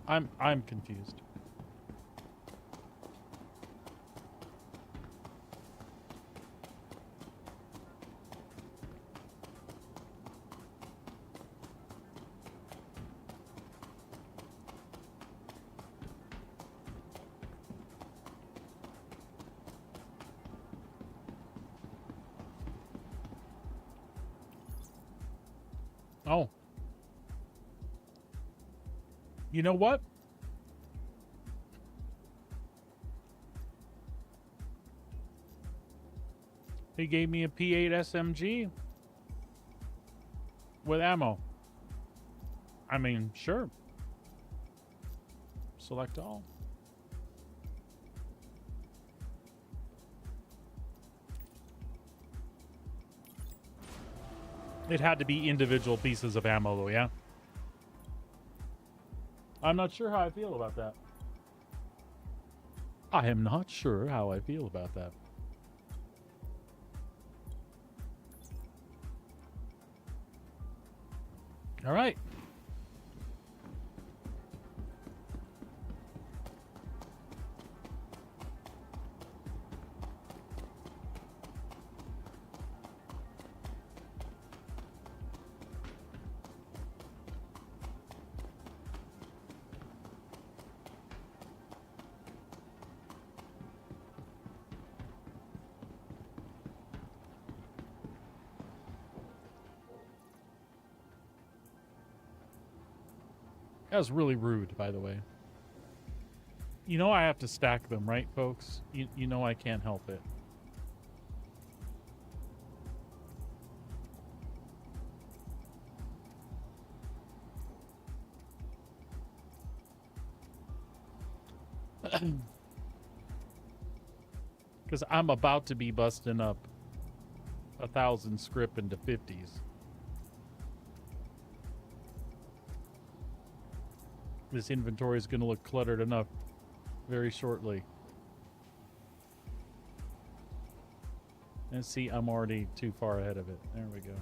I'm confused. Oh. You know what? He gave me a P8 SMG with ammo. I mean, sure. Select all. It had to be individual pieces of ammo, though, yeah? I'm not sure how I feel about that. I am not sure how I feel about that. All right. That was really rude, by the way. You know I have to stack them, right, folks? You know I can't help it. Because I'm about to be busting up 1,000 script into 50s. This inventory is going to look cluttered enough very shortly. And see, I'm already too far ahead of it. There we go.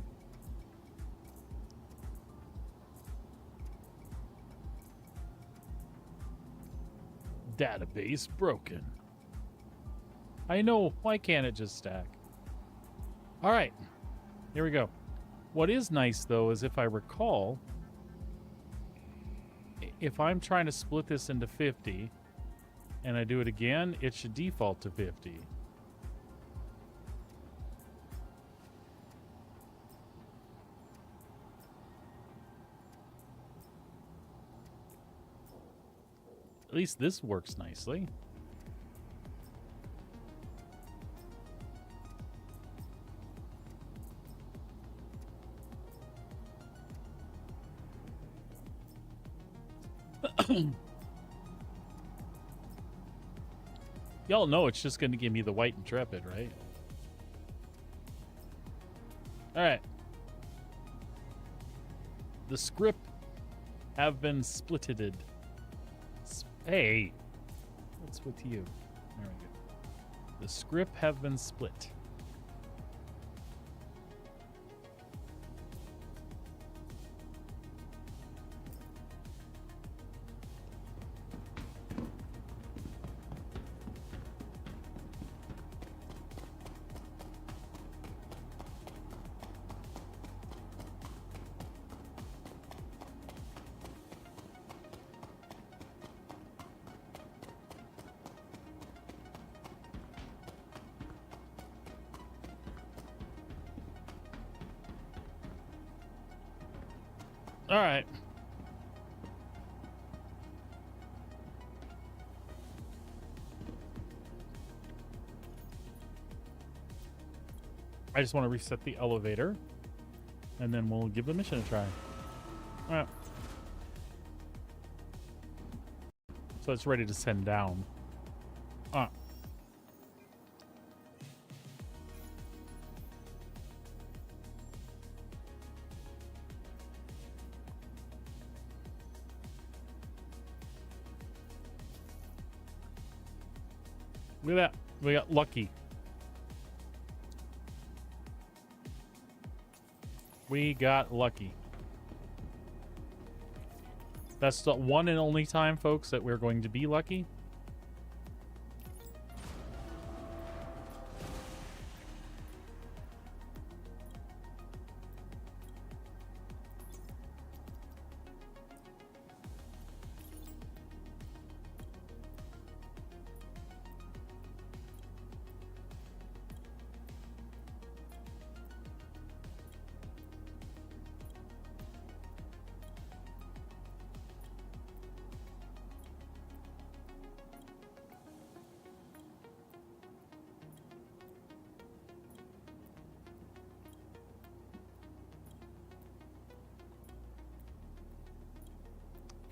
Database broken. I know. Why can't it just stack? All right. Here we go. What is nice, though, is if I recall, if I'm trying to split this into 50 and I do it again, it should default to 50. At least this works nicely. Y'all know it's just going to give me the white Intrepid, right? All right. The script have been splitted. Hey, what's with you? There we go. The script have been split. All right. I just want to reset the elevator, and then we'll give the mission a try. All right. So it's ready to send down. Look at that. We got lucky. We got lucky. That's the one and only time, folks, that we're going to be lucky.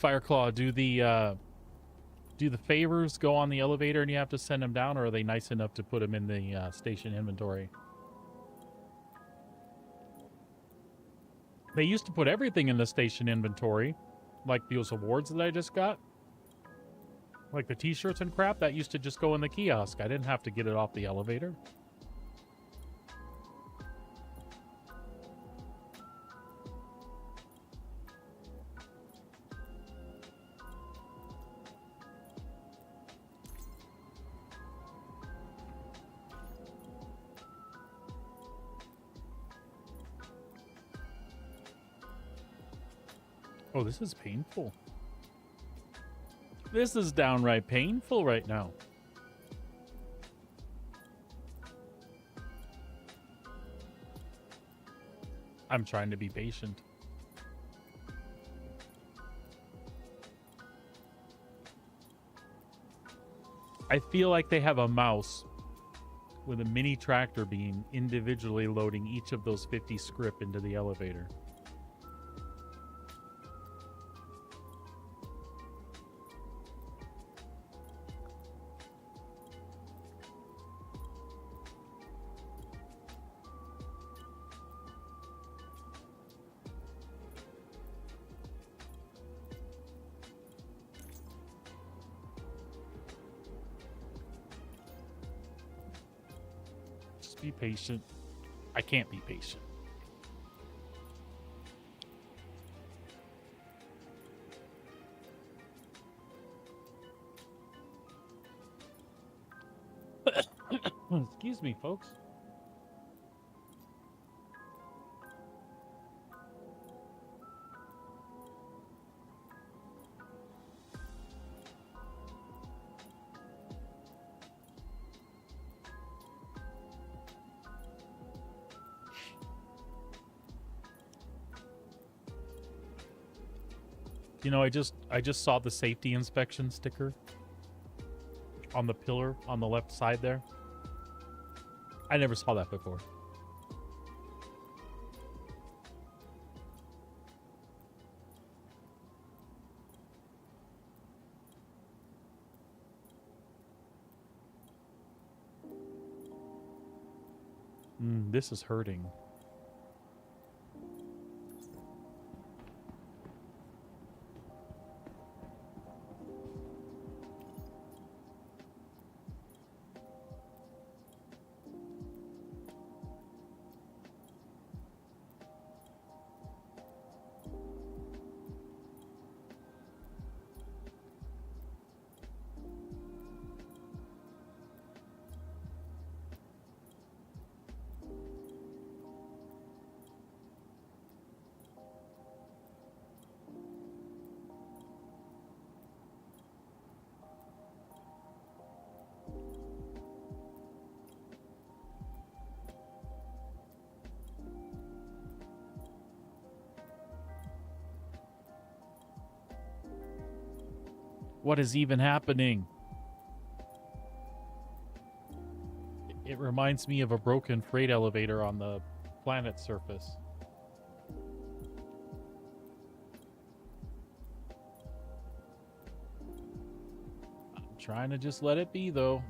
Fireclaw, do the favors go on the elevator and you have to send them down, or are they nice enough to put them in the station inventory? They used to put everything in the station inventory, like those awards that I just got. Like the t-shirts and crap, that used to just go in the kiosk. I didn't have to get it off the elevator. Oh, this is painful. This is downright painful right now. I'm trying to be patient. I feel like they have a mouse with a mini tractor beam individually loading each of those 50 script into the elevator. Be patient. I can't be patient. Excuse me, folks. You know, I just saw the safety inspection sticker on the pillar on the left side there. I never saw that before. This is hurting. What is even happening? It reminds me of a broken freight elevator on the planet's surface. I'm trying to just let it be, though.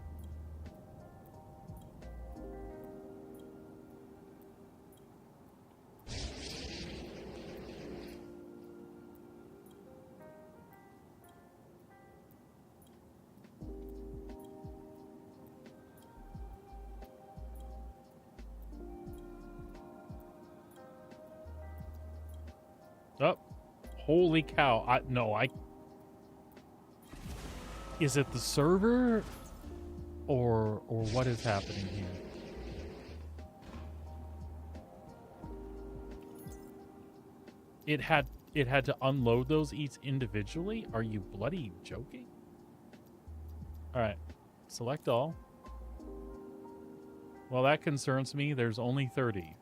Oh, holy cow. No, is it the server or what is happening here? It had to unload those each individually? Are you bloody joking? All right. Select all. Well, that concerns me. There's only 30.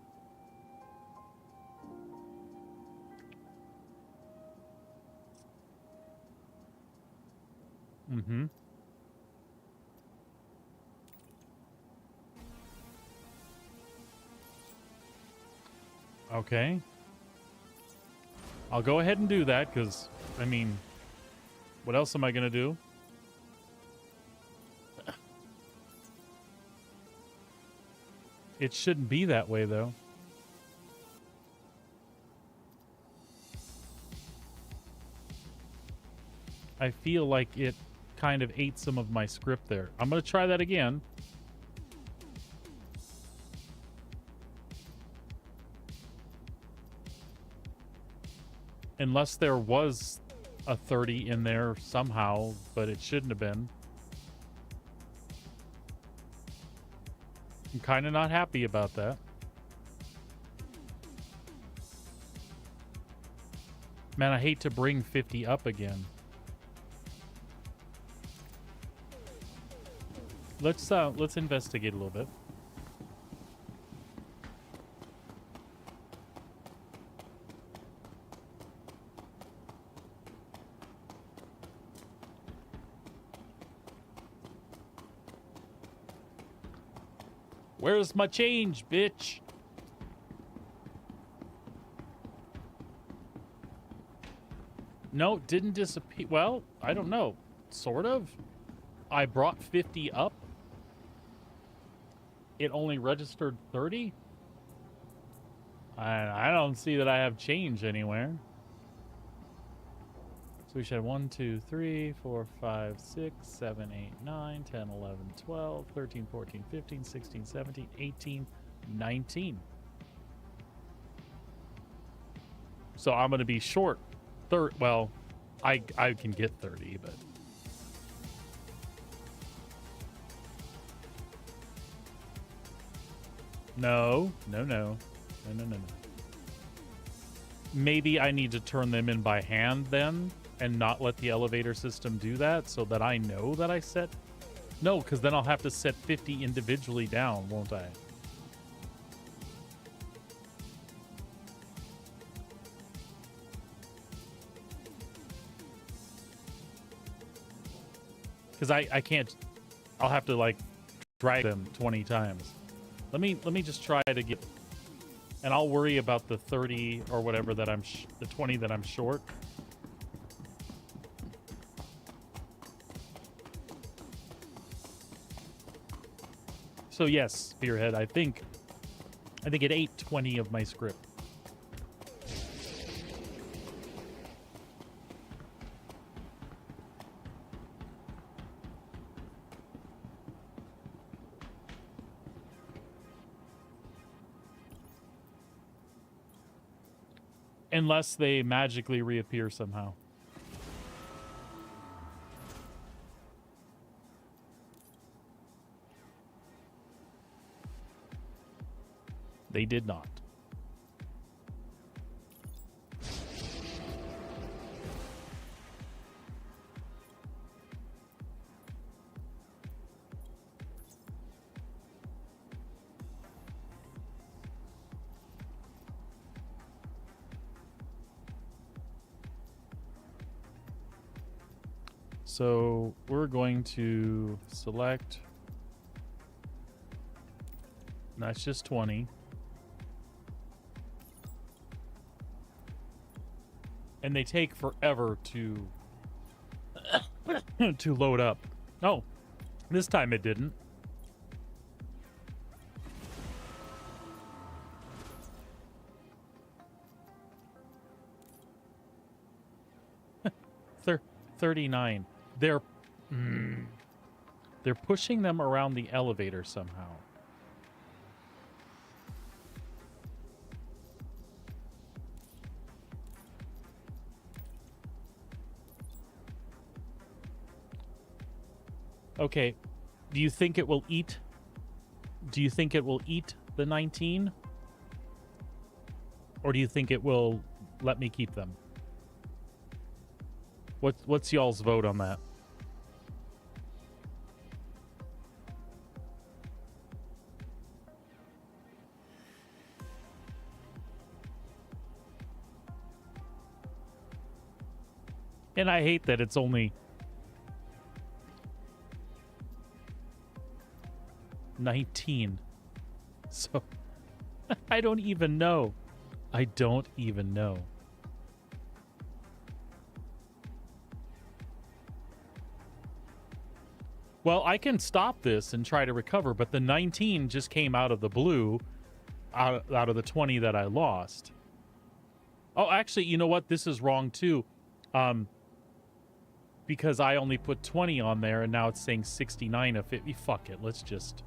Mm-hmm. Okay. I'll go ahead and do that because, I mean, what else am I going to do? It shouldn't be that way, though. I feel like it kind of ate some of my script there. I'm going to try that again. Unless there was a 30 in there somehow, but it shouldn't have been. I'm kind of not happy about that. Man, I hate to bring 50 up again. Let's investigate a little bit. Where's my change, bitch? No, didn't disappear. Well, I don't know. Sort of. I brought 50 up. It only registered 30. I don't see that I have change anywhere. So we should have 1, 2, 3, 4, 5, 6, 7, 8, 9, 10, 11, 12, 13, 14, 15, 16, 17, 18, 19. So I'm going to be short. Well, I can get 30, but... No. Maybe I need to turn them in by hand then and not let the elevator system do that so that I know that I set... No, because then I'll have to set 50 individually down, won't I? Because I can't... I'll have to, like, drag them 20 times. Let me just try to get... And I'll worry about the 30 or whatever that I'm... the 20 that I'm short. So yes, Spearhead, I think it ate 20 of my script. Unless they magically reappear somehow. They did not. So we're going to select. That's just 20. And they take forever to to load up. Oh, this time it didn't. They're 39. They're pushing them around the elevator somehow. Okay, do you think it will eat? Do you think it will eat the 19? Or do you think it will let me keep them? What's y'all's vote on that? And I hate that it's only 19. So I don't even know. I don't even know. Well, I can stop this and try to recover, but the 19 just came out of the blue, out of the 20 that I lost. Oh, actually, you know what? This is wrong too. Because I only put 20 on there and now it's saying 69 of 50. Fuck it. Let's just...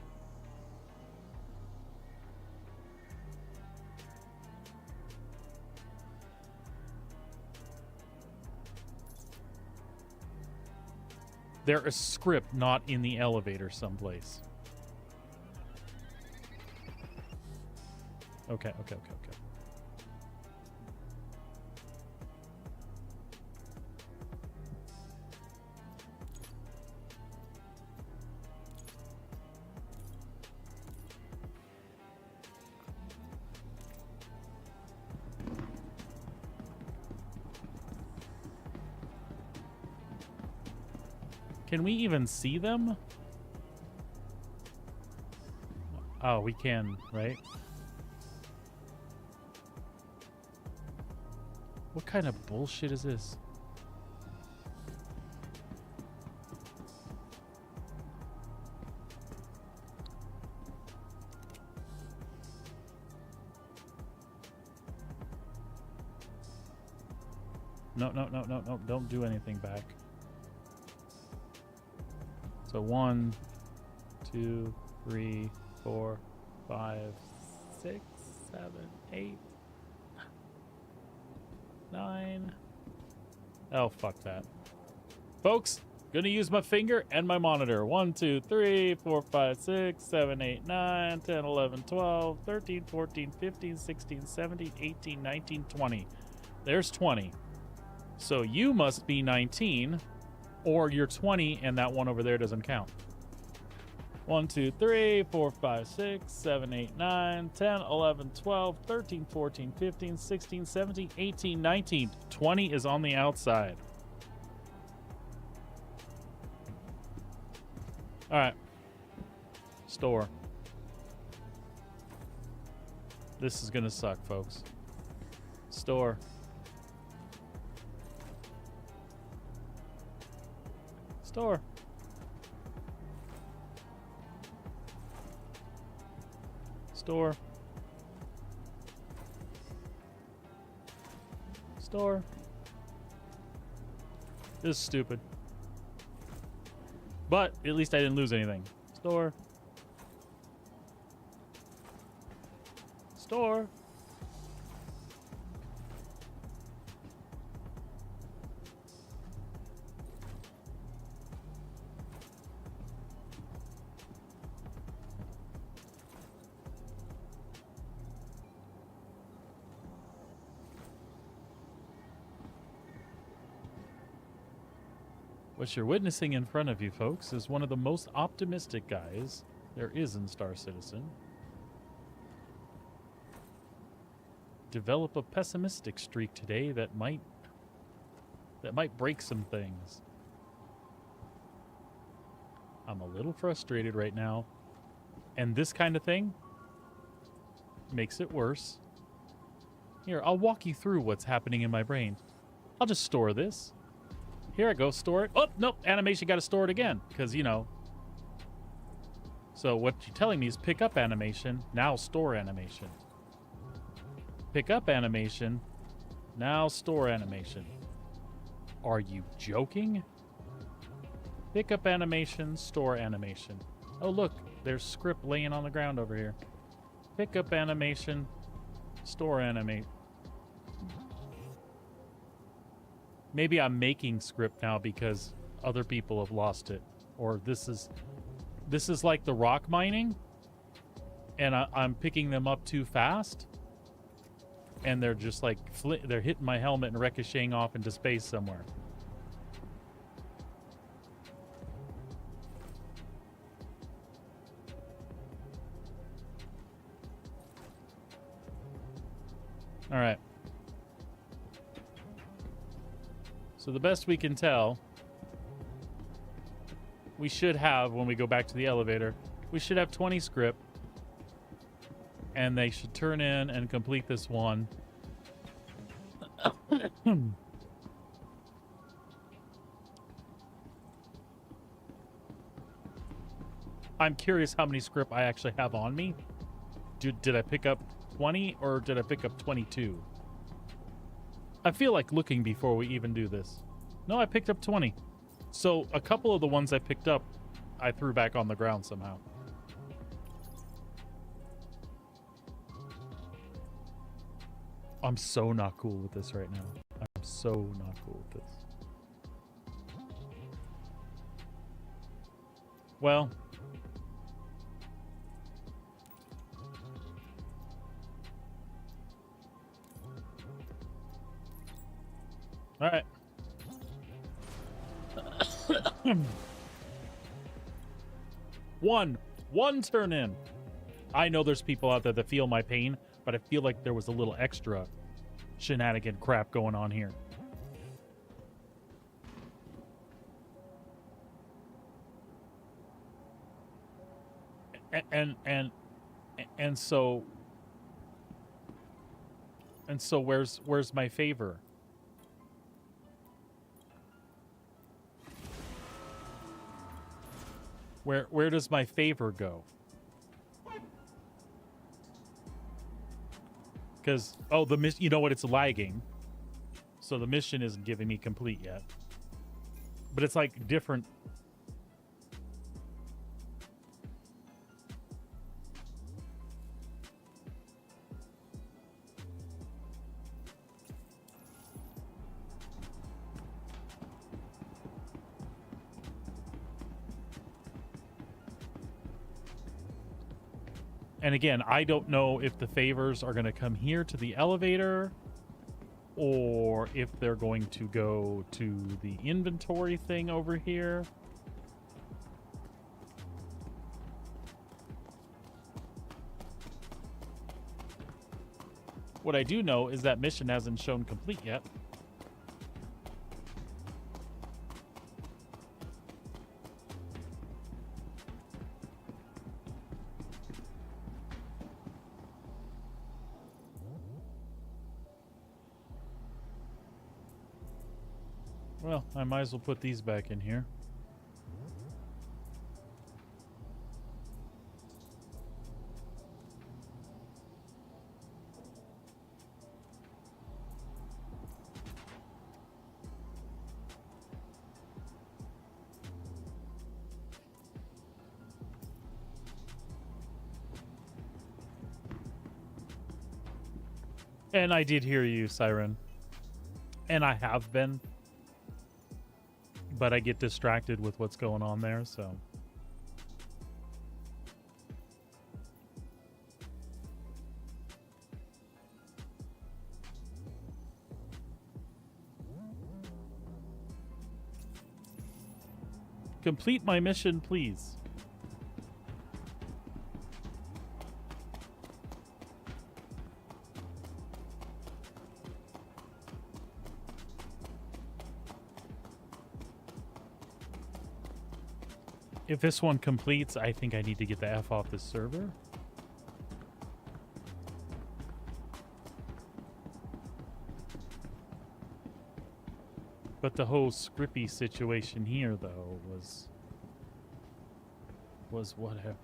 There is script not in the elevator someplace. Okay. Can we even see them? Oh, we can, right? What kind of bullshit is this? No, don't do anything back. So 1, 2, 3, 4, 5, 6, 7, 8, 9. Oh, fuck that. Folks, gonna use my finger and my monitor. 1, 2, 3, 4, 5, 6, 7, 8, 9, 10, 11, 12, 13, 14, 15, 16, 17, 18, 19, 20. There's 20. So you must be 19. Or you're 20 and that one over there doesn't count. 1, 2, 3, 4, 5, 6, 7, 8, 9, 10, 11, 12, 13, 14, 15, 16, 17, 18, 19. 20 is on the outside. All right. Store. This is going to suck, folks. Store. Store. Store. Store. This is stupid. But at least I didn't lose anything. Store. Store. What you're witnessing in front of you, folks, is one of the most optimistic guys there is in Star Citizen. Develop a pessimistic streak today that might break some things. I'm a little frustrated right now. And this kind of thing makes it worse. Here, I'll walk you through what's happening in my brain. I'll just store this. Here I go, store it. Oh, nope, animation got to store it again. Because, you know. So what you're telling me is pick up animation, now store animation. Pick up animation, now store animation. Are you joking? Pick up animation, store animation. Oh, look, there's script laying on the ground over here. Pick up animation, store animate. Maybe I'm making script now because other people have lost it. Or this is like the rock mining, and I'm picking them up too fast. And they're just like, they're hitting my helmet and ricocheting off into space somewhere. All right. So the best we can tell, we should have, when we go back to the elevator, we should have 20 script. And they should turn in and complete this one. I'm curious how many script I actually have on me. Did I pick up 20 or did I pick up 22? I feel like looking before we even do this. No, I picked up 20. So a couple of the ones I picked up, I threw back on the ground somehow. I'm so not cool with this right now. I'm so not cool with this. Well. All right. One turn in. I know there's people out there that feel my pain, but I feel like there was a little extra shenanigan crap going on here. And so where's my favor? Where does my favor go? Because, oh, the mission, you know what, it's lagging. So the mission isn't giving me complete yet. But it's like different. And again, I don't know if the favors are going to come here to the elevator or if they're going to go to the inventory thing over here. What I do know is that mission hasn't shown complete yet. Well, I might as well put these back in here. And I did hear you, Siren. And I have been. But I get distracted with what's going on there, so. Complete my mission, please. If this one completes, I think I need to get the F off this server. But the whole Scrippy situation here, though, was whatever.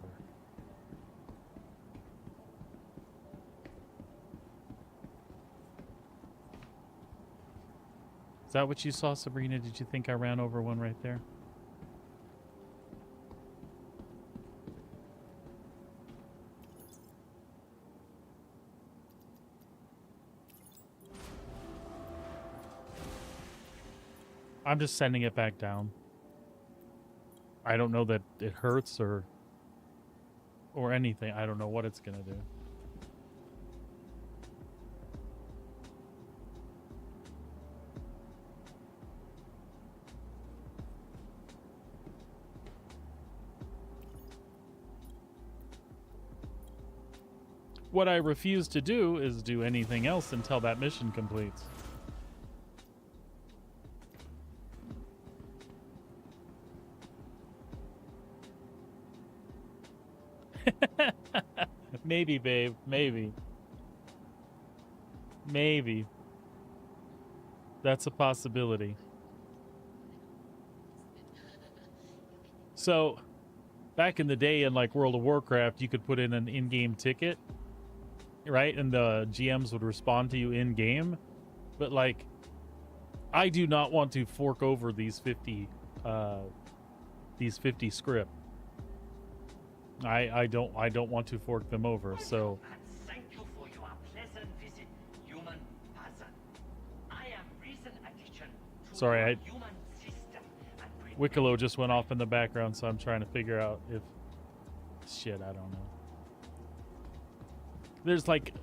Is that what you saw, Sabrina? Did you think I ran over one right there? I'm just sending it back down. I don't know that it hurts or anything. I don't know what it's gonna do. What I refuse to do is do anything else until that mission completes. Maybe, babe. Maybe. Maybe. That's a possibility. So, back in the day in like World of Warcraft, you could put in an in-game ticket, right? And the GMs would respond to you in-game. But like, I do not want to fork over these 50 script. I don't want to fork them over. So Thank you for your pleasant visit, human person. I am recent addition to sorry, your human system. Wicklow just went off in the background, so I'm trying to figure out if shit, I don't know. There's like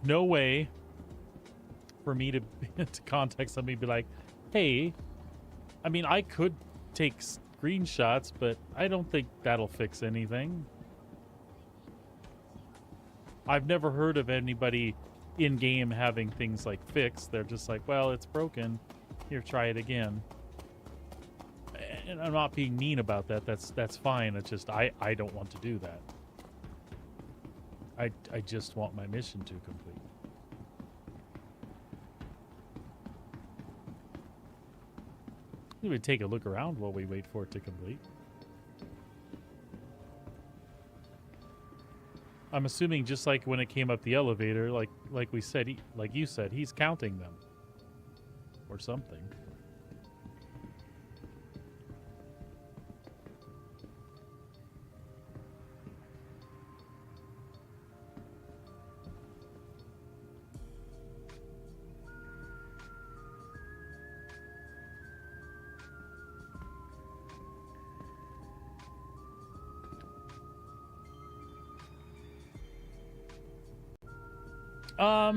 no way for me to to contact somebody and be like, hey, I mean, I could take screenshots, but I don't think that'll fix anything. I've never heard of anybody in-game having things like fixed. They're just like, well, it's broken. Here, try it again. And I'm not being mean about that. That's fine. It's just I don't want to do that. I just want my mission to complete. We would take a look around while we wait for it to complete. I'm assuming just like when it came up the elevator, like we said, like you said, he's counting them or something.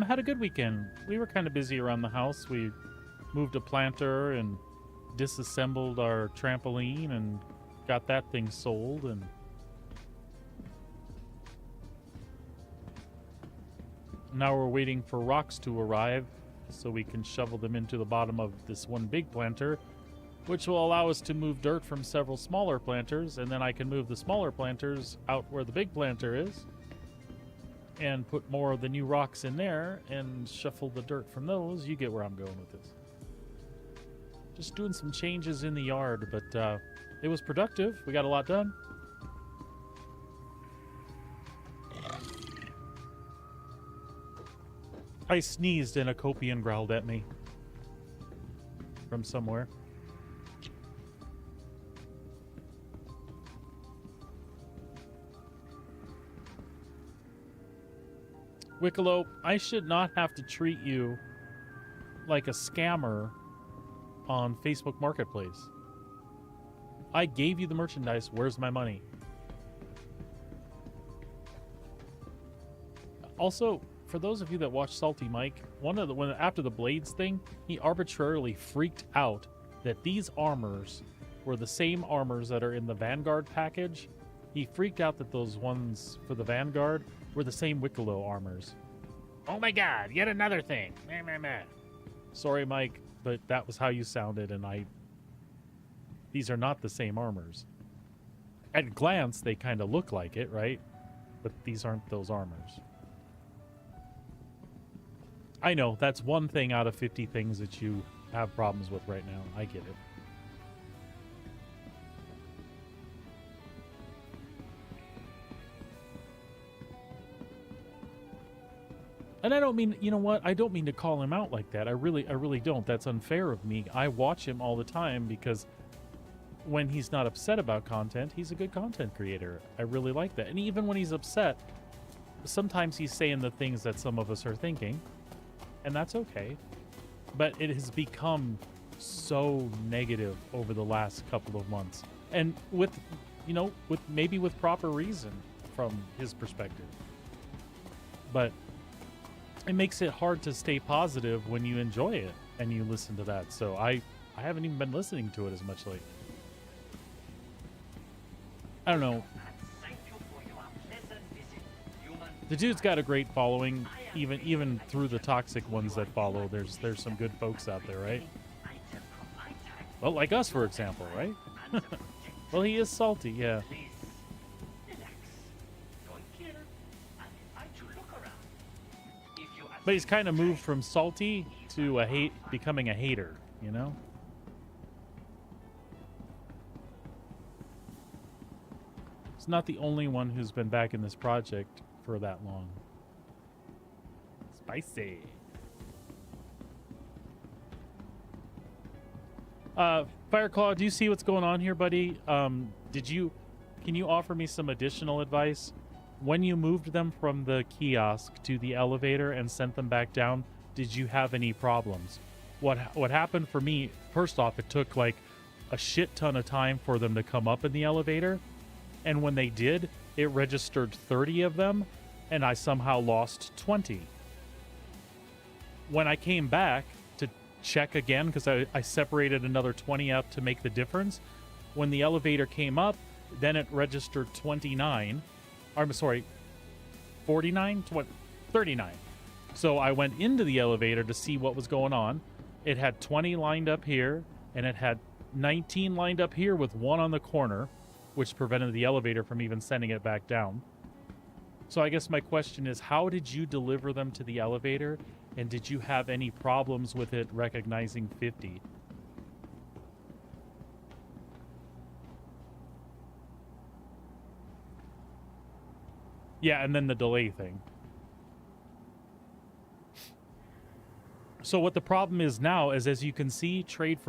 Had a good weekend. We were kind of busy around the house. We moved a planter and disassembled our trampoline and got that thing sold, and now we're waiting for rocks to arrive so we can shovel them into the bottom of this one big planter, which will allow us to move dirt from several smaller planters, and then I can move the smaller planters out where the big planter is and put more of the new rocks in there and shuffle the dirt from those. You get where I'm going with this. Just doing some changes in the yard, but it was productive. We got a lot done. I sneezed and a Copian growled at me from somewhere. Wicklow, I should not have to treat you like a scammer on Facebook Marketplace. I gave you the merchandise. Where's my money? Also, for those of you that watch Salty Mike, after the Blades thing, he arbitrarily freaked out that these armors were the same armors that are in the Vanguard package. He freaked out that those ones for the Vanguard were the same Wicklow armors. Oh my god, yet another thing. Meh, meh, meh. Sorry, Mike, but that was how you sounded, and these are not the same armors. At glance, they kind of look like it, right? But these aren't those armors. I know, that's one thing out of 50 things that you have problems with right now. I get it. And I don't mean, you know what? I don't mean to call him out like that. I really don't. That's unfair of me. I watch him all the time because when he's not upset about content, he's a good content creator. I really like that. And even when he's upset, sometimes he's saying the things that some of us are thinking, and that's okay. But it has become so negative over the last couple of months. And with, you know, maybe with proper reason from his perspective. But it makes it hard to stay positive when you enjoy it and you listen to that. So I haven't even been listening to it as much lately. I don't know. The dude's got a great following, even through the toxic ones that follow. There's some good folks out there, right? Well, like us, for example, right? Well, he is salty, yeah. But he's kind of moved from salty to becoming a hater, you know? He's not the only one who's been back in this project for that long. Spicy. Fireclaw, do you see what's going on here, buddy? Can you offer me some additional advice? When you moved them from the kiosk to the elevator and sent them back down, did you have any problems? What happened for me, first off, it took like a shit ton of time for them to come up in the elevator. And when they did, it registered 30 of them, and I somehow lost 20. When I came back to check again, because I separated another 20 out to make the difference, when the elevator came up, then it registered 29. I'm sorry, 49? 39. So I went into the elevator to see what was going on. It had 20 lined up here, and it had 19 lined up here with one on the corner, which prevented the elevator from even sending it back down. So I guess my question is, how did you deliver them to the elevator, and did you have any problems with it recognizing 50? Yeah, and then the delay thing. So what the problem is now is, as you can see, trade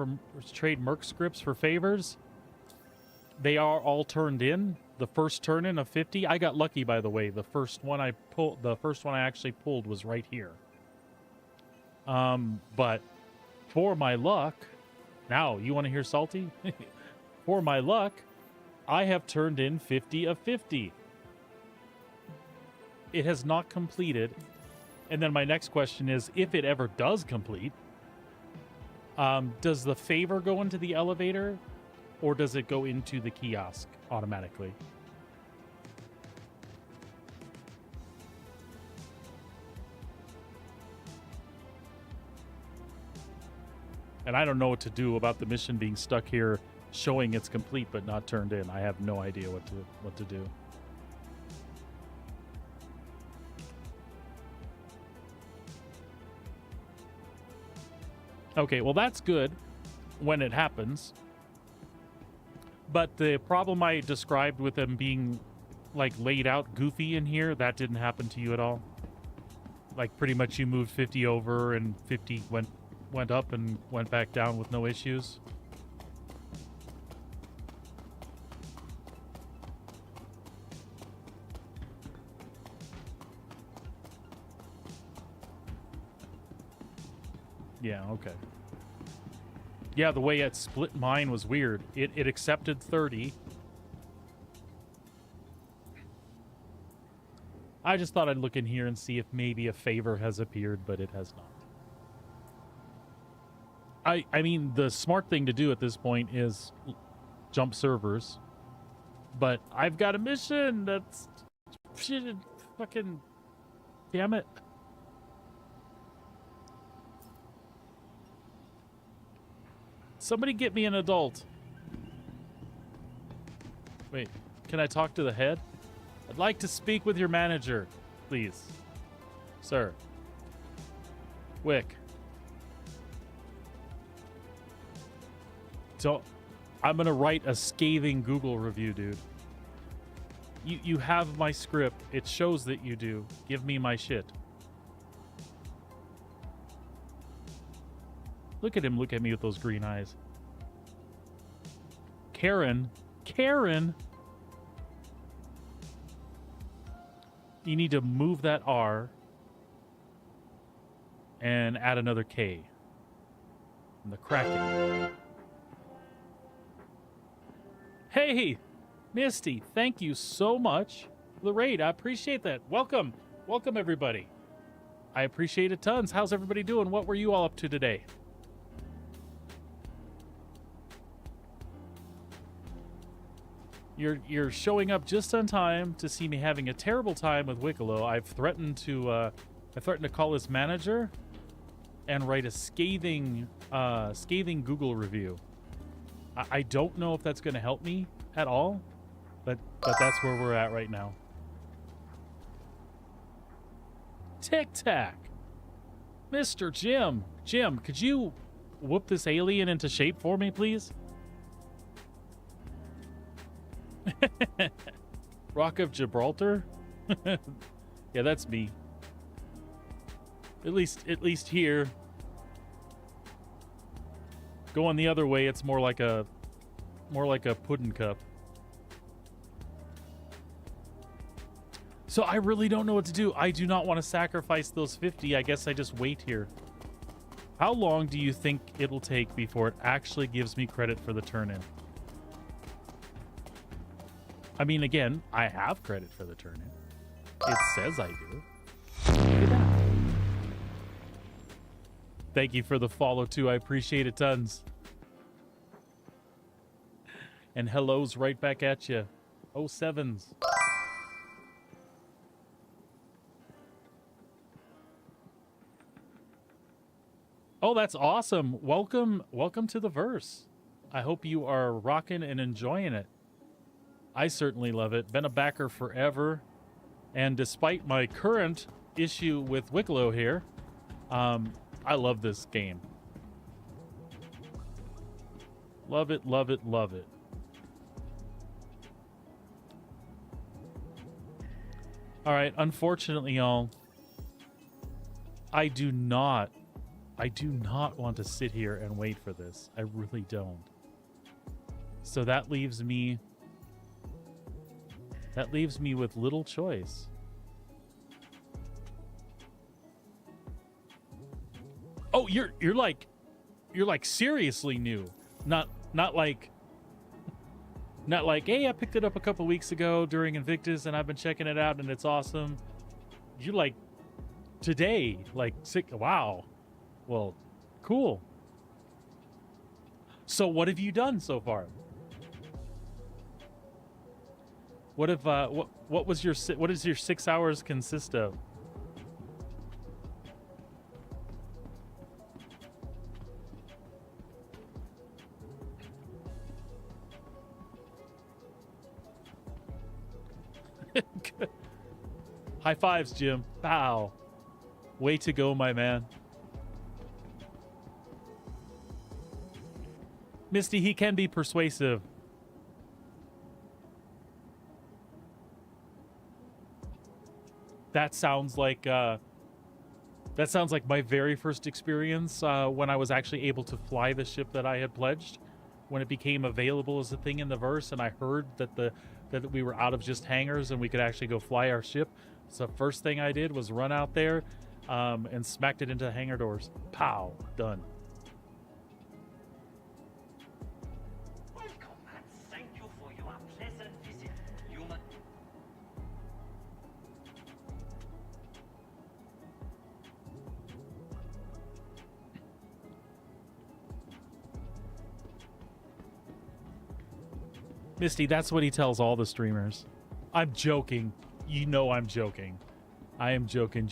merc scripts for favors, they are all turned in. The first turn in of 50, I got lucky, by the way. The first one I actually pulled was right here. But for my luck, now you want to hear salty? For my luck, I have turned in 50 of 50. It has not completed. And then my next question is, if it ever does complete, does the favor go into the elevator, or does it go into the kiosk automatically? And I don't know what to do about the mission being stuck here, showing it's complete but not turned in. I have no idea what to do. Okay, well, that's good when it happens. But the problem I described with them being, like, laid out goofy in here, that didn't happen to you at all? Like, pretty much you moved 50 over and 50 went up and went back down with no issues? Yeah, okay. Yeah, the way it split mine was weird. It accepted 30. I just thought I'd look in here and see if maybe a favor has appeared, but it has not. I mean, the smart thing to do at this point is jump servers. But I've got a mission that's... Shit, fucking... Damn it. Somebody get me an adult. Wait, Can I talk to the head? I'd like to speak with your manager, please. Sir. Wick. So, I'm going to write a scathing Google review, dude. You have my script. It shows that you do. Give me my shit. Look at him look at me with those green eyes. Karen. Karen! You need to move that R and add another K. And the Kraken. Hey! Misty, thank you so much for the raid. I appreciate that. Welcome. Welcome, everybody. I appreciate it tons. How's everybody doing? What were you all up to today? You're showing up just on time to see me having a terrible time with Wicklow. I've threatened to call his manager and write a scathing Google review. I don't know if that's going to help me at all, but that's where we're at right now. Tic Tac, Mr. Jim. Jim, could you whoop this alien into shape for me, please? Rock of Gibraltar? Yeah, that's me. At least here. Going the other way, it's more like a pudding cup. So I really don't know what to do. I do not want to sacrifice those 50. I guess I just wait here. How long do you think it'll take before it actually gives me credit for the turn-in? I mean, again, I have credit for the turn-in. It says I do. Look at that. Thank you for the follow, too. I appreciate it tons. And hello's right back at you. 07s. Oh, that's awesome. Welcome to the verse. I hope you are rocking and enjoying it. I certainly love it. Been a backer forever. And despite my current issue with Wicklow here, I love this game. Love it, love it, love it. All right, unfortunately, y'all, I do not want to sit here and wait for this. I really don't. So that leaves me with little choice. Oh, you're like seriously new. Not like hey, I picked it up a couple weeks ago during Invictus and I've been checking it out and it's awesome. You're like today, like sick. Wow. Well, cool. So what have you done so far? What does your 6 hours consist of? High fives, Jim. Pow. Way to go, my man. Misty, he can be persuasive. That sounds like my very first experience when I was actually able to fly the ship that I had pledged, when it became available as a thing in the verse, and I heard that we were out of just hangars and we could actually go fly our ship. So the first thing I did was run out there and smacked it into the hangar doors. Pow, done. Welcome and thank you for your pleasant visit, human. Misty, that's what he tells all the streamers. I'm joking. You know I'm joking. I am joking.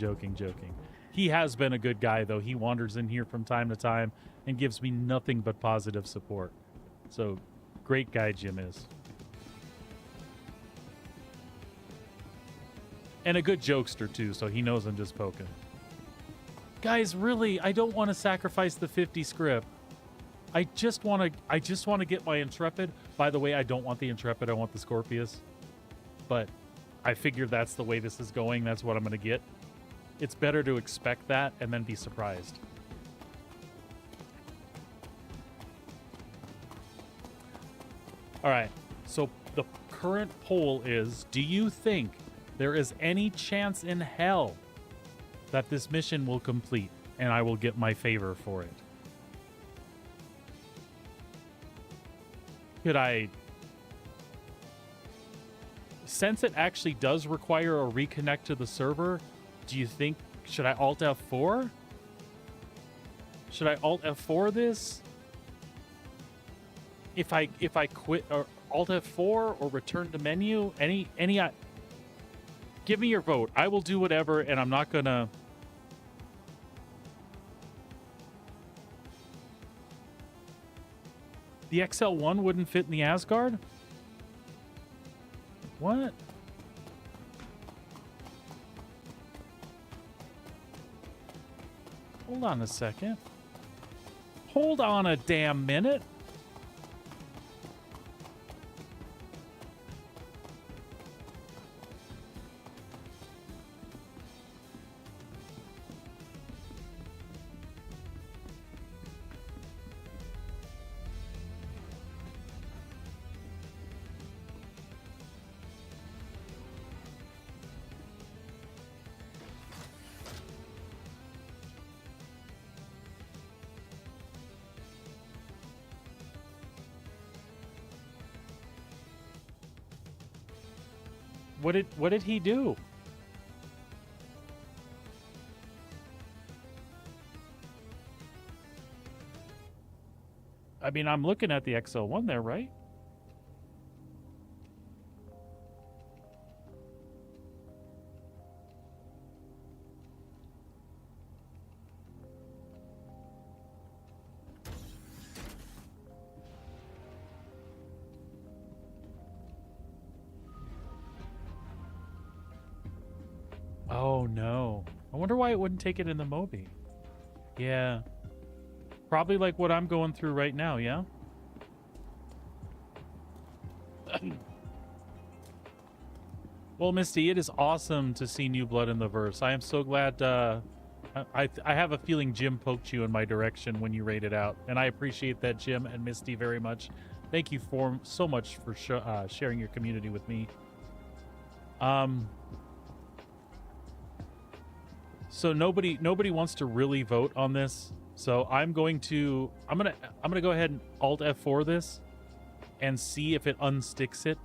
He has been a good guy, though. He wanders in here from time to time and gives me nothing but positive support. So, great guy Jim is. And a good jokester, too, so he knows I'm just poking. Guys, really, I don't want to sacrifice the 50 script. I just want to get my Intrepid. By the way, I don't want the Intrepid. I want the Scorpius. But I figured that's the way this is going. That's what I'm going to get. It's better to expect that and then be surprised. All right. So the current poll is, do you think there is any chance in hell that this mission will complete and I will get my favor for it? Could I... Since it actually does require a reconnect to the server, do you think... Should I Alt F4? Should I Alt F4 this? If I quit or Alt F4 or return to menu, any give me your vote. I will do whatever, and I'm not gonna. The XL1 wouldn't fit in the Asgard? What? Hold on a second. Hold on a damn minute. What did he do? I mean, I'm looking at the XL1 there, right? Oh, no. I wonder why it wouldn't take it in the Mobi. Yeah. Probably like what I'm going through right now, yeah? Well, Misty, it is awesome to see new blood in the verse. I am so glad. I have a feeling Jim poked you in my direction when you rated out, and I appreciate that, Jim and Misty, very much. Thank you so much for sharing your community with me. So nobody wants to really vote on this. So I'm gonna go ahead and Alt F4 this and see if it unsticks it.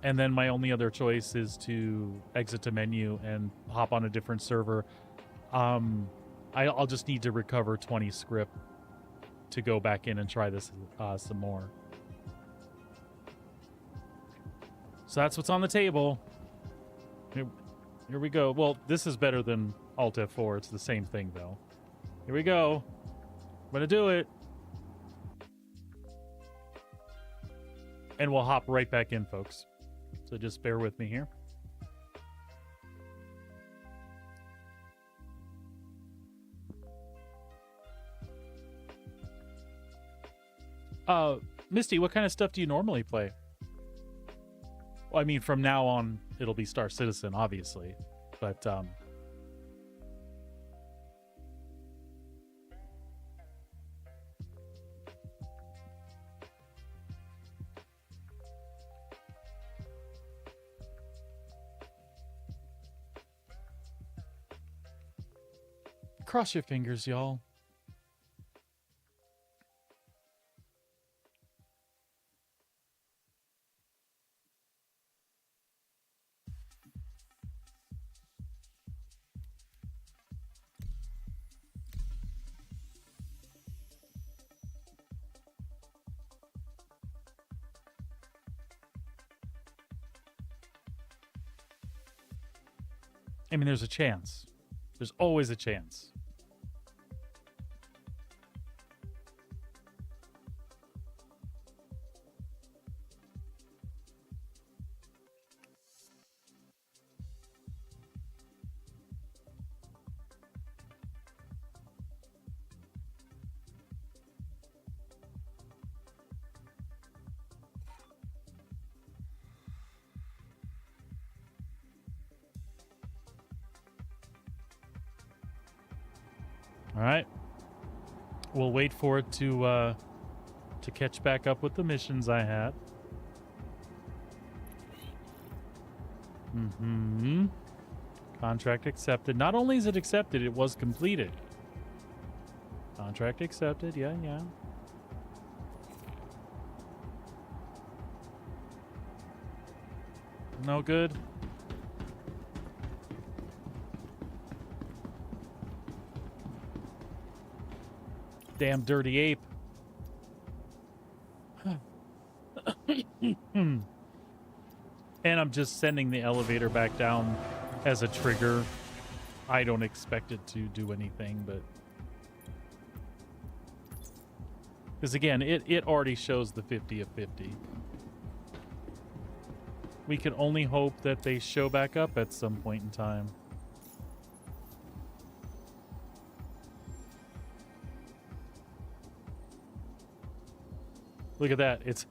And then my only other choice is to exit to menu and hop on a different server. I'll just need to recover 20 script to go back in and try this some more. So that's what's on the table. Here we go. Well, this is better than Alt F4. It's the same thing, though. Here we go. I'm going to do it. And we'll hop right back in, folks. So just bear with me here. Misty, what kind of stuff do you normally play? Well, I mean, from now on, it'll be Star Citizen, obviously. But, cross your fingers, y'all. I mean, there's a chance. There's always a chance. All right. We'll wait for it to catch back up with the missions I had. Contract accepted. Not only is it accepted, it was completed. Contract accepted. Yeah, yeah. No good. Damn dirty ape. And I'm just sending the elevator back down as a trigger. I don't expect it to do anything, but... Because again, it already shows the 50 of 50. We can only hope that they show back up at some point in time. Look at that. It's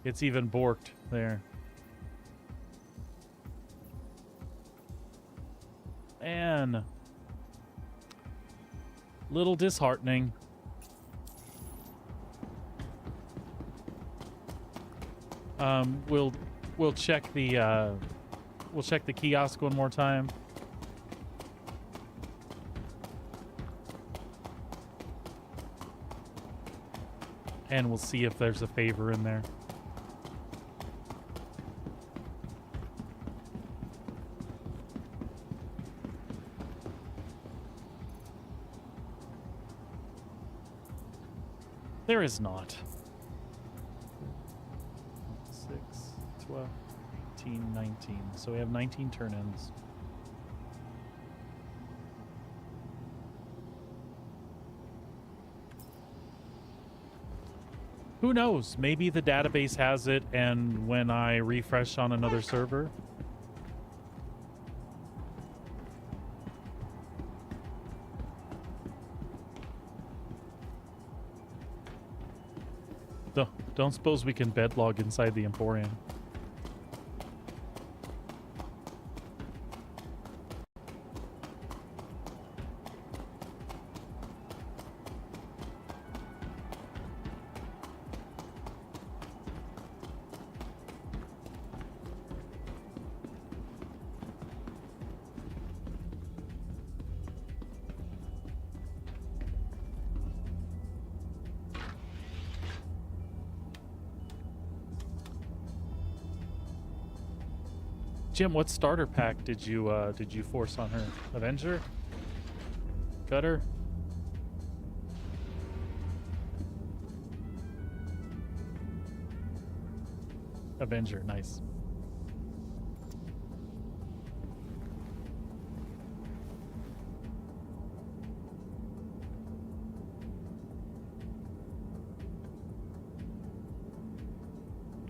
it's even borked there. And little disheartening. We'll check the kiosk one more time. And we'll see if there's a favor in there. There is not. 6, 12, 18, 19. So we have 19 turn-ins. Who knows? Maybe the database has it, and when I refresh on another server... Don't suppose we can bedlog inside the Emporium. Jim, what starter pack did you force on her? Avenger? Cutter? Avenger, nice.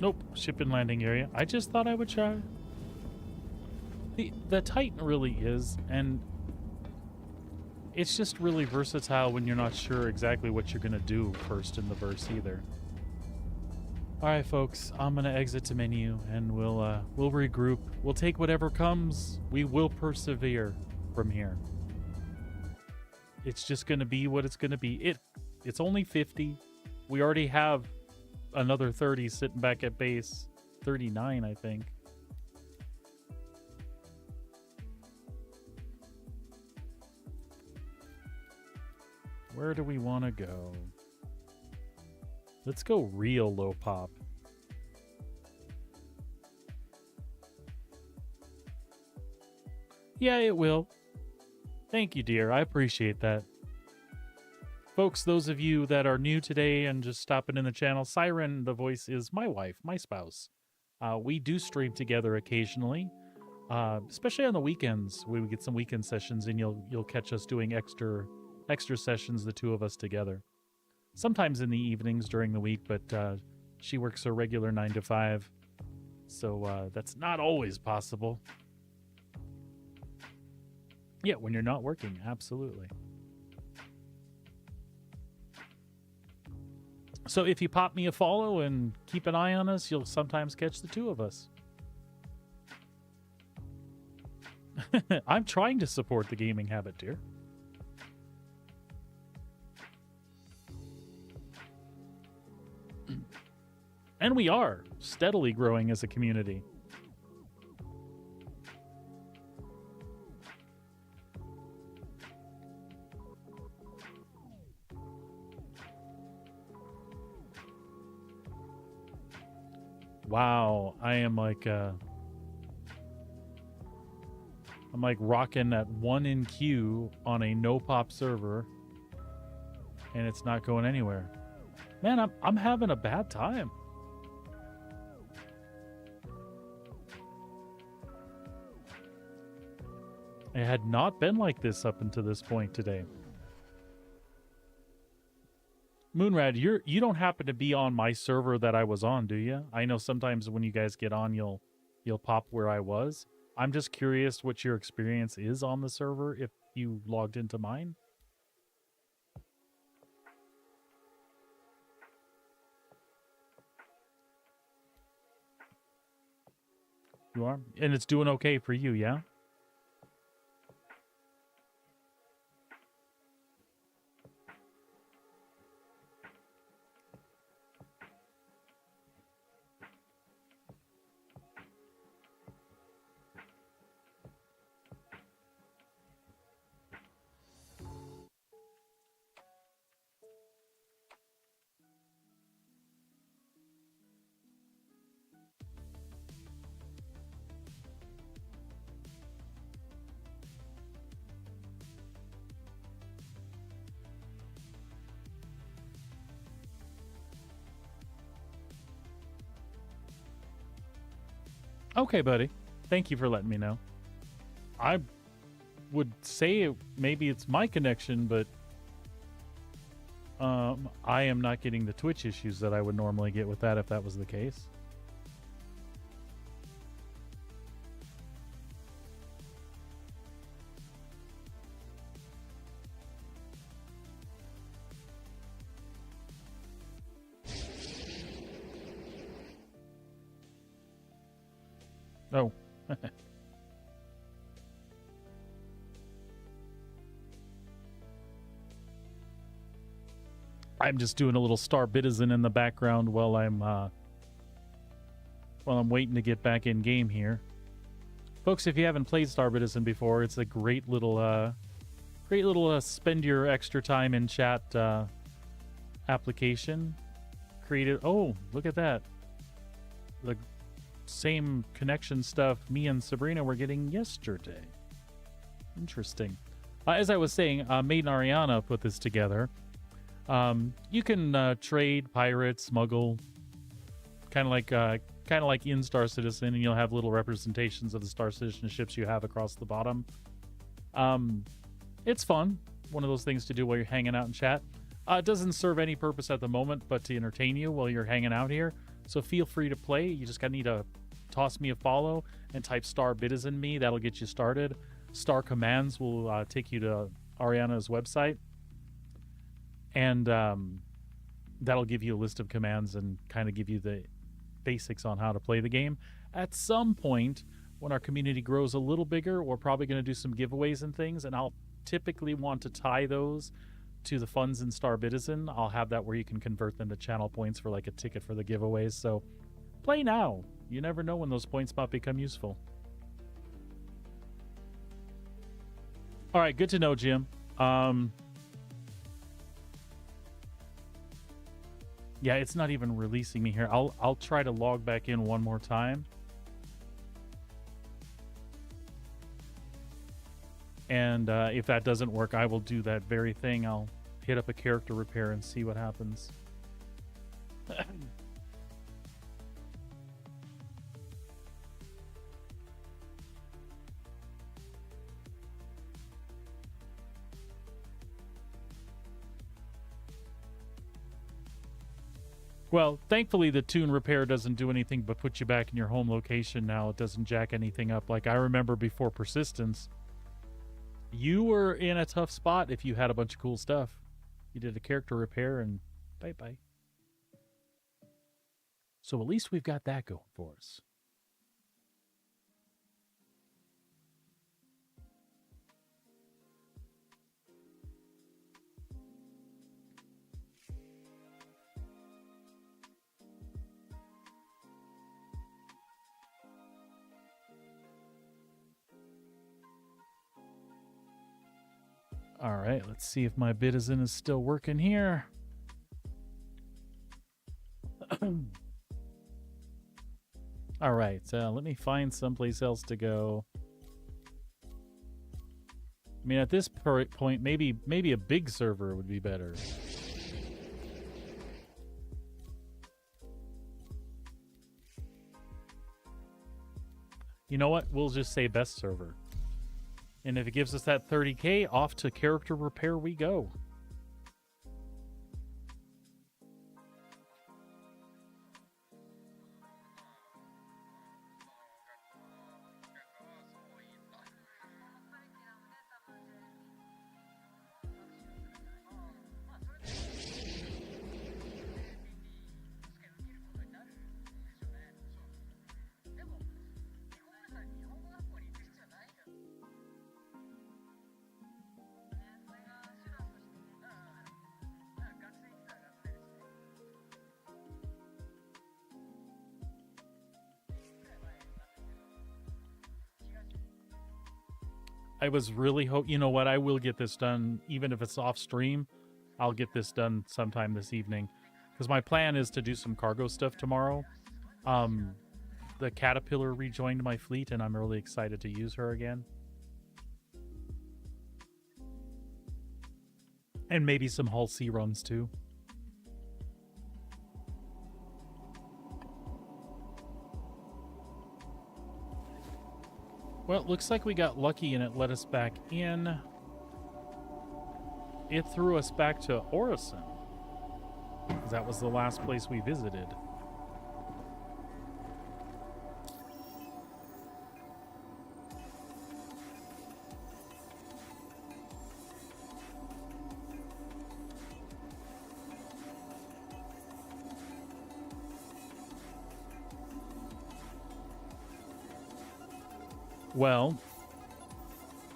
Nope, ship and landing area. I just thought I would try. The Titan really is, and it's just really versatile when you're not sure exactly what you're going to do first in the verse either. Alright folks, I'm going to exit to menu and we'll regroup. We'll take whatever comes. We will persevere from here. It's just going to be what it's going to be. It's only 50. We already have another 30 sitting back at base. 39, I think. Where do we want to go? Let's go real low pop. Yeah, it will. Thank you, dear. I appreciate that. Folks, those of you that are new today and just stopping in the channel, Siren, the voice, is my wife, my spouse. We do stream together occasionally, especially on the weekends. We get some weekend sessions, and you'll catch us doing extra sessions, the two of us together. Sometimes in the evenings during the week, but she works a regular 9 to 5, so that's not always possible. Yeah, when you're not working, absolutely. So if you pop me a follow and keep an eye on us, you'll sometimes catch the two of us. I'm trying to support the gaming habit, dear. And we are steadily growing as a community. Wow, I'm like rocking at 1 in queue on a no pop server, and it's not going anywhere. Man, I'm having a bad time. It had not been like this up until this point today. Moonrad, you don't happen to be on my server that I was on, do you? I know sometimes when you guys get on, you'll pop where I was. I'm just curious what your experience is on the server if you logged into mine. You are? And it's doing okay for you, yeah? Okay, buddy. Thank you for letting me know. I would say maybe it's my connection, but I am not getting the Twitch issues that I would normally get with that if that was the case. Oh. I'm just doing a little Star Citizen in the background while I'm waiting to get back in game here. Folks, if you haven't played Star Citizen before, it's a great little spend your extra time in chat application. Created. Oh, look at that. The same connection stuff me and Sabrina were getting yesterday. Interesting. As I was saying, Maiden Ariana put this together. You can trade, pirate, smuggle, kind of like in Star Citizen, and you'll have little representations of the Star Citizen ships you have across the bottom. It's fun. One of those things to do while you're hanging out in chat. It doesn't serve any purpose at the moment but to entertain you while you're hanging out here. So feel free to play. You just need to toss me a follow and type Star Citizen me. That'll get you started. Star Commands will take you to Ariana's website. And that'll give you a list of commands and kind of give you the basics on how to play the game. At some point, when our community grows a little bigger, we're probably going to do some giveaways and things, and I'll typically want to tie those to the funds in Star Citizen. I'll have that where you can convert them to channel points for like a ticket for the giveaways. So play now. You never know when those points might become useful. All right, good to know, Jim. Yeah, it's not even releasing me here. I'll try to log back in one more time. And if that doesn't work, I will do that very thing. I'll hit up a character repair and see what happens. Well, thankfully the tune repair doesn't do anything but put you back in your home location now. It doesn't jack anything up. Like I remember before Persistence, you were in a tough spot if you had a bunch of cool stuff. You did a character repair and bye-bye. So at least we've got that going for us. All right, let's see if my Bitizen is still working here. All right, let me find someplace else to go. I mean, at this point, maybe a big server would be better. You know what? We'll just say best server. And if it gives us that 30K, off to character repair we go. I was really you know what? I will get this done, even if it's off stream. I'll get this done sometime this evening, because my plan is to do some cargo stuff tomorrow. The Caterpillar rejoined my fleet, and I'm really excited to use her again. And maybe some Hull C runs too. Well, it looks like we got lucky and it let us back in. It threw us back to Orison. That was the last place we visited. Well,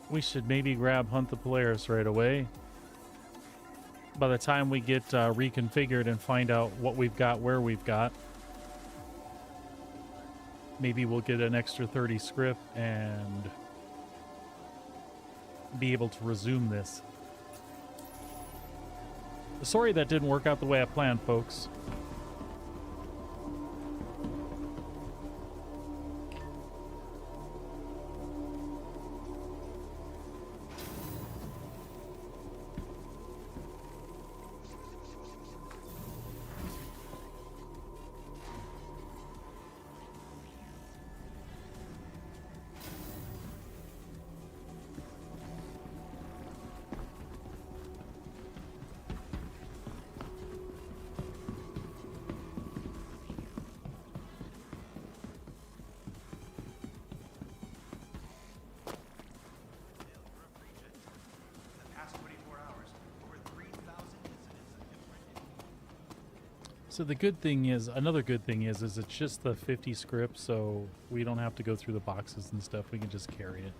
we should maybe grab Hunt the Polaris right away. By the time we get reconfigured and find out what we've got, where we've got, maybe we'll get an extra 30 script and be able to resume this. Sorry that didn't work out the way I planned, folks. So the good thing is, another good thing is it's just the 50 script, so we don't have to go through the boxes and stuff. We can just carry it.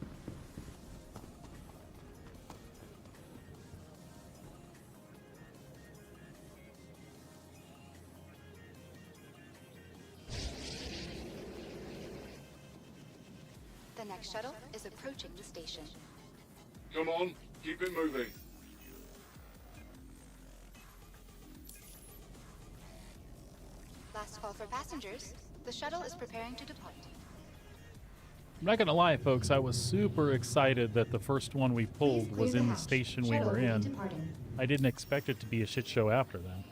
The next shuttle is approaching the station. Come on, keep it moving. Last call for passengers. The shuttle is preparing to depart. I'm not gonna lie, folks, I was super excited that the first one we pulled was in the station we were in. I didn't expect it to be a shit show after that.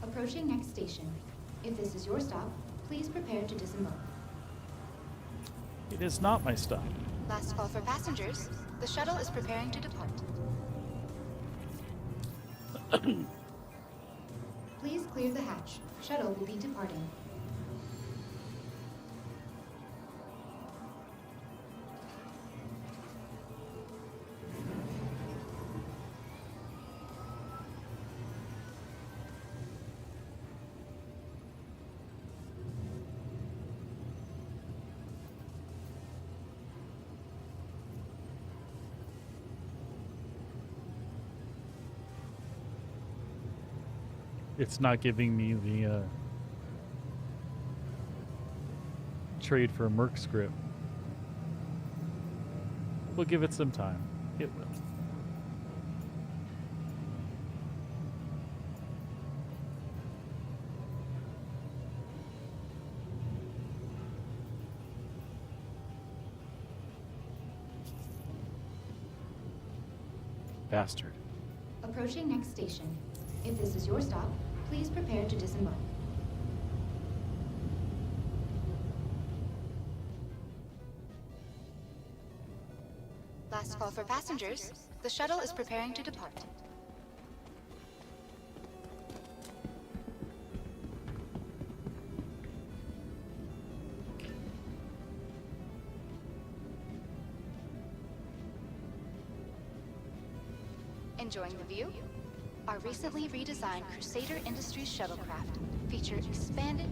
Approaching next station. If this is your stop, please prepare to disembark. It is not my stop. Last call for passengers. The shuttle is preparing to depart. Please clear the hatch. Shuttle will be departing. It's not giving me the trade for a Merc script. We'll give it some time. It will. Bastard. Approaching next station. If this is your stop, please prepare to disembark. Last call for passengers. The shuttle is preparing to depart. Enjoying the view? Our recently redesigned Crusader Industries shuttlecraft feature expanded...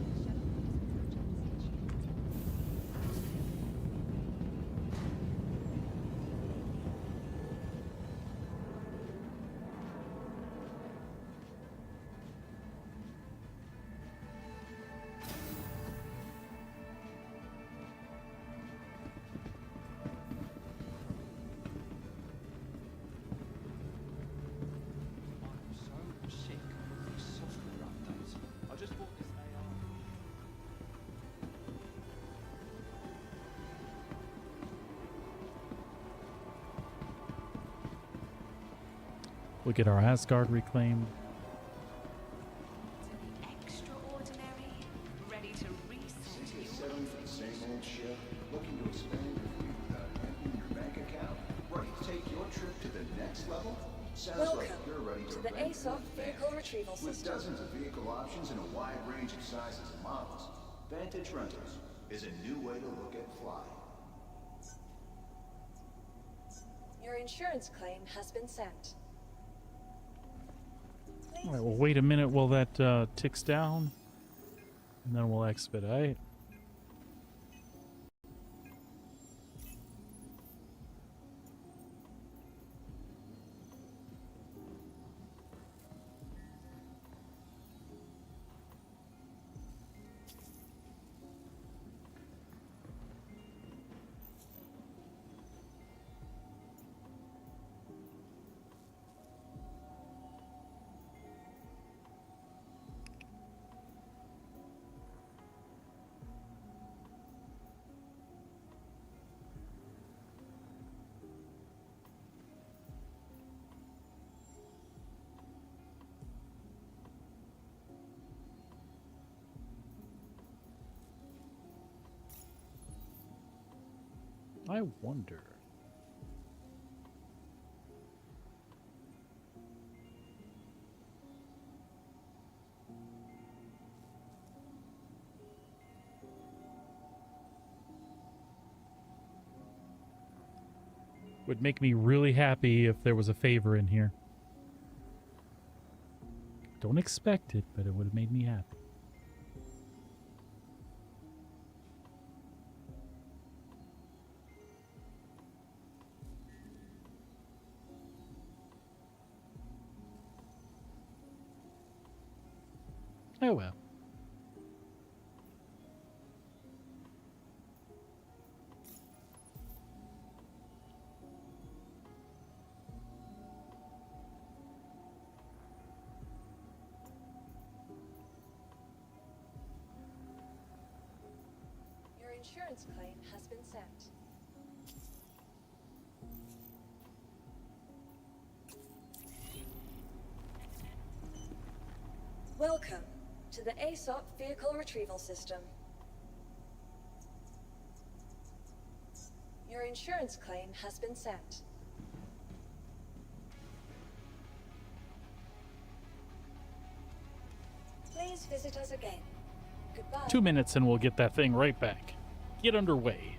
We'll get our Asgard reclaimed. Extraordinary, ready to reset Sick of settling for the same old shit? Looking to expand your fleet without emptying your bank account? Ready to take your trip to the next level? Sounds like you're ready Welcome to to the rent ASOP from vehicle Vantage. retrieval With system. dozens of vehicle options and a wide range of sizes and models, Vantage Rentals is a new way to look at flying. Your insurance claim has been sent. All right, well, wait a minute while that ticks down, and then we'll expedite. I wonder. Would make me really happy if there was a favor in here. Don't expect it, but it would have made me happy. Oh well. Your insurance claim has been sent. Welcome to the ASOP vehicle retrieval system. insurance claim has been sent. Please visit us again. Goodbye. 2 minutes and we'll get that thing right back. Get underway.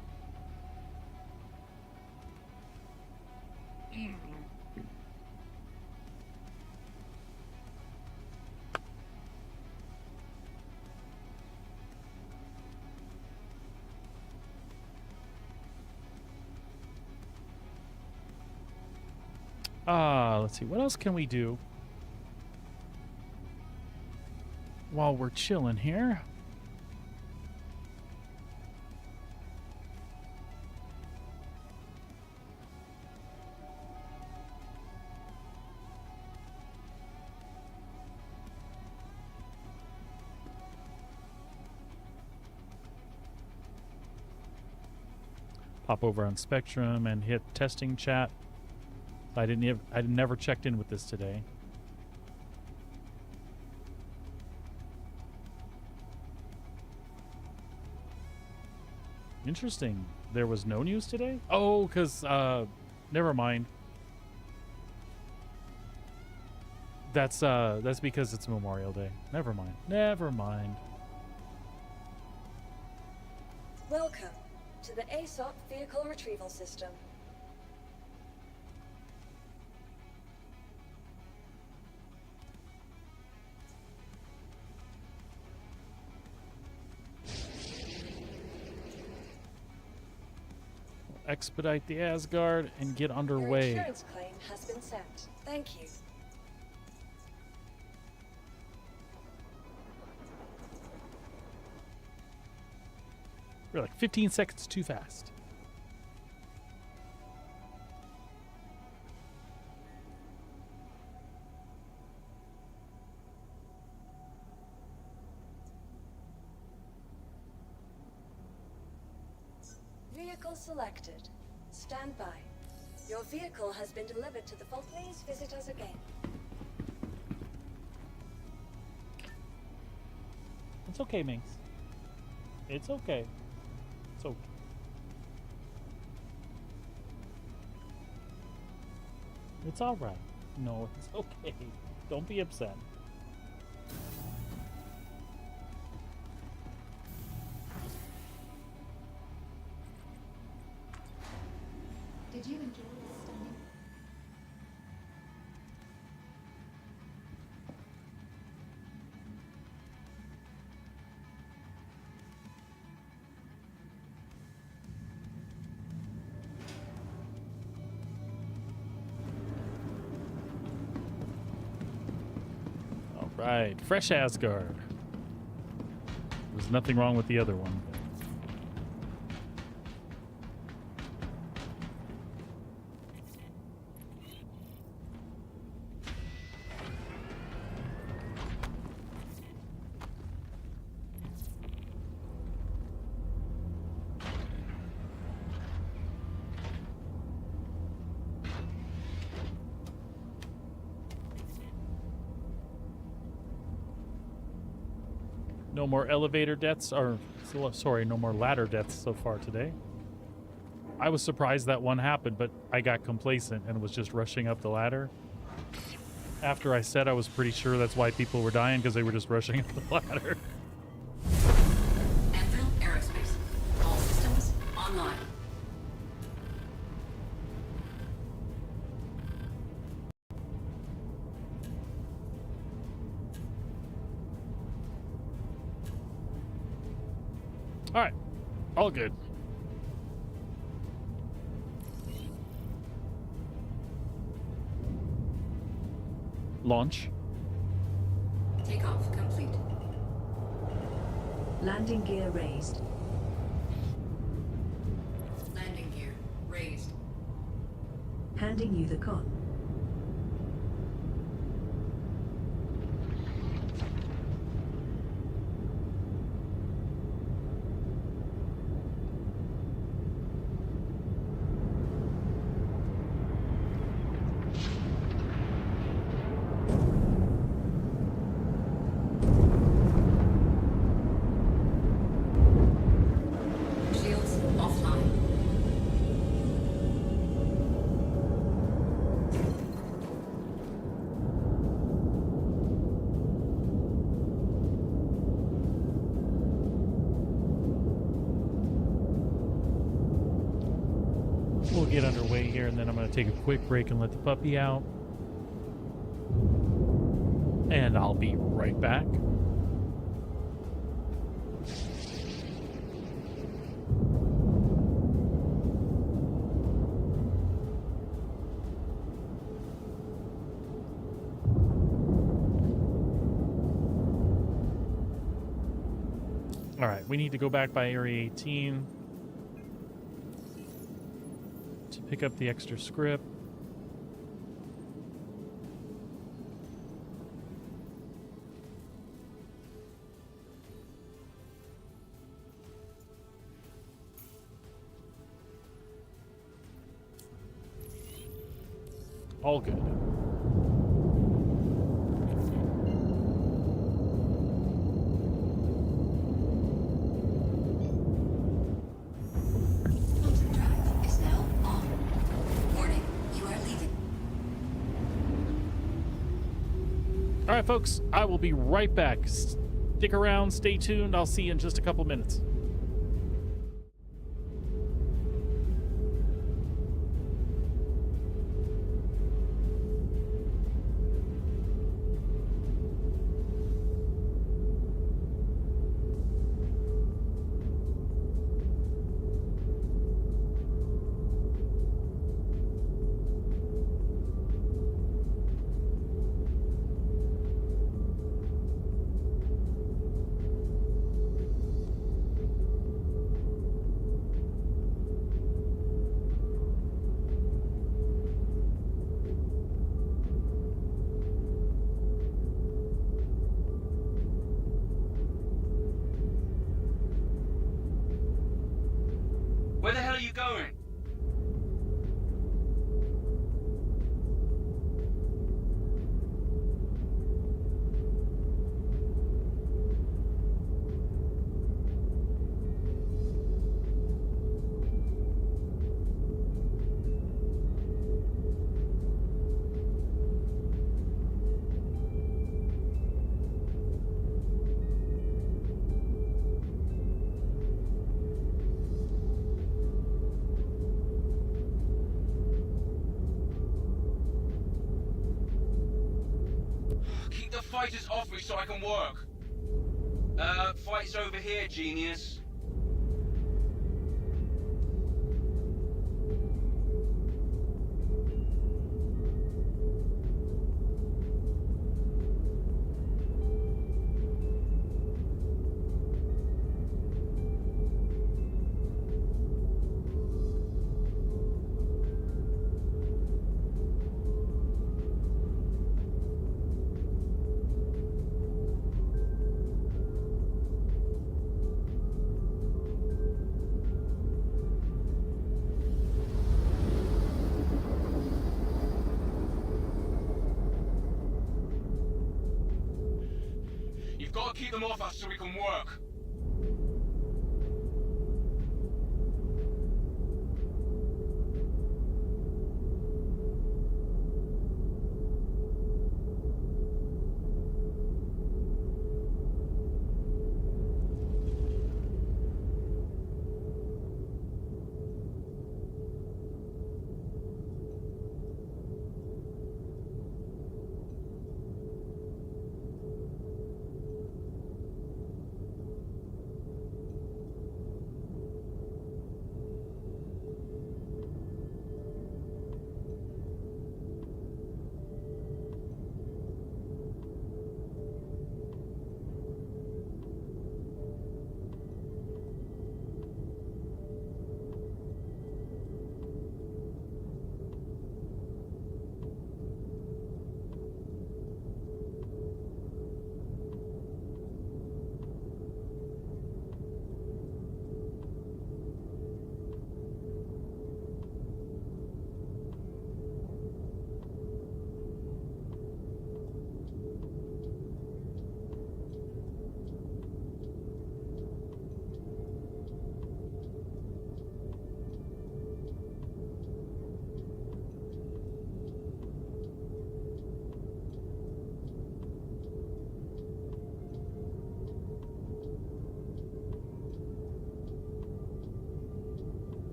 Let's see. What else can we do while we're chilling here? Pop over on Spectrum and hit testing chat. I never checked in with this today. Interesting. There was no news today? Oh, because, never mind. That's because it's Memorial Day. Never mind. Never mind. Welcome to the ASOP Vehicle Retrieval System. Expedite the Asgard and get underway. Your insurance claim has been sent. Thank you. We're like 15 seconds too fast. Vehicle selected. Stand by. Your vehicle has been delivered to the vault. Please visit us again. It's okay, Minx. It's okay. It's okay. It's all right. No, it's okay. Don't be upset. Did you enjoy this stunning? All right, fresh Asgard. There's nothing wrong with the other one. No more elevator deaths, or sorry, no more ladder deaths so far today. I was surprised that one happened, but I got complacent and was just rushing up the ladder. After I said I was pretty sure that's why people were dying, because they were just rushing up the ladder. Anvil Aerospace. All systems online. All right, all good. Launch. Takeoff complete. Landing gear raised. Landing gear raised. Handing you the con. Shields offline. We'll get underway here, and then I'm going to take a quick break and let the puppy out. And I'll be right back. All right, we need to go back by Area 18 to pick up the extra script. All good. All right, folks, I will be right back. Stick around, stay tuned. I'll see you in just a couple minutes. Where the hell are you going? Keep the fighters off me so I can work. Fight's over here, genius. You've got to keep them off us so we can work.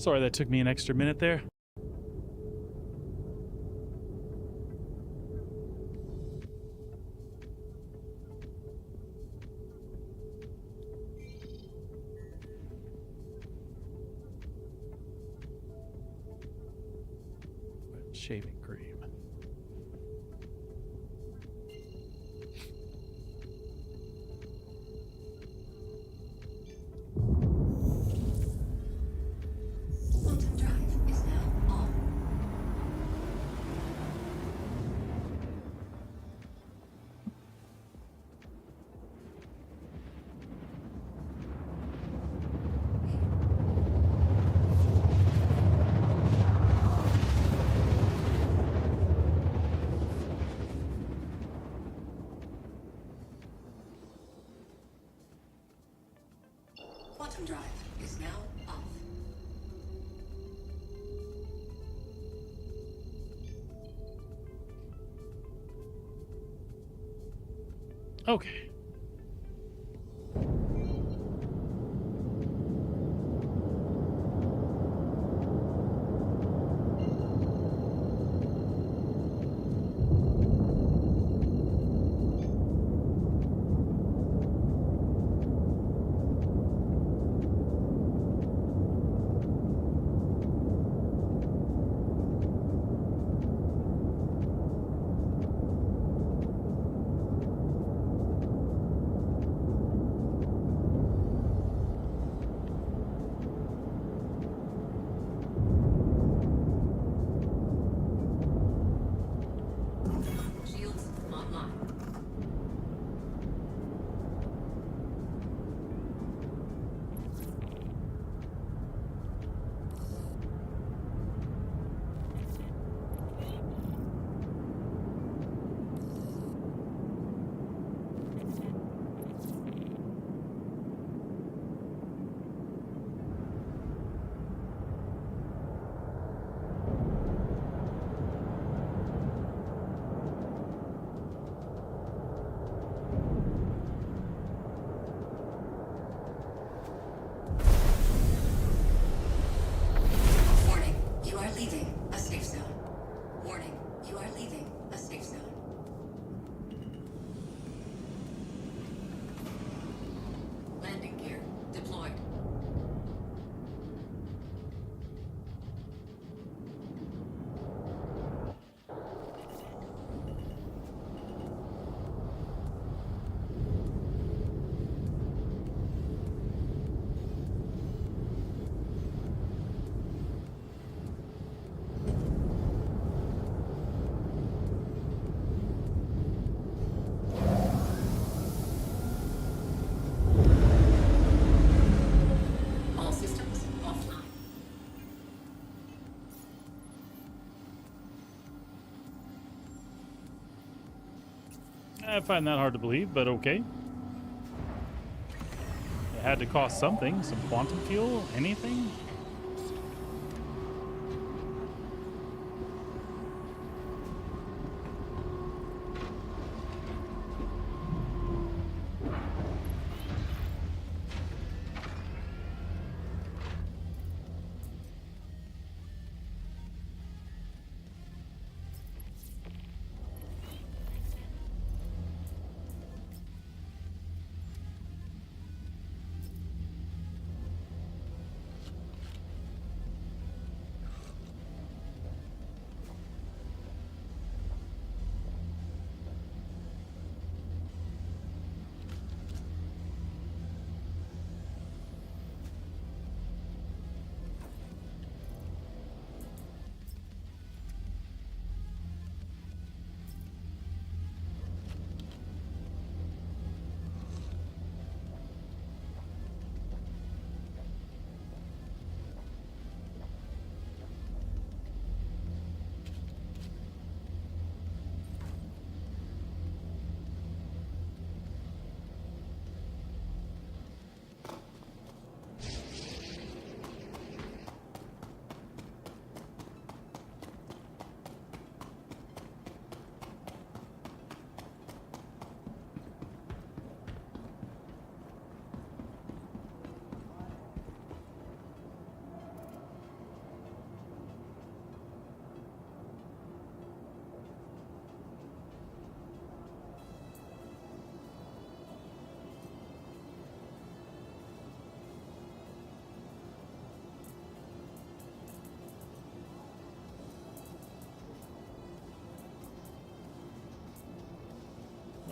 Sorry that took me an extra minute there. Shaving cream. Quantum drive is now on. Quantum drive is now off. Okay. Shields online. Warning, you are leaving a safe zone. Warning, you are leaving a safe zone. Landing gear deployed. All systems offline. I find that hard to believe, but okay. It had to cost something. Some quantum fuel? Anything?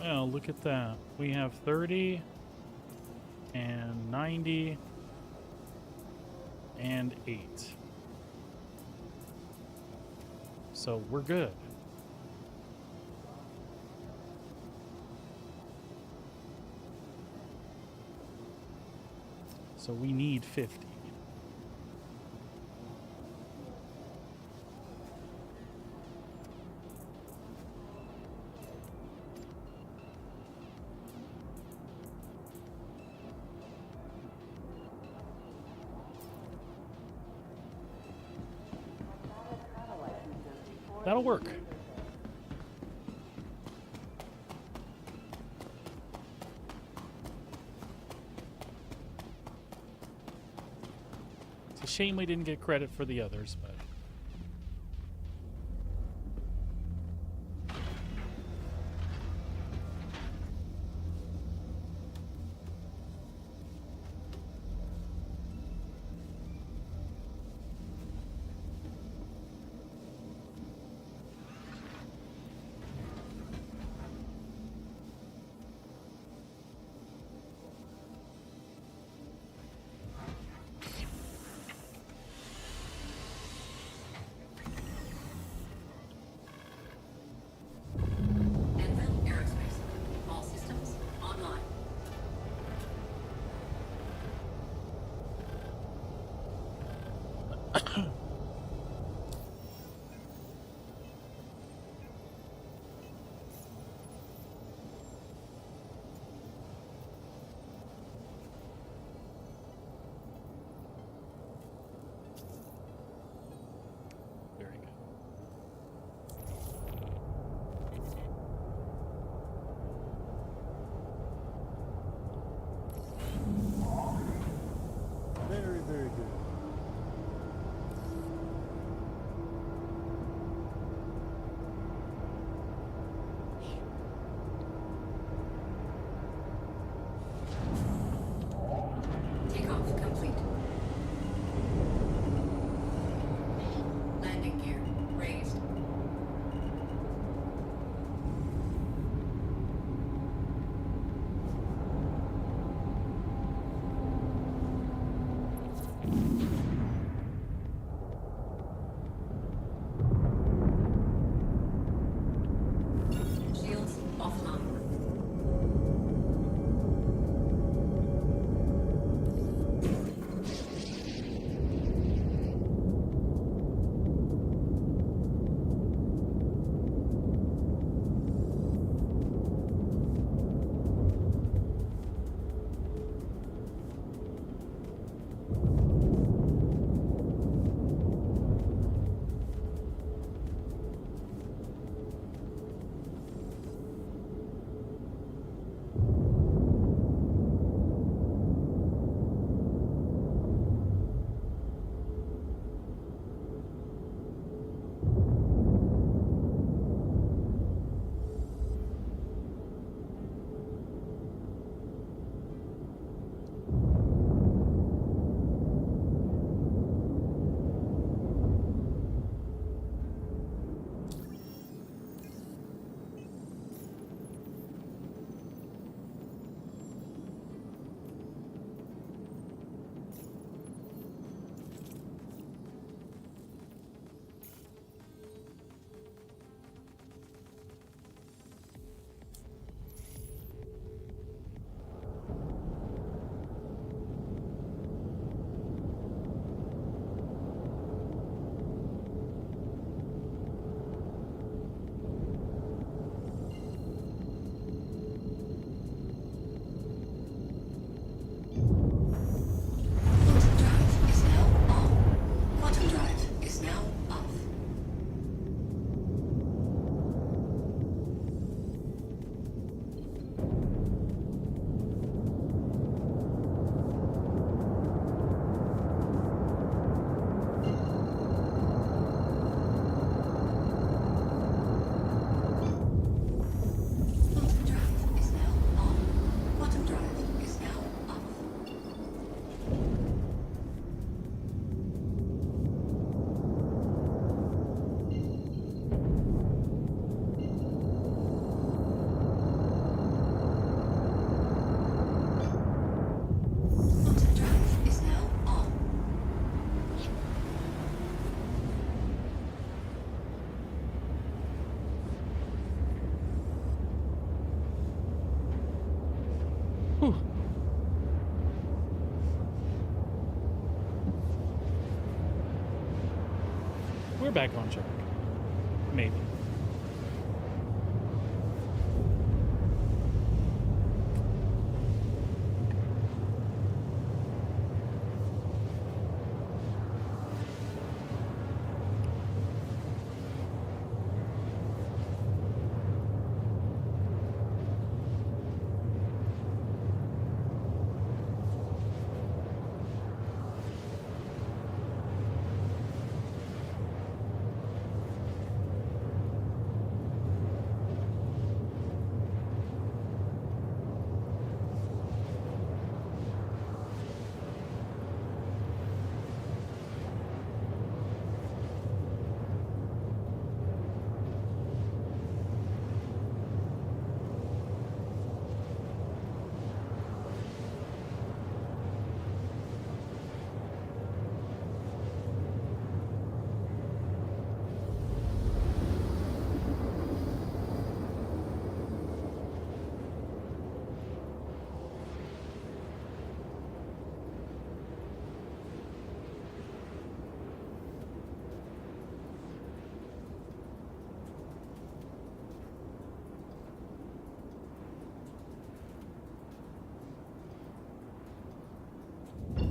Well, look at that. We have 30 and 90 and 8. So we're good. So we need 50. That'll work. It's a shame we didn't get credit for the others, but very good. Very, very good. They're back on track. Maybe.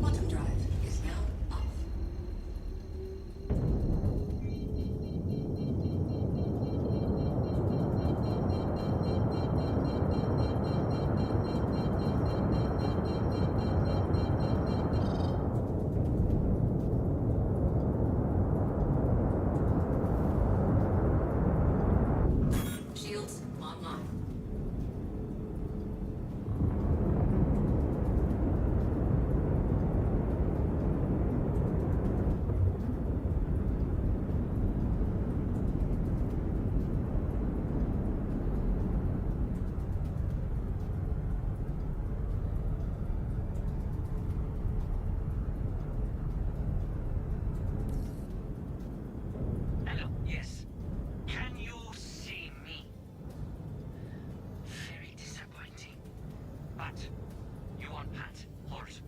Quantum drive is now off. Shields online. Hello, yes. Can you see me? Very disappointing. But you want Pat? Hold.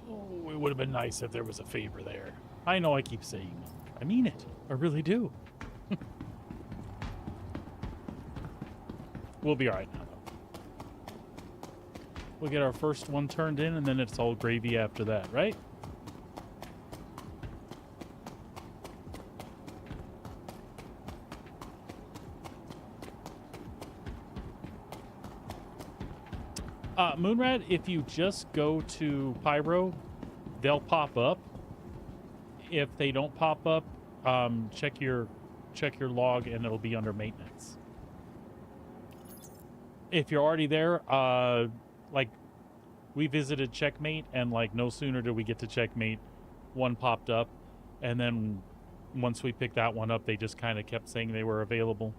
Oh, it would have been nice if there was a favor there. I know I keep saying it. I mean it. I really do. We'll be alright now, though. We'll get our first one turned in, and then it's all gravy after that, right? Moonrat, if you just go to Pyro, they'll pop up. If they don't pop up, check your log and it'll be under maintenance. If you're already there, like we visited Checkmate, and like no sooner did we get to Checkmate, one popped up, and then once we picked that one up, they just kind of kept saying they were available.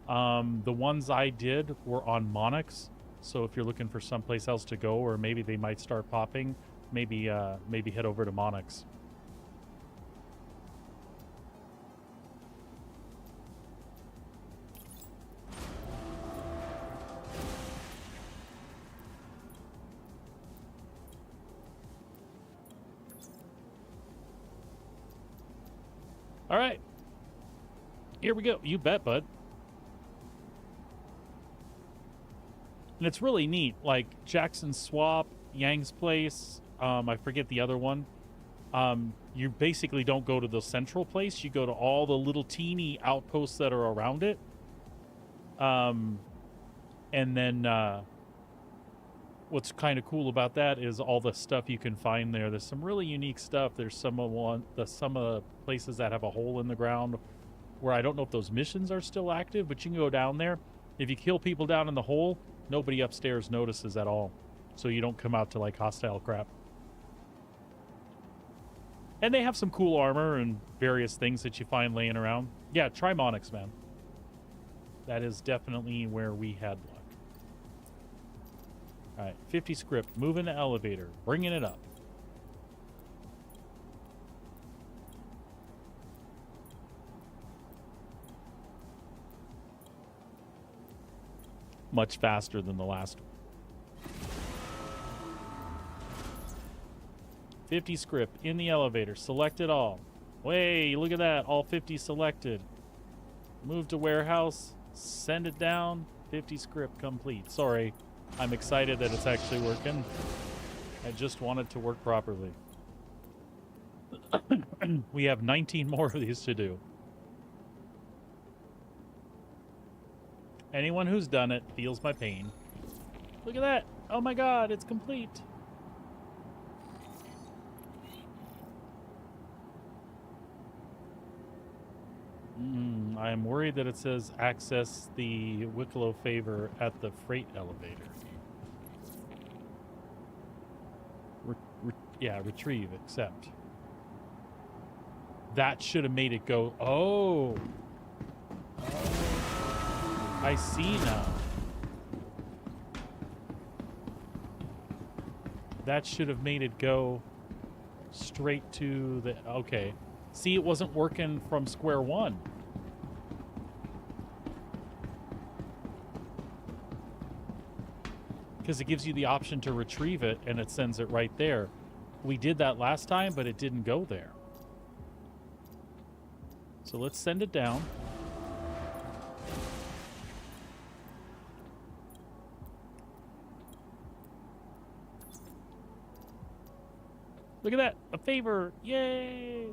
The ones I did were on Monix, so if you're looking for someplace else to go, or maybe they might start popping, maybe head over to Monix. All right. Here we go. You bet, bud. And it's really neat. Like Jackson's Swap, Yang's Place, I forget the other one. You basically don't go to the central place. You go to all the little teeny outposts that are around it. And then what's kind of cool about that is all the stuff you can find there. There's some really unique stuff. There's some of the places that have a hole in the ground where I don't know if those missions are still active, but you can go down there. If you kill people down in the hole, nobody upstairs notices at all. So you don't come out to like hostile crap. And they have some cool armor and various things that you find laying around. Yeah, try Monix, man. That is definitely where we had luck. All right, 50 script. Moving the elevator. Bringing it up. Much faster than the last one. 50 script. In the elevator. Select it all. Way, look at that. All 50 selected. Move to warehouse. Send it down. 50 script complete. Sorry. I'm excited that it's actually working. I just want it to work properly. We have 19 more of these to do. Anyone who's done it feels my pain. Look at that. Oh my god, it's complete. I am worried that it says access the Wicklow favor at the freight elevator. Yeah, retrieve, accept. That should have made it go. Oh. I see now. That should have made it go straight to the... Okay. See, it wasn't working from square one. Because it gives you the option to retrieve it, and it sends it right there. We did that last time, but it didn't go there. So let's send it down. Look at that! A favor! Yay!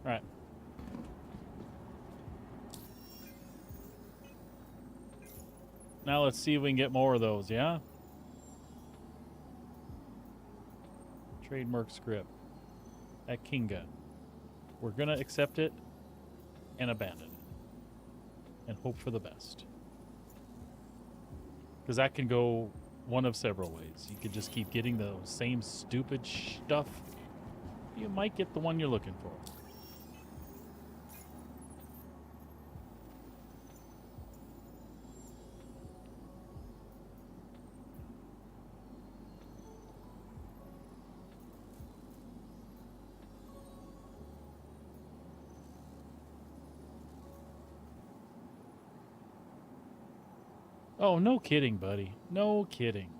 All right. Now let's see if we can get more of those, yeah? Trademark script. At Kinga. We're going to accept it and abandon it. And hope for the best. Because that can go one of several ways. You could just keep getting the same stupid stuff. You might get the one you're looking for. Oh, no kidding, buddy. No kidding.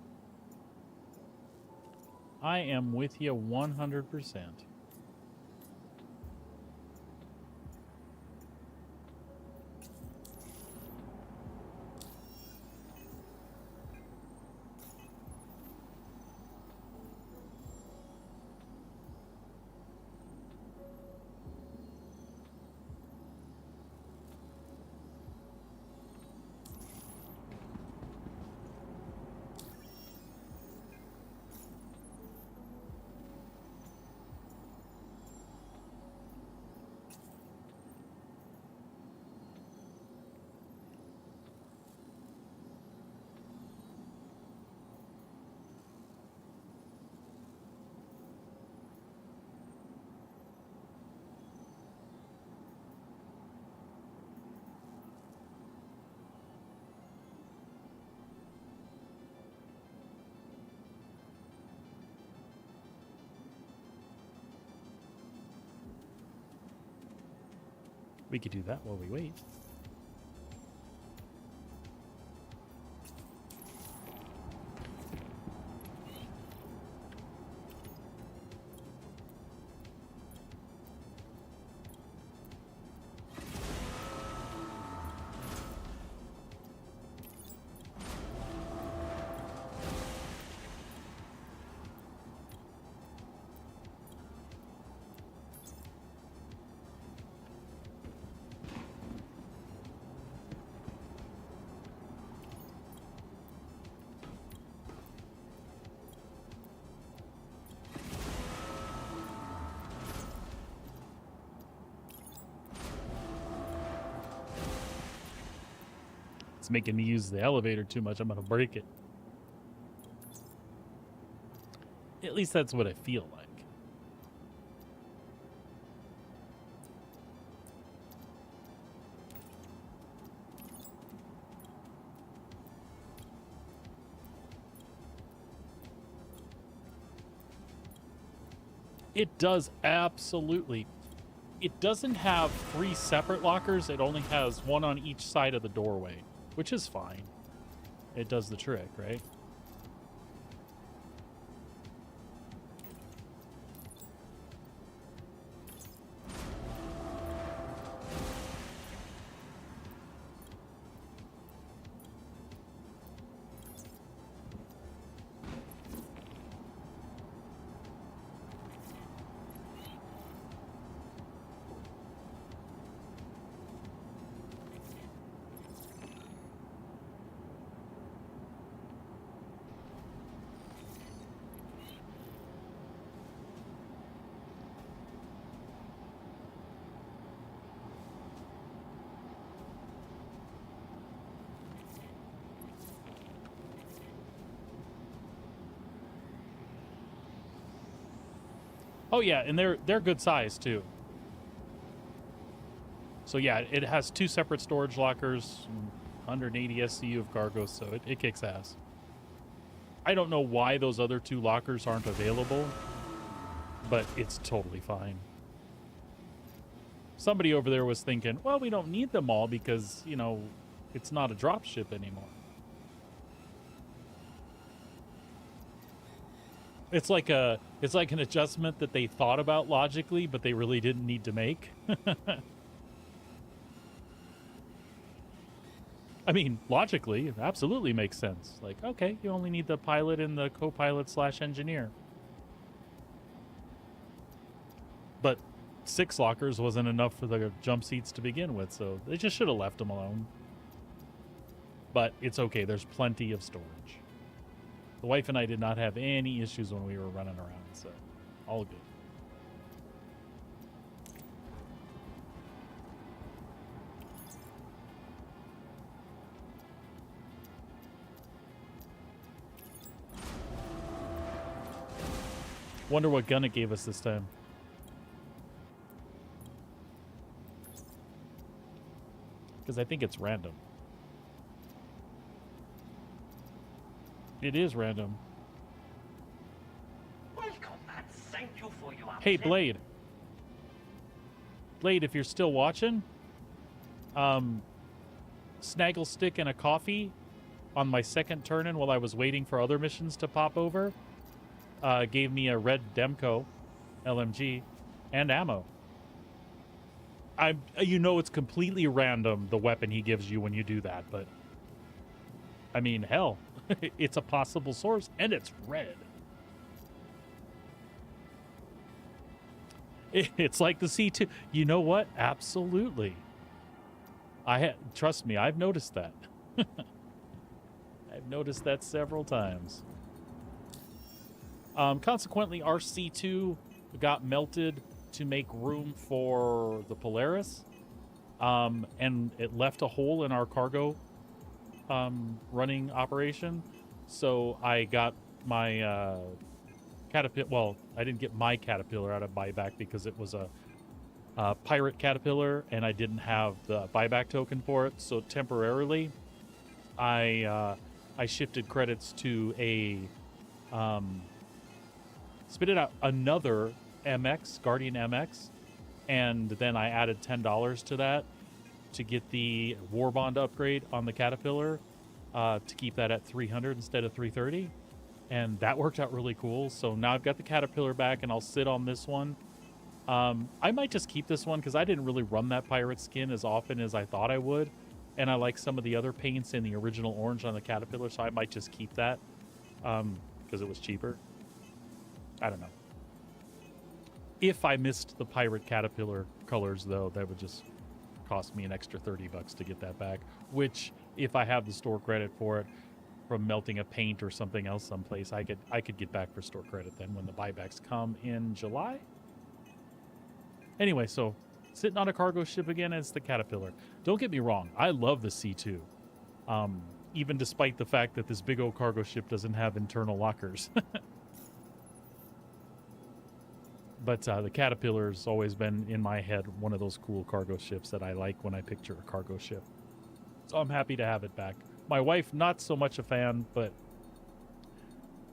I am with you 100%. We could do that while we wait. It's making me use the elevator too much. I'm gonna break it. At least that's what I feel like. It does, absolutely. It doesn't have 3 separate lockers. It only has 1 on each side of the doorway, which is fine. It does the trick, right? Oh yeah, and they're good size too. So yeah, it has 2 separate storage lockers, 180 SCU of cargo, so it kicks ass. I don't know why those other 2 lockers aren't available, but it's totally fine. Somebody over there was thinking, well, we don't need them all because, you know, it's not a drop ship anymore. It's like an adjustment that they thought about logically, but they really didn't need to make. I mean, logically, it absolutely makes sense. Like, okay, you only need the pilot and the co-pilot / engineer. But 6 lockers wasn't enough for the jump seats to begin with, so they just should have left them alone. But it's okay, there's plenty of storage. The wife and I did not have any issues when we were running around, so all good. Wonder what gun it gave us this time. Because I think it's random. It is random. Welcome and thank you for your Hey, Blade. Blade, if you're still watching, Snaggle Stick and a coffee on my second turn-in while I was waiting for other missions to pop over gave me a red Demco LMG and ammo. You know it's completely random, the weapon he gives you when you do that, but I mean, hell, it's a possible source, and it's red. It's like the C2. You know what? Absolutely. Trust me, I've noticed that. I've noticed that several times. Consequently, our C2 got melted to make room for the Polaris, and it left a hole in our cargo running operation. So I got my Caterpillar. Well, I didn't get my Caterpillar out of buyback because it was a pirate Caterpillar, and I didn't have the buyback token for it. So temporarily, I shifted credits to a spit it out another MX Guardian MX and then I added $10 to that to get the War Bond upgrade on the Caterpillar, to keep that at 300 instead of 330, and that worked out really cool. So now I've got the Caterpillar back, and I'll sit on this one. I might just keep this one because I didn't really run that pirate skin as often as I thought I would, and I like some of the other paints in the original orange on the Caterpillar, so I might just keep that because it was cheaper. I don't know. If I missed the pirate Caterpillar colors, though, that would just cost me an extra $30 to get that back, which if I have the store credit for it from melting a paint or something else someplace, I could get back for store credit then when the buybacks come in July. Anyway, so sitting on a cargo ship again as the Caterpillar. Don't get me wrong, I love the C2. Even despite the fact that this big old cargo ship doesn't have internal lockers. But the Caterpillar's always been, in my head, one of those cool cargo ships that I like when I picture a cargo ship. So I'm happy to have it back. My wife, not so much a fan, but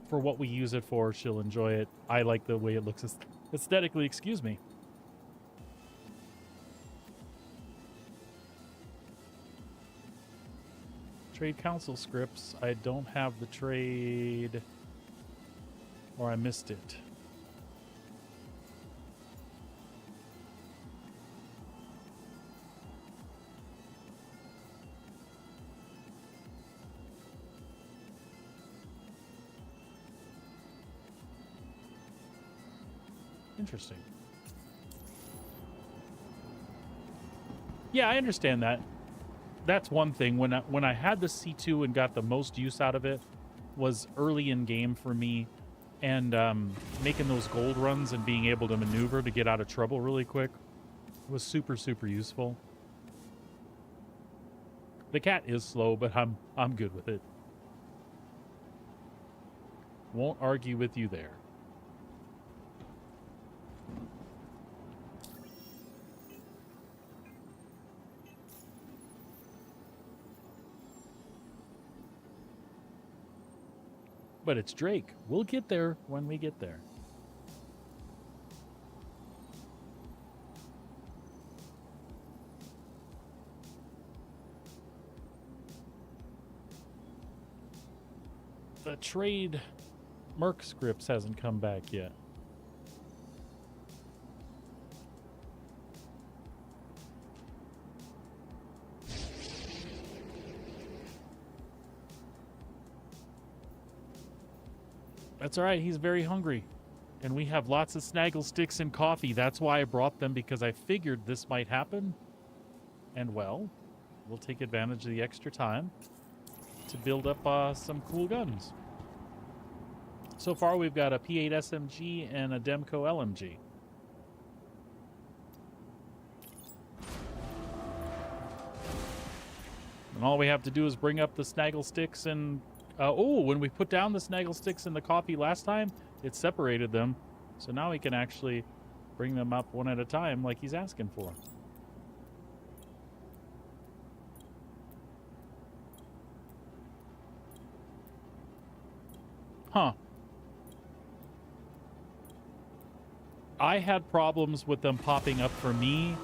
for what we use it for, she'll enjoy it. I like the way it looks aesthetically, excuse me. Trade Council scripts. I don't have the trade, or I missed it. Interesting. Yeah, I understand that. That's one thing. When I had the C2 and got the most use out of it was early in game for me, and making those gold runs and being able to maneuver to get out of trouble really quick was super, super useful. The cat is slow, but I'm good with it. Won't argue with you there. But it's Drake. We'll get there when we get there. The trade Merc scripts hasn't come back yet. That's all right. He's very hungry. And we have lots of snaggle sticks and coffee. That's why I brought them, because I figured this might happen. And, well, we'll take advantage of the extra time to build up some cool guns. So far, we've got a P8 SMG and a Demco LMG. And all we have to do is bring up the snaggle sticks and... when we put down the snaggle sticks in the coffee last time, it separated them. So now we can actually bring them up one at a time like he's asking for. Huh. I had problems with them popping up for me,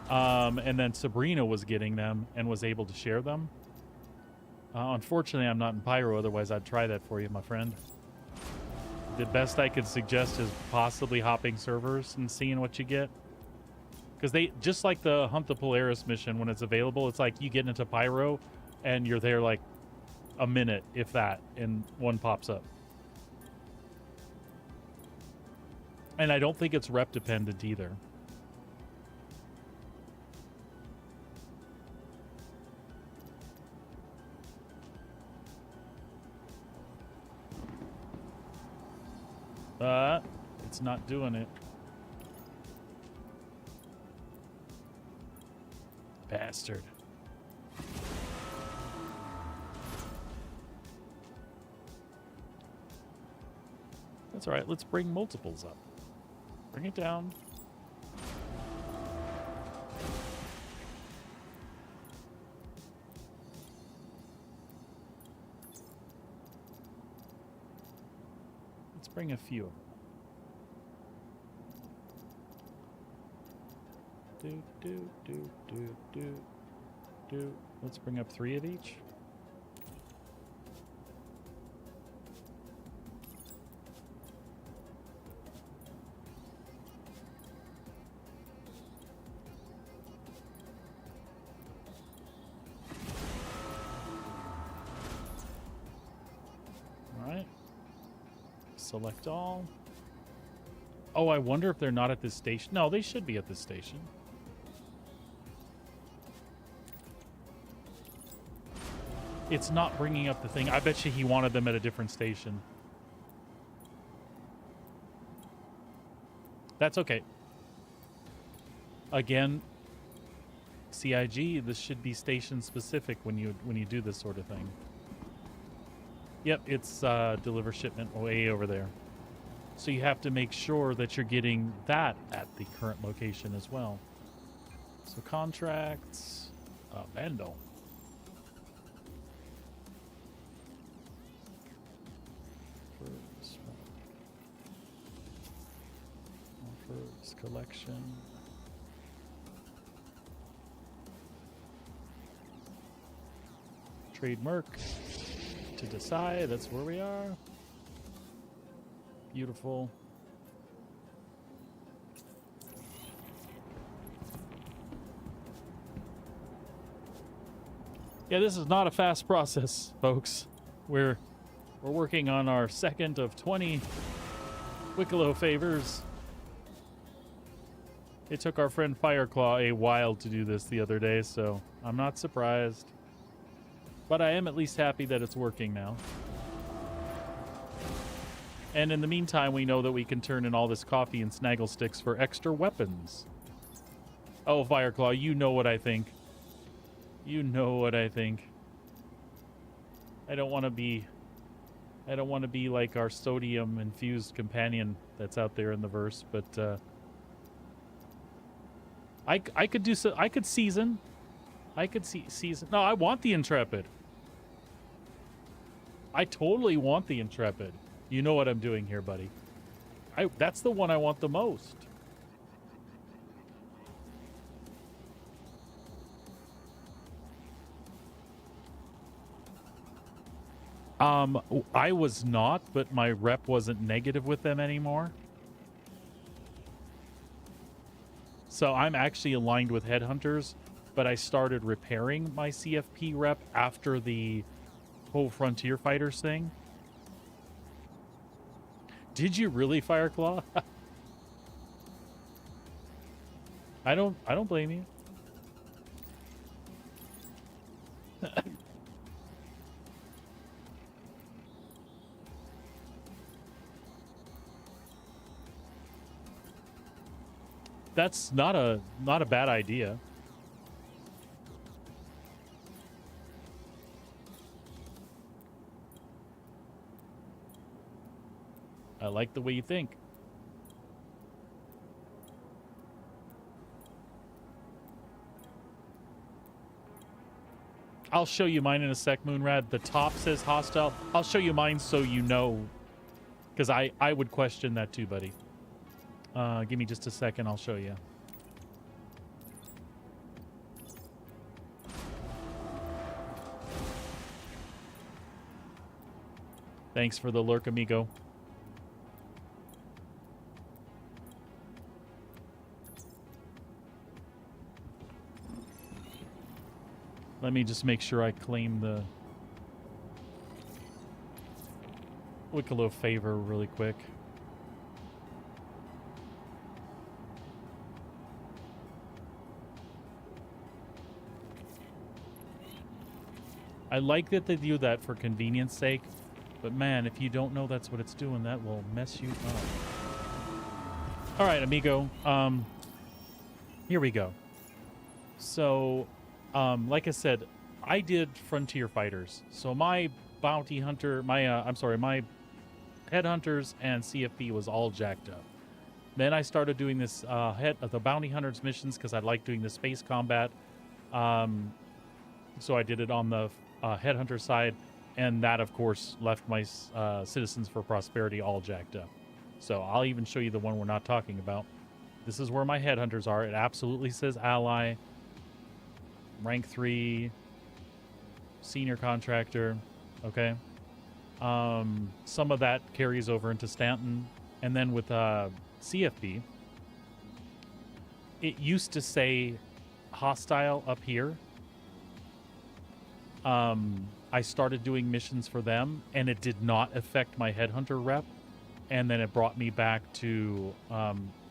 and then Sabrina was getting them and was able to share them. Unfortunately, I'm not in Pyro, otherwise I'd try that for you, my friend. The best I could suggest is possibly hopping servers and seeing what you get. Because they, just like the Hunt the Polaris mission, when it's available, it's like you get into Pyro and you're there like a minute, if that, and one pops up. And I don't think it's rep dependent either. It's not doing it. Bastard. That's all right. Let's bring multiples up. Bring it down. Let's bring a few. Let's bring up 3 of each. All right. Select all. Oh, I wonder if they're not at this station. No, they should be at this station. It's not bringing up the thing. I bet you he wanted them at a different station. That's okay. Again, CIG, this should be station specific when you do this sort of thing. Yep, it's deliver shipment way over there. So you have to make sure that you're getting that at the current location as well. So contracts, Vandal. Offers, collection. Trade Merc to decide. That's where we are. Beautiful. Yeah, this is not a fast process, folks. We're working on our second of 20 Wicklow favors. It took our friend Fireclaw a while to do this the other day, so I'm not surprised. But I am at least happy that it's working now. And in the meantime, we know that we can turn in all this coffee and snaggle sticks for extra weapons. Oh, Fireclaw, you know what I think. You know what I think. I don't want to be like our sodium infused companion that's out there in the verse, but I could do so. I could season. I could season. No, I want the Intrepid. I totally want the Intrepid. You know what I'm doing here, buddy. That's the one I want the most. I was not, but my rep wasn't negative with them anymore. So I'm actually aligned with Headhunters, but I started repairing my CFP rep after the whole Frontier Fighters thing. Did you really, Fireclaw? I don't blame you. That's not a bad idea. I like the way you think. I'll show you mine in a sec, Moonrad. The top says hostile. I'll show you mine so you know. Because I would question that too, buddy. Give me just a second. I'll show you. Thanks for the lurk, amigo. Let me just make sure I claim the Wicklow favor really quick. I like that they do that for convenience sake, but man, if you don't know that's what it's doing, that will mess you up. All right, amigo. Here we go. So, like I said, I did Frontier Fighters. So my bounty hunter, my headhunters and CFP was all jacked up. Then I started doing this the bounty hunters missions because I like doing the space combat. So I did it on the headhunter side, and that of course left my Citizens for Prosperity all jacked up. So I'll even show you the one we're not talking about. This is where my headhunters are. It absolutely says ally, rank 3, senior contractor, okay? Some of that carries over into Stanton. And then with CFB, it used to say hostile up here. I started doing missions for them, and it did not affect my headhunter rep. And then it brought me back to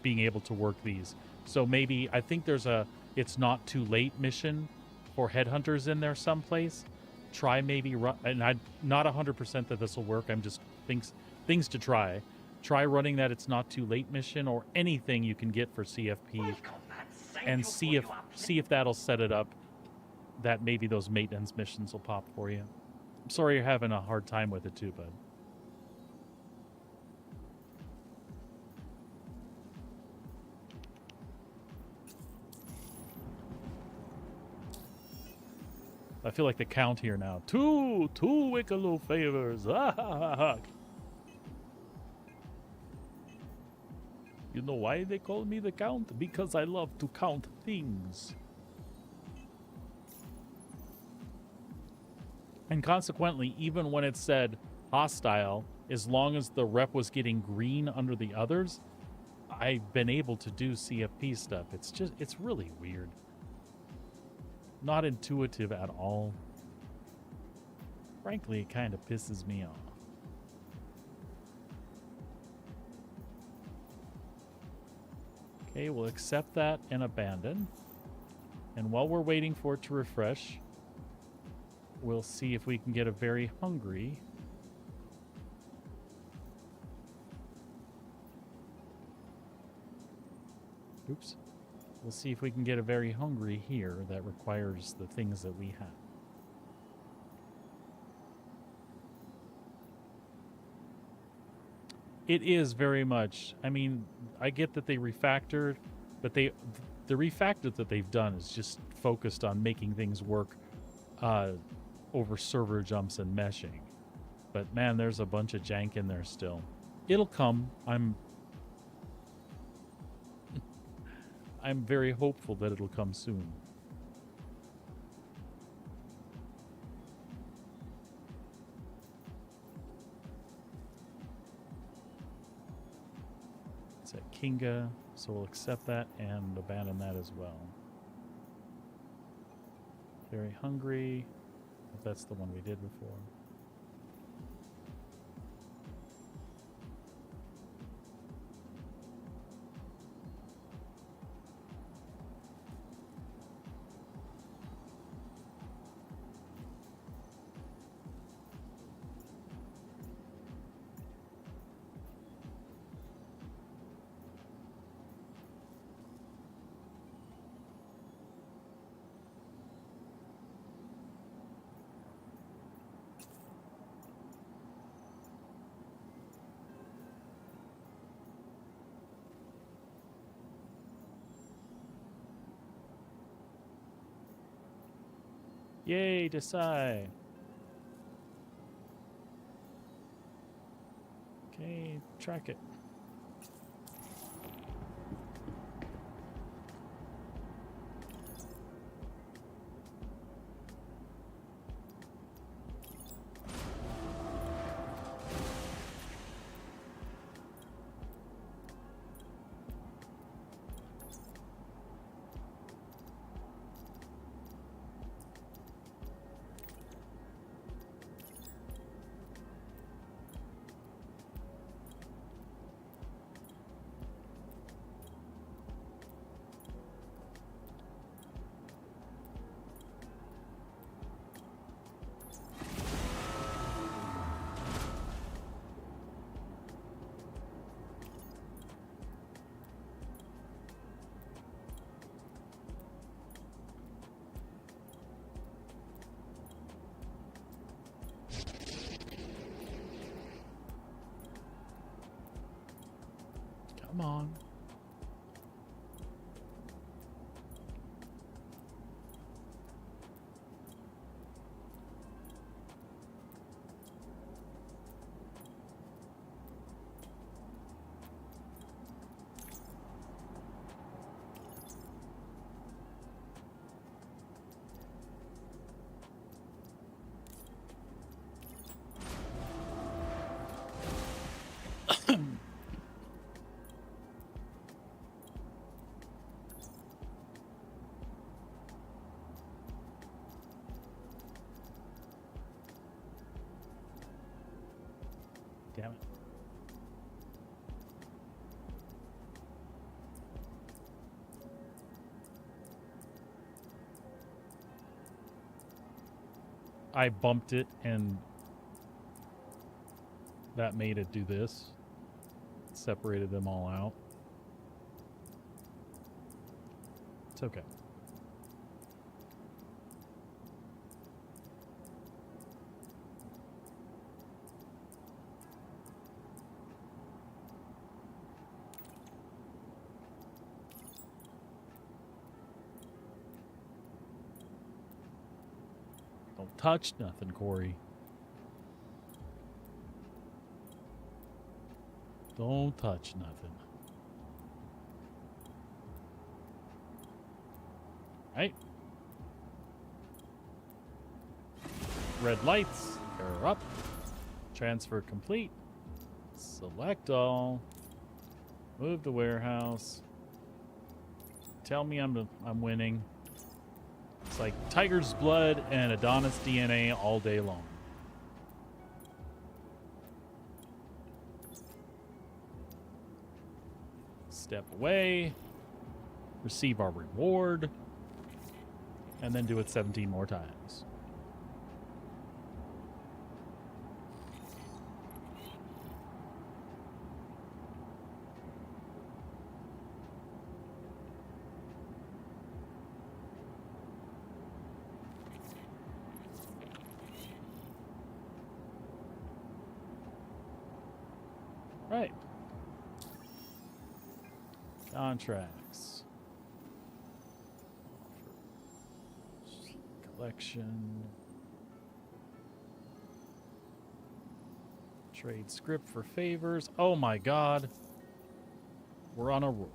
being able to work these. So maybe, I think there's a it's not too late mission for headhunters in there someplace. Try maybe, and I'm not 100% that this will work. I'm just things to try. Try running that it's not too late mission or anything you can get for CFP, and see if that'll set it up that maybe those maintenance missions will pop for you. I'm sorry you're having a hard time with it too, bud. I feel like the Count here now. Two Wickalow favors. You know why they call me the Count? Because I love to count things. And consequently, even when it said hostile, as long as the rep was getting green under the others, I've been able to do CFP stuff. It's really weird. Not intuitive at all. Frankly, it kind of pisses me off. Okay, we'll accept that and abandon. And while we're waiting for it to refresh, we'll see if we can get a very hungry. Oops. We'll see if we can get a very hungry here that requires the things that we have. It is very much, I mean, I get that they refactored, but the refactor that they've done is just focused on making things work over server jumps and meshing. But man, there's a bunch of jank in there still. It'll come. I'm very hopeful that it'll come soon. It's at Kinga, so we'll accept that and abandon that as well. Very hungry. If that's the one we did before. Yay, Desai. Okay, track it. Come on. Damn it. I bumped it and that made it do this. Separated them all out. It's okay. Don't touch nothing, Corey. Don't touch nothing. Right. Red lights. Power up. Transfer complete. Select all. Move to warehouse. Tell me I'm winning. It's like tiger's blood and Adonis DNA all day long. Step away. Receive our reward. And then do it 17 more times. Right. Contracts. Collection. Trade script for favors. Oh my god. We're on a roll.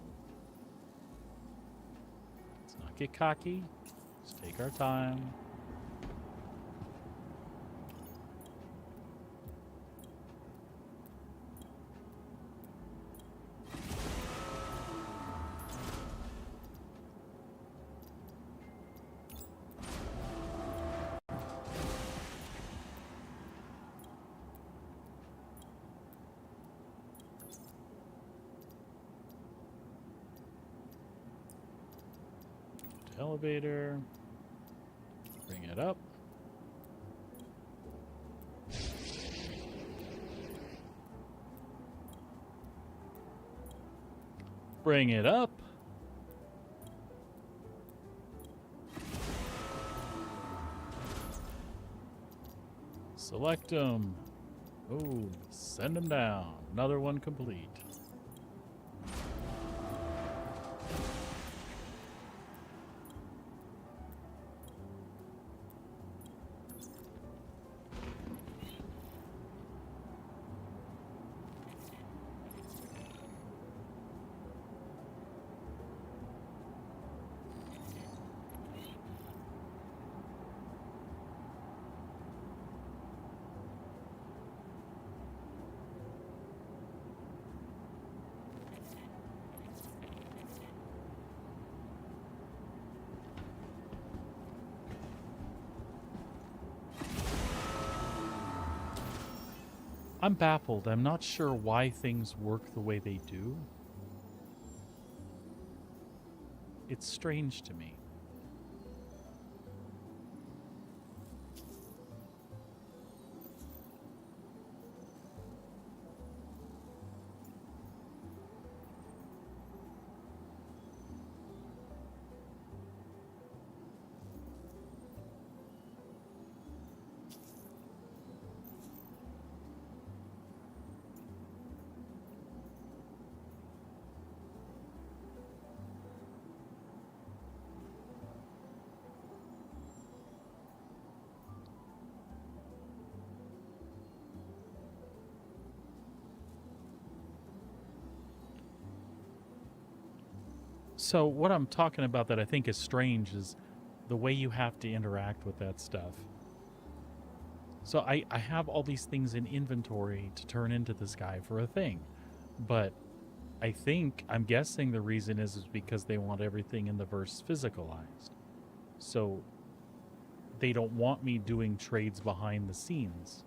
Let's not get cocky. Let's take our time. Elevator. Bring it up. Bring it up. Select them. Oh, send them down. Another one complete. I'm baffled. I'm not sure why things work the way they do. It's strange to me. So what I'm talking about that I think is strange is the way you have to interact with that stuff. So I have all these things in inventory to turn into this guy for a thing. But I'm guessing the reason is because they want everything in the verse physicalized. So they don't want me doing trades behind the scenes.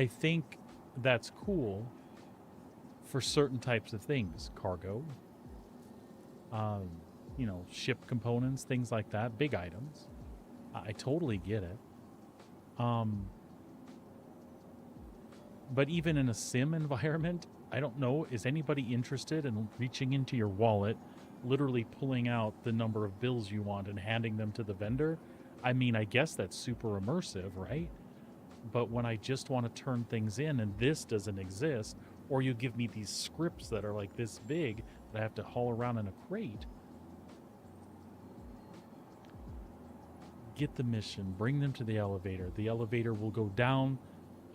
I think that's cool for certain types of things. Cargo, you know, ship components, things like that, big items. I totally get it. But even in a sim environment, I don't know, is anybody interested in reaching into your wallet, literally pulling out the number of bills you want and handing them to the vendor? I mean, I guess that's super immersive, right? But when I just want to turn things in and this doesn't exist, or you give me these scripts that are like this big that I have to haul around in a crate, get the mission, bring them to the elevator. The elevator will go down,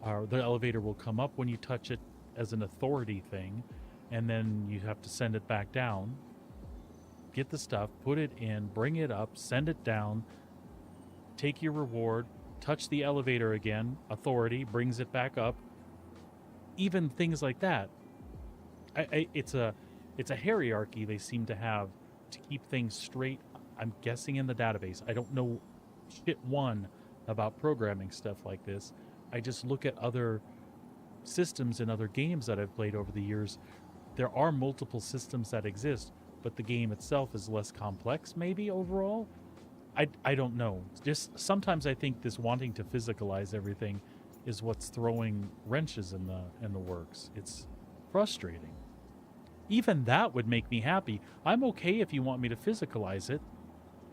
or the elevator will come up when you touch it as an authority thing, and then you have to send it back down. Get the stuff, put it in, bring it up, send it down, take your reward, touch the elevator again, authority, brings it back up. Even things like that. It's a hierarchy they seem to have to keep things straight. I'm guessing in the database. I don't know shit one about programming stuff like this. I just look at other systems and other games that I've played over the years. There are multiple systems that exist, but the game itself is less complex maybe overall. I don't know. Just sometimes I think this wanting to physicalize everything is what's throwing wrenches in the works. It's frustrating. Even that would make me happy. I'm okay if you want me to physicalize it.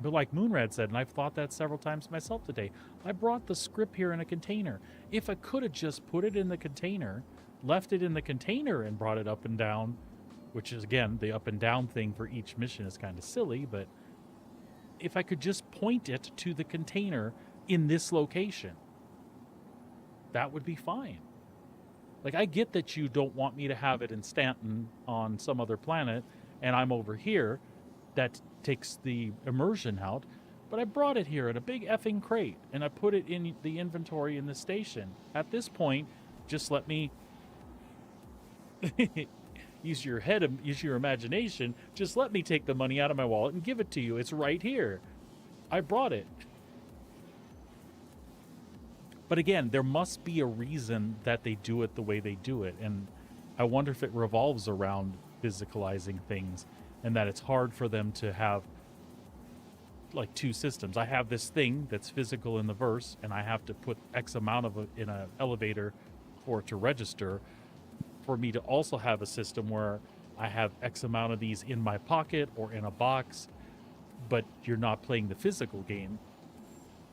But like Moonrad said, and I've thought that several times myself today, I brought the script here in a container. If I could have just put it in the container, left it in the container and brought it up and down, which is, again, the up and down thing for each mission is kind of silly, but if I could just point it to the container in this location, that would be fine. Like, I get that you don't want me to have it in Stanton on some other planet, and I'm over here. That takes the immersion out. But I brought it here in a big effing crate, and I put it in the inventory in the station. At this point, just let me use your head, use your imagination. Just let me take the money out of my wallet and give it to you. It's right here. I brought it. But again, there must be a reason that they do it the way they do it. And I wonder if it revolves around physicalizing things and that it's hard for them to have like two systems. I have this thing that's physical in the verse, and I have to put X amount of it in an elevator for it to register. For me to also have a system where I have X amount of these in my pocket or in a box, but you're not playing the physical game.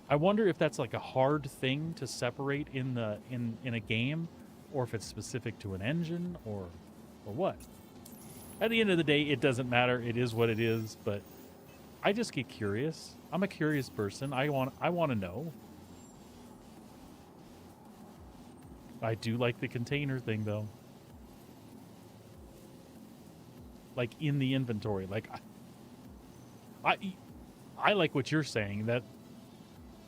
I wonder if that's like a hard thing to separate in a game, or if it's specific to an engine or what. At the end of the day, it doesn't matter. It is what it is, but I just get curious. I'm a curious person. I want to know. I do like the container thing though. Like in the inventory. Like I like what you're saying, that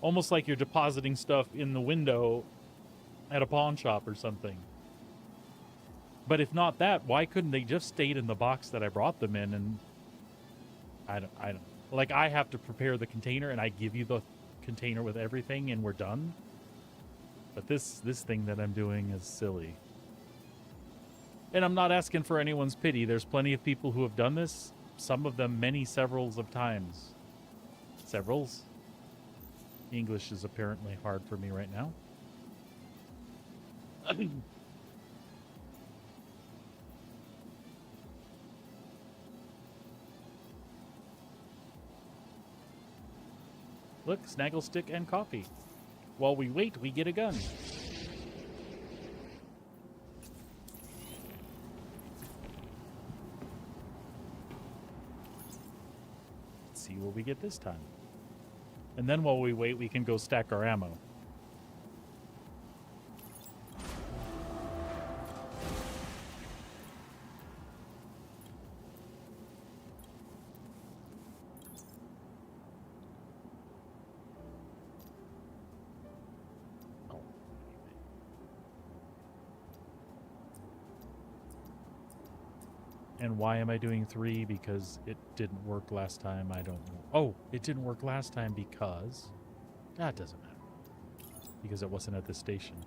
almost like you're depositing stuff in the window at a pawn shop or something. But if not that, why couldn't they just stayed in the box that I brought them in? And I don't like, I have to prepare the container and I give you the container with everything and we're done. But this thing that I'm doing is silly. And I'm not asking for anyone's pity. There's plenty of people who have done this. Some of them severals of times. Severals? English is apparently hard for me right now. Look, snaggle stick and coffee. While we wait, we get a gun. Let's see what we get this time. And then while we wait, we can go stack our ammo. And why am I doing 3? Because it didn't work last time. I don't know. Oh, it didn't work last time because... That doesn't matter. Because it wasn't at the station.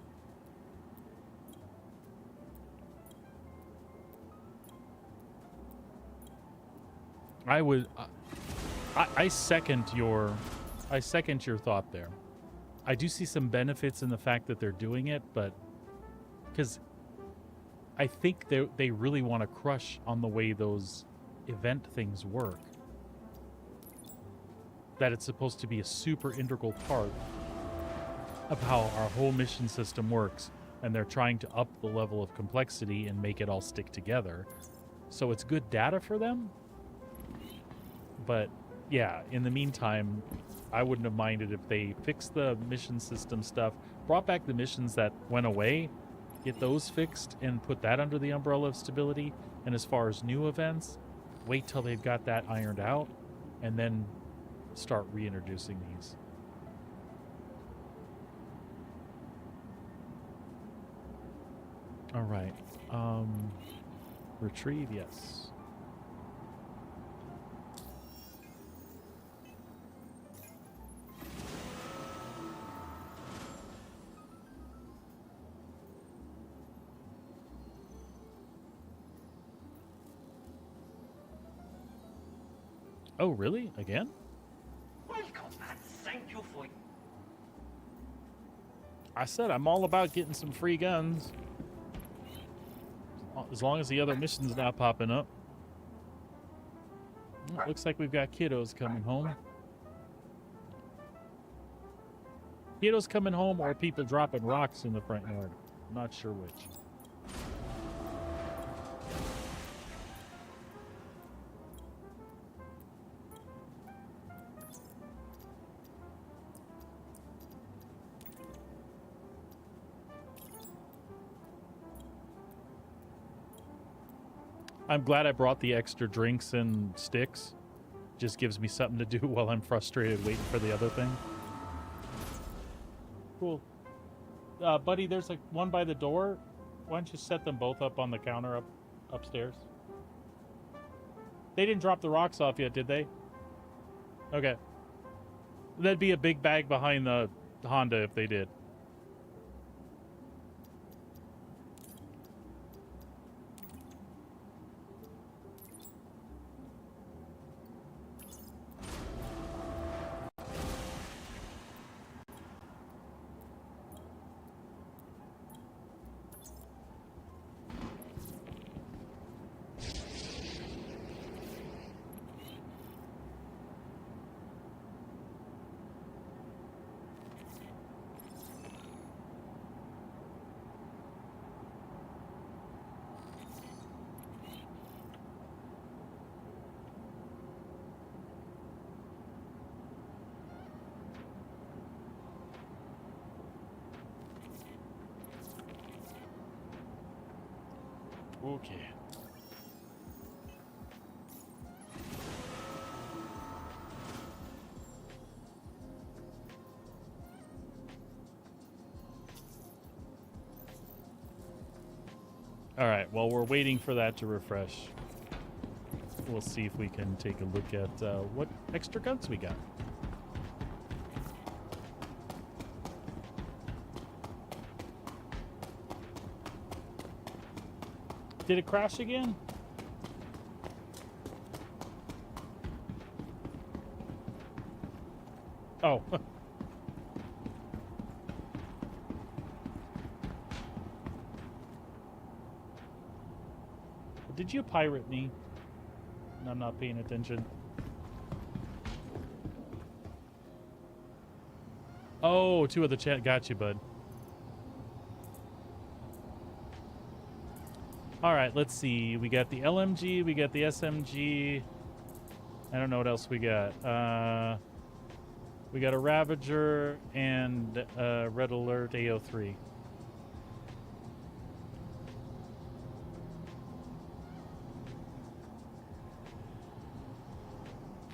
I would. I second your thought there. I do see some benefits in the fact that they're doing it, but because I think they really want to crush on the way those event things work. That it's supposed to be a super integral part of how our whole mission system works, and they're trying to up the level of complexity and make it all stick together. So it's good data for them. But yeah, in the meantime, I wouldn't have minded if they fixed the mission system stuff, brought back the missions that went away, get those fixed, and put that under the umbrella of stability. And as far as new events, wait till they've got that ironed out, and then start reintroducing these. All right. Retrieve, yes. Oh, really? Again? Welcome and thank you for... I said I'm all about getting some free guns. As long as the other mission's not popping up. Well, looks like we've got kiddos coming home. Kiddos coming home or people dropping rocks in the front yard. I'm not sure which. I'm glad I brought the extra drinks and sticks. Just gives me something to do while I'm frustrated waiting for the other thing. Cool. Buddy, there's like one by the door. Why don't you set them both up on the counter upstairs? They didn't drop the rocks off yet, did they? Okay. That'd be a big bag behind the Honda if they did. Okay. All right, well, we're waiting for that to refresh. We'll see if we can take a look at what extra guns we got. Did it crash again? Oh. Did you pirate me? And I'm not paying attention. Oh, two of the chat. Got you, bud. All right, let's see. We got the LMG, we got the SMG. I don't know what else we got. We got a Ravager and a Red Alert AO3.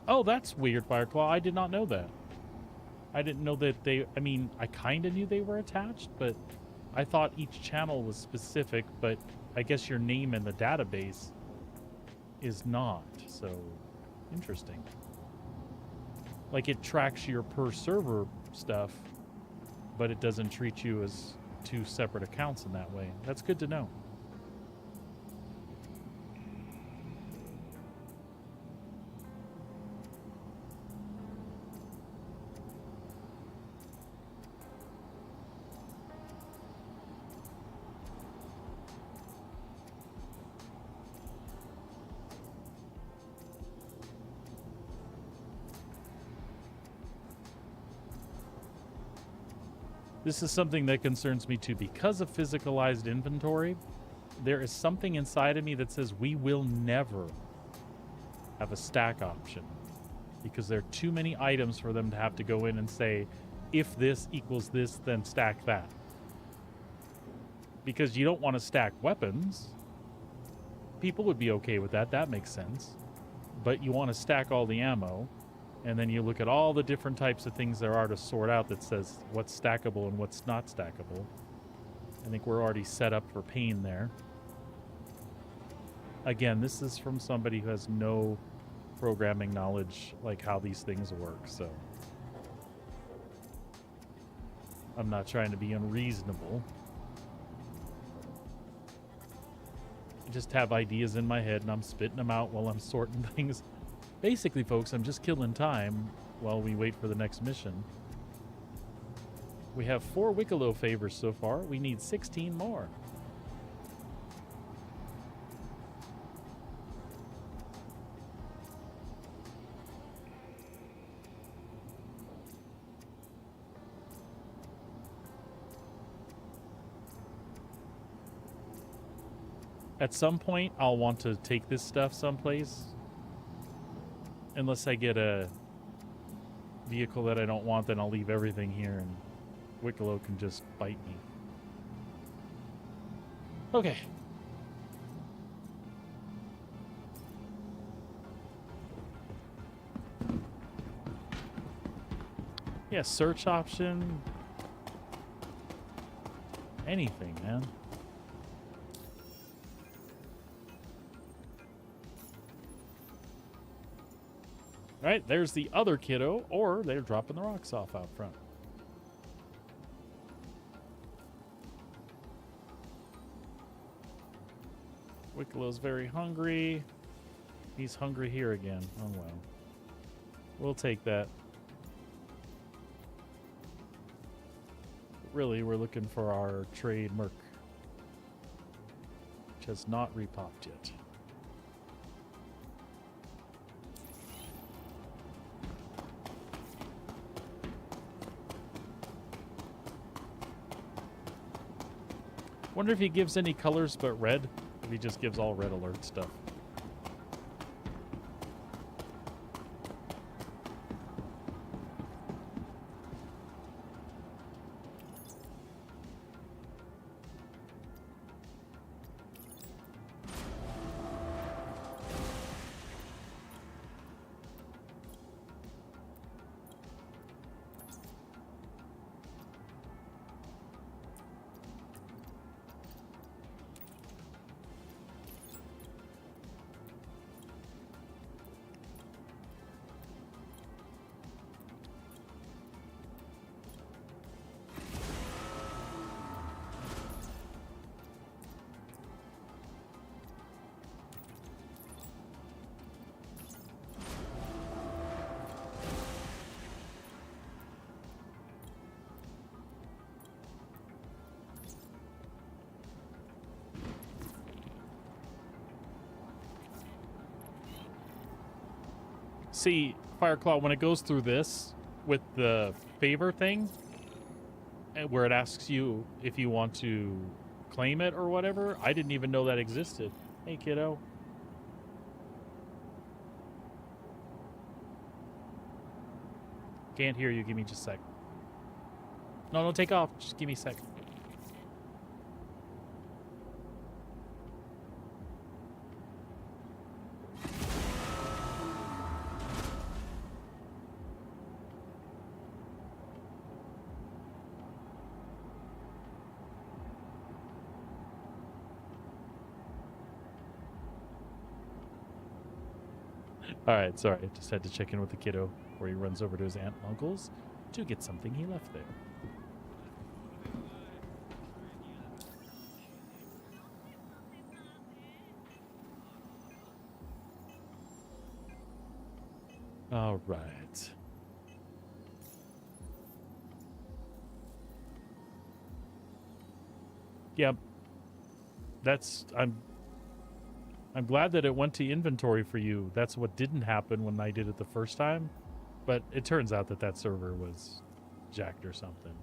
Oh, that's weird, Fireclaw. I did not know that. I didn't know that they... I mean, I kind of knew they were attached, but I thought each channel was specific, but I guess your name in the database is not. So, interesting. Like, it tracks your per server stuff, but it doesn't treat you as two separate accounts in that way. That's good to know. This is something that concerns me too. Because of physicalized inventory, there is something inside of me that says we will never have a stack option. Because there are too many items for them to have to go in and say, if this equals this, then stack that. Because you don't want to stack weapons. People would be okay with that. That makes sense. But you want to stack all the ammo. And then you look at all the different types of things there are to sort out that says what's stackable and what's not stackable. I think we're already set up for pain there. Again, this is from somebody who has no programming knowledge, like how these things work, so I'm not trying to be unreasonable. I just have ideas in my head and I'm spitting them out while I'm sorting things. Basically, folks, I'm just killing time while we wait for the next mission. We have 4 Wicklow favors so far. We need 16 more. At some point, I'll want to take this stuff someplace. Unless I get a vehicle that I don't want, then I'll leave everything here and Wicklow can just bite me. Okay. Yeah, search option. Anything, man. Alright, there's the other kiddo, or they're dropping the rocks off out front. Wicklow's very hungry. He's hungry here again. Oh well. We'll take that. Really, we're looking for our trade Merc, which has not repopped yet. Wonder if he gives any colors but red, if he just gives all red alert stuff. See, Fireclaw, when it goes through this with the favor thing, where it asks you if you want to claim it or whatever, I didn't even know that existed. Hey, kiddo. Can't hear you. Give me just a sec. No, don't take off. Just give me a sec. Alright, sorry. Just had to check in with the kiddo where he runs over to his aunt and uncle's to get something he left there. Alright. Yep. I'm glad that it went to inventory for you. That's what didn't happen when I did it the first time. But it turns out that that server was jacked or something.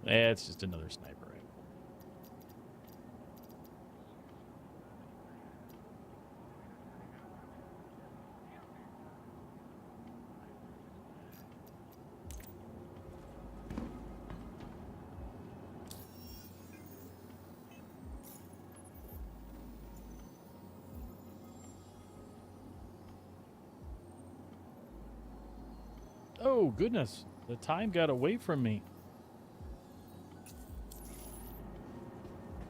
It's just another sniper rifle. Oh, goodness. The time got away from me.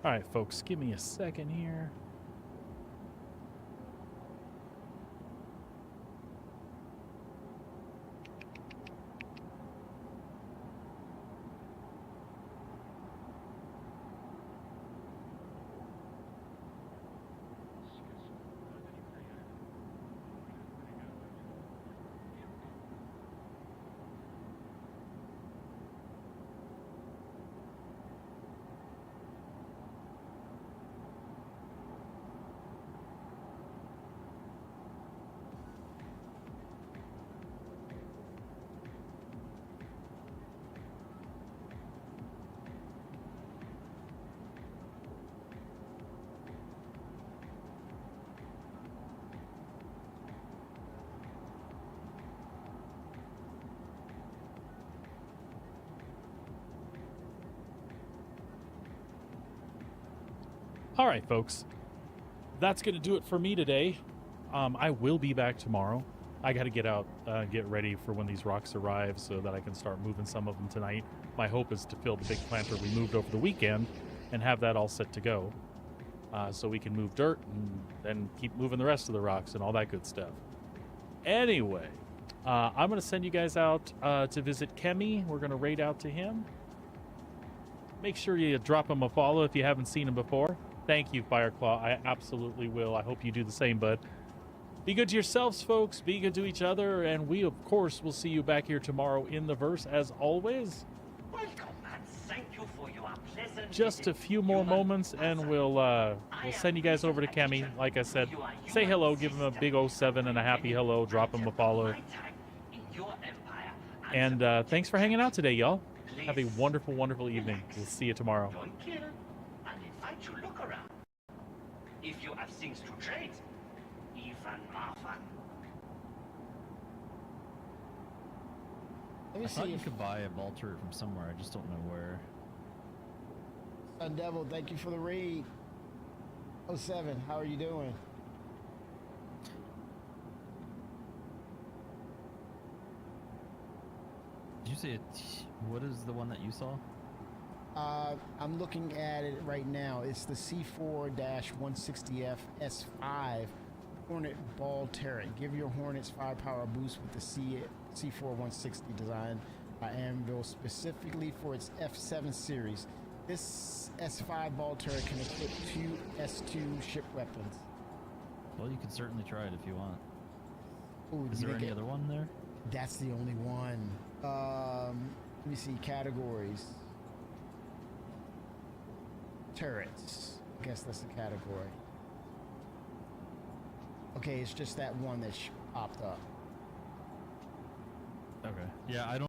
All right, folks, give me a second here. All right, folks. That's going to do it for me today. I will be back tomorrow. I got to get out, get ready for when these rocks arrive so that I can start moving some of them tonight. My hope is to fill the big planter we moved over the weekend and have that all set to go. So we can move dirt and then keep moving the rest of the rocks and all that good stuff. Anyway, I'm going to send you guys out to visit Kemi. We're going to raid out to him. Make sure you drop him a follow if you haven't seen him before. Thank you, Fireclaw. I absolutely will. I hope you do the same, bud. Be good to yourselves, folks. Be good to each other. And we, of course, will see you back here tomorrow in the verse, as always. Welcome, and thank you for your pleasant Just a few more moments, and we'll send you guys over to Kemi. Like I said, say hello, give him a big 07 and a happy hello, drop him a follow. And thanks for hanging out today, y'all. Have a wonderful, wonderful evening. We'll see you tomorrow. Don't kill, and invite you look around. If you have things to trade, even Marfan. Let me I see thought you if could buy a ball turret from somewhere. I just don't know where. Sun Devil, thank you for the raid. 07, how are you doing? Did you say it? What is the one that you saw? I'm looking at it right now. It's the C4-160F S5 Hornet Ball Turret. Give your Hornets firepower a boost with the C4-160 design by Anvil specifically for its F7 series. This S5 ball turret can equip 2 S2 ship weapons. Well, you could certainly try it if you want. Ooh, Is there any other one there? That's the only one. Let me see categories. Turrets. I guess that's the category. Okay, it's just that one that popped up. Okay. Yeah, I don't.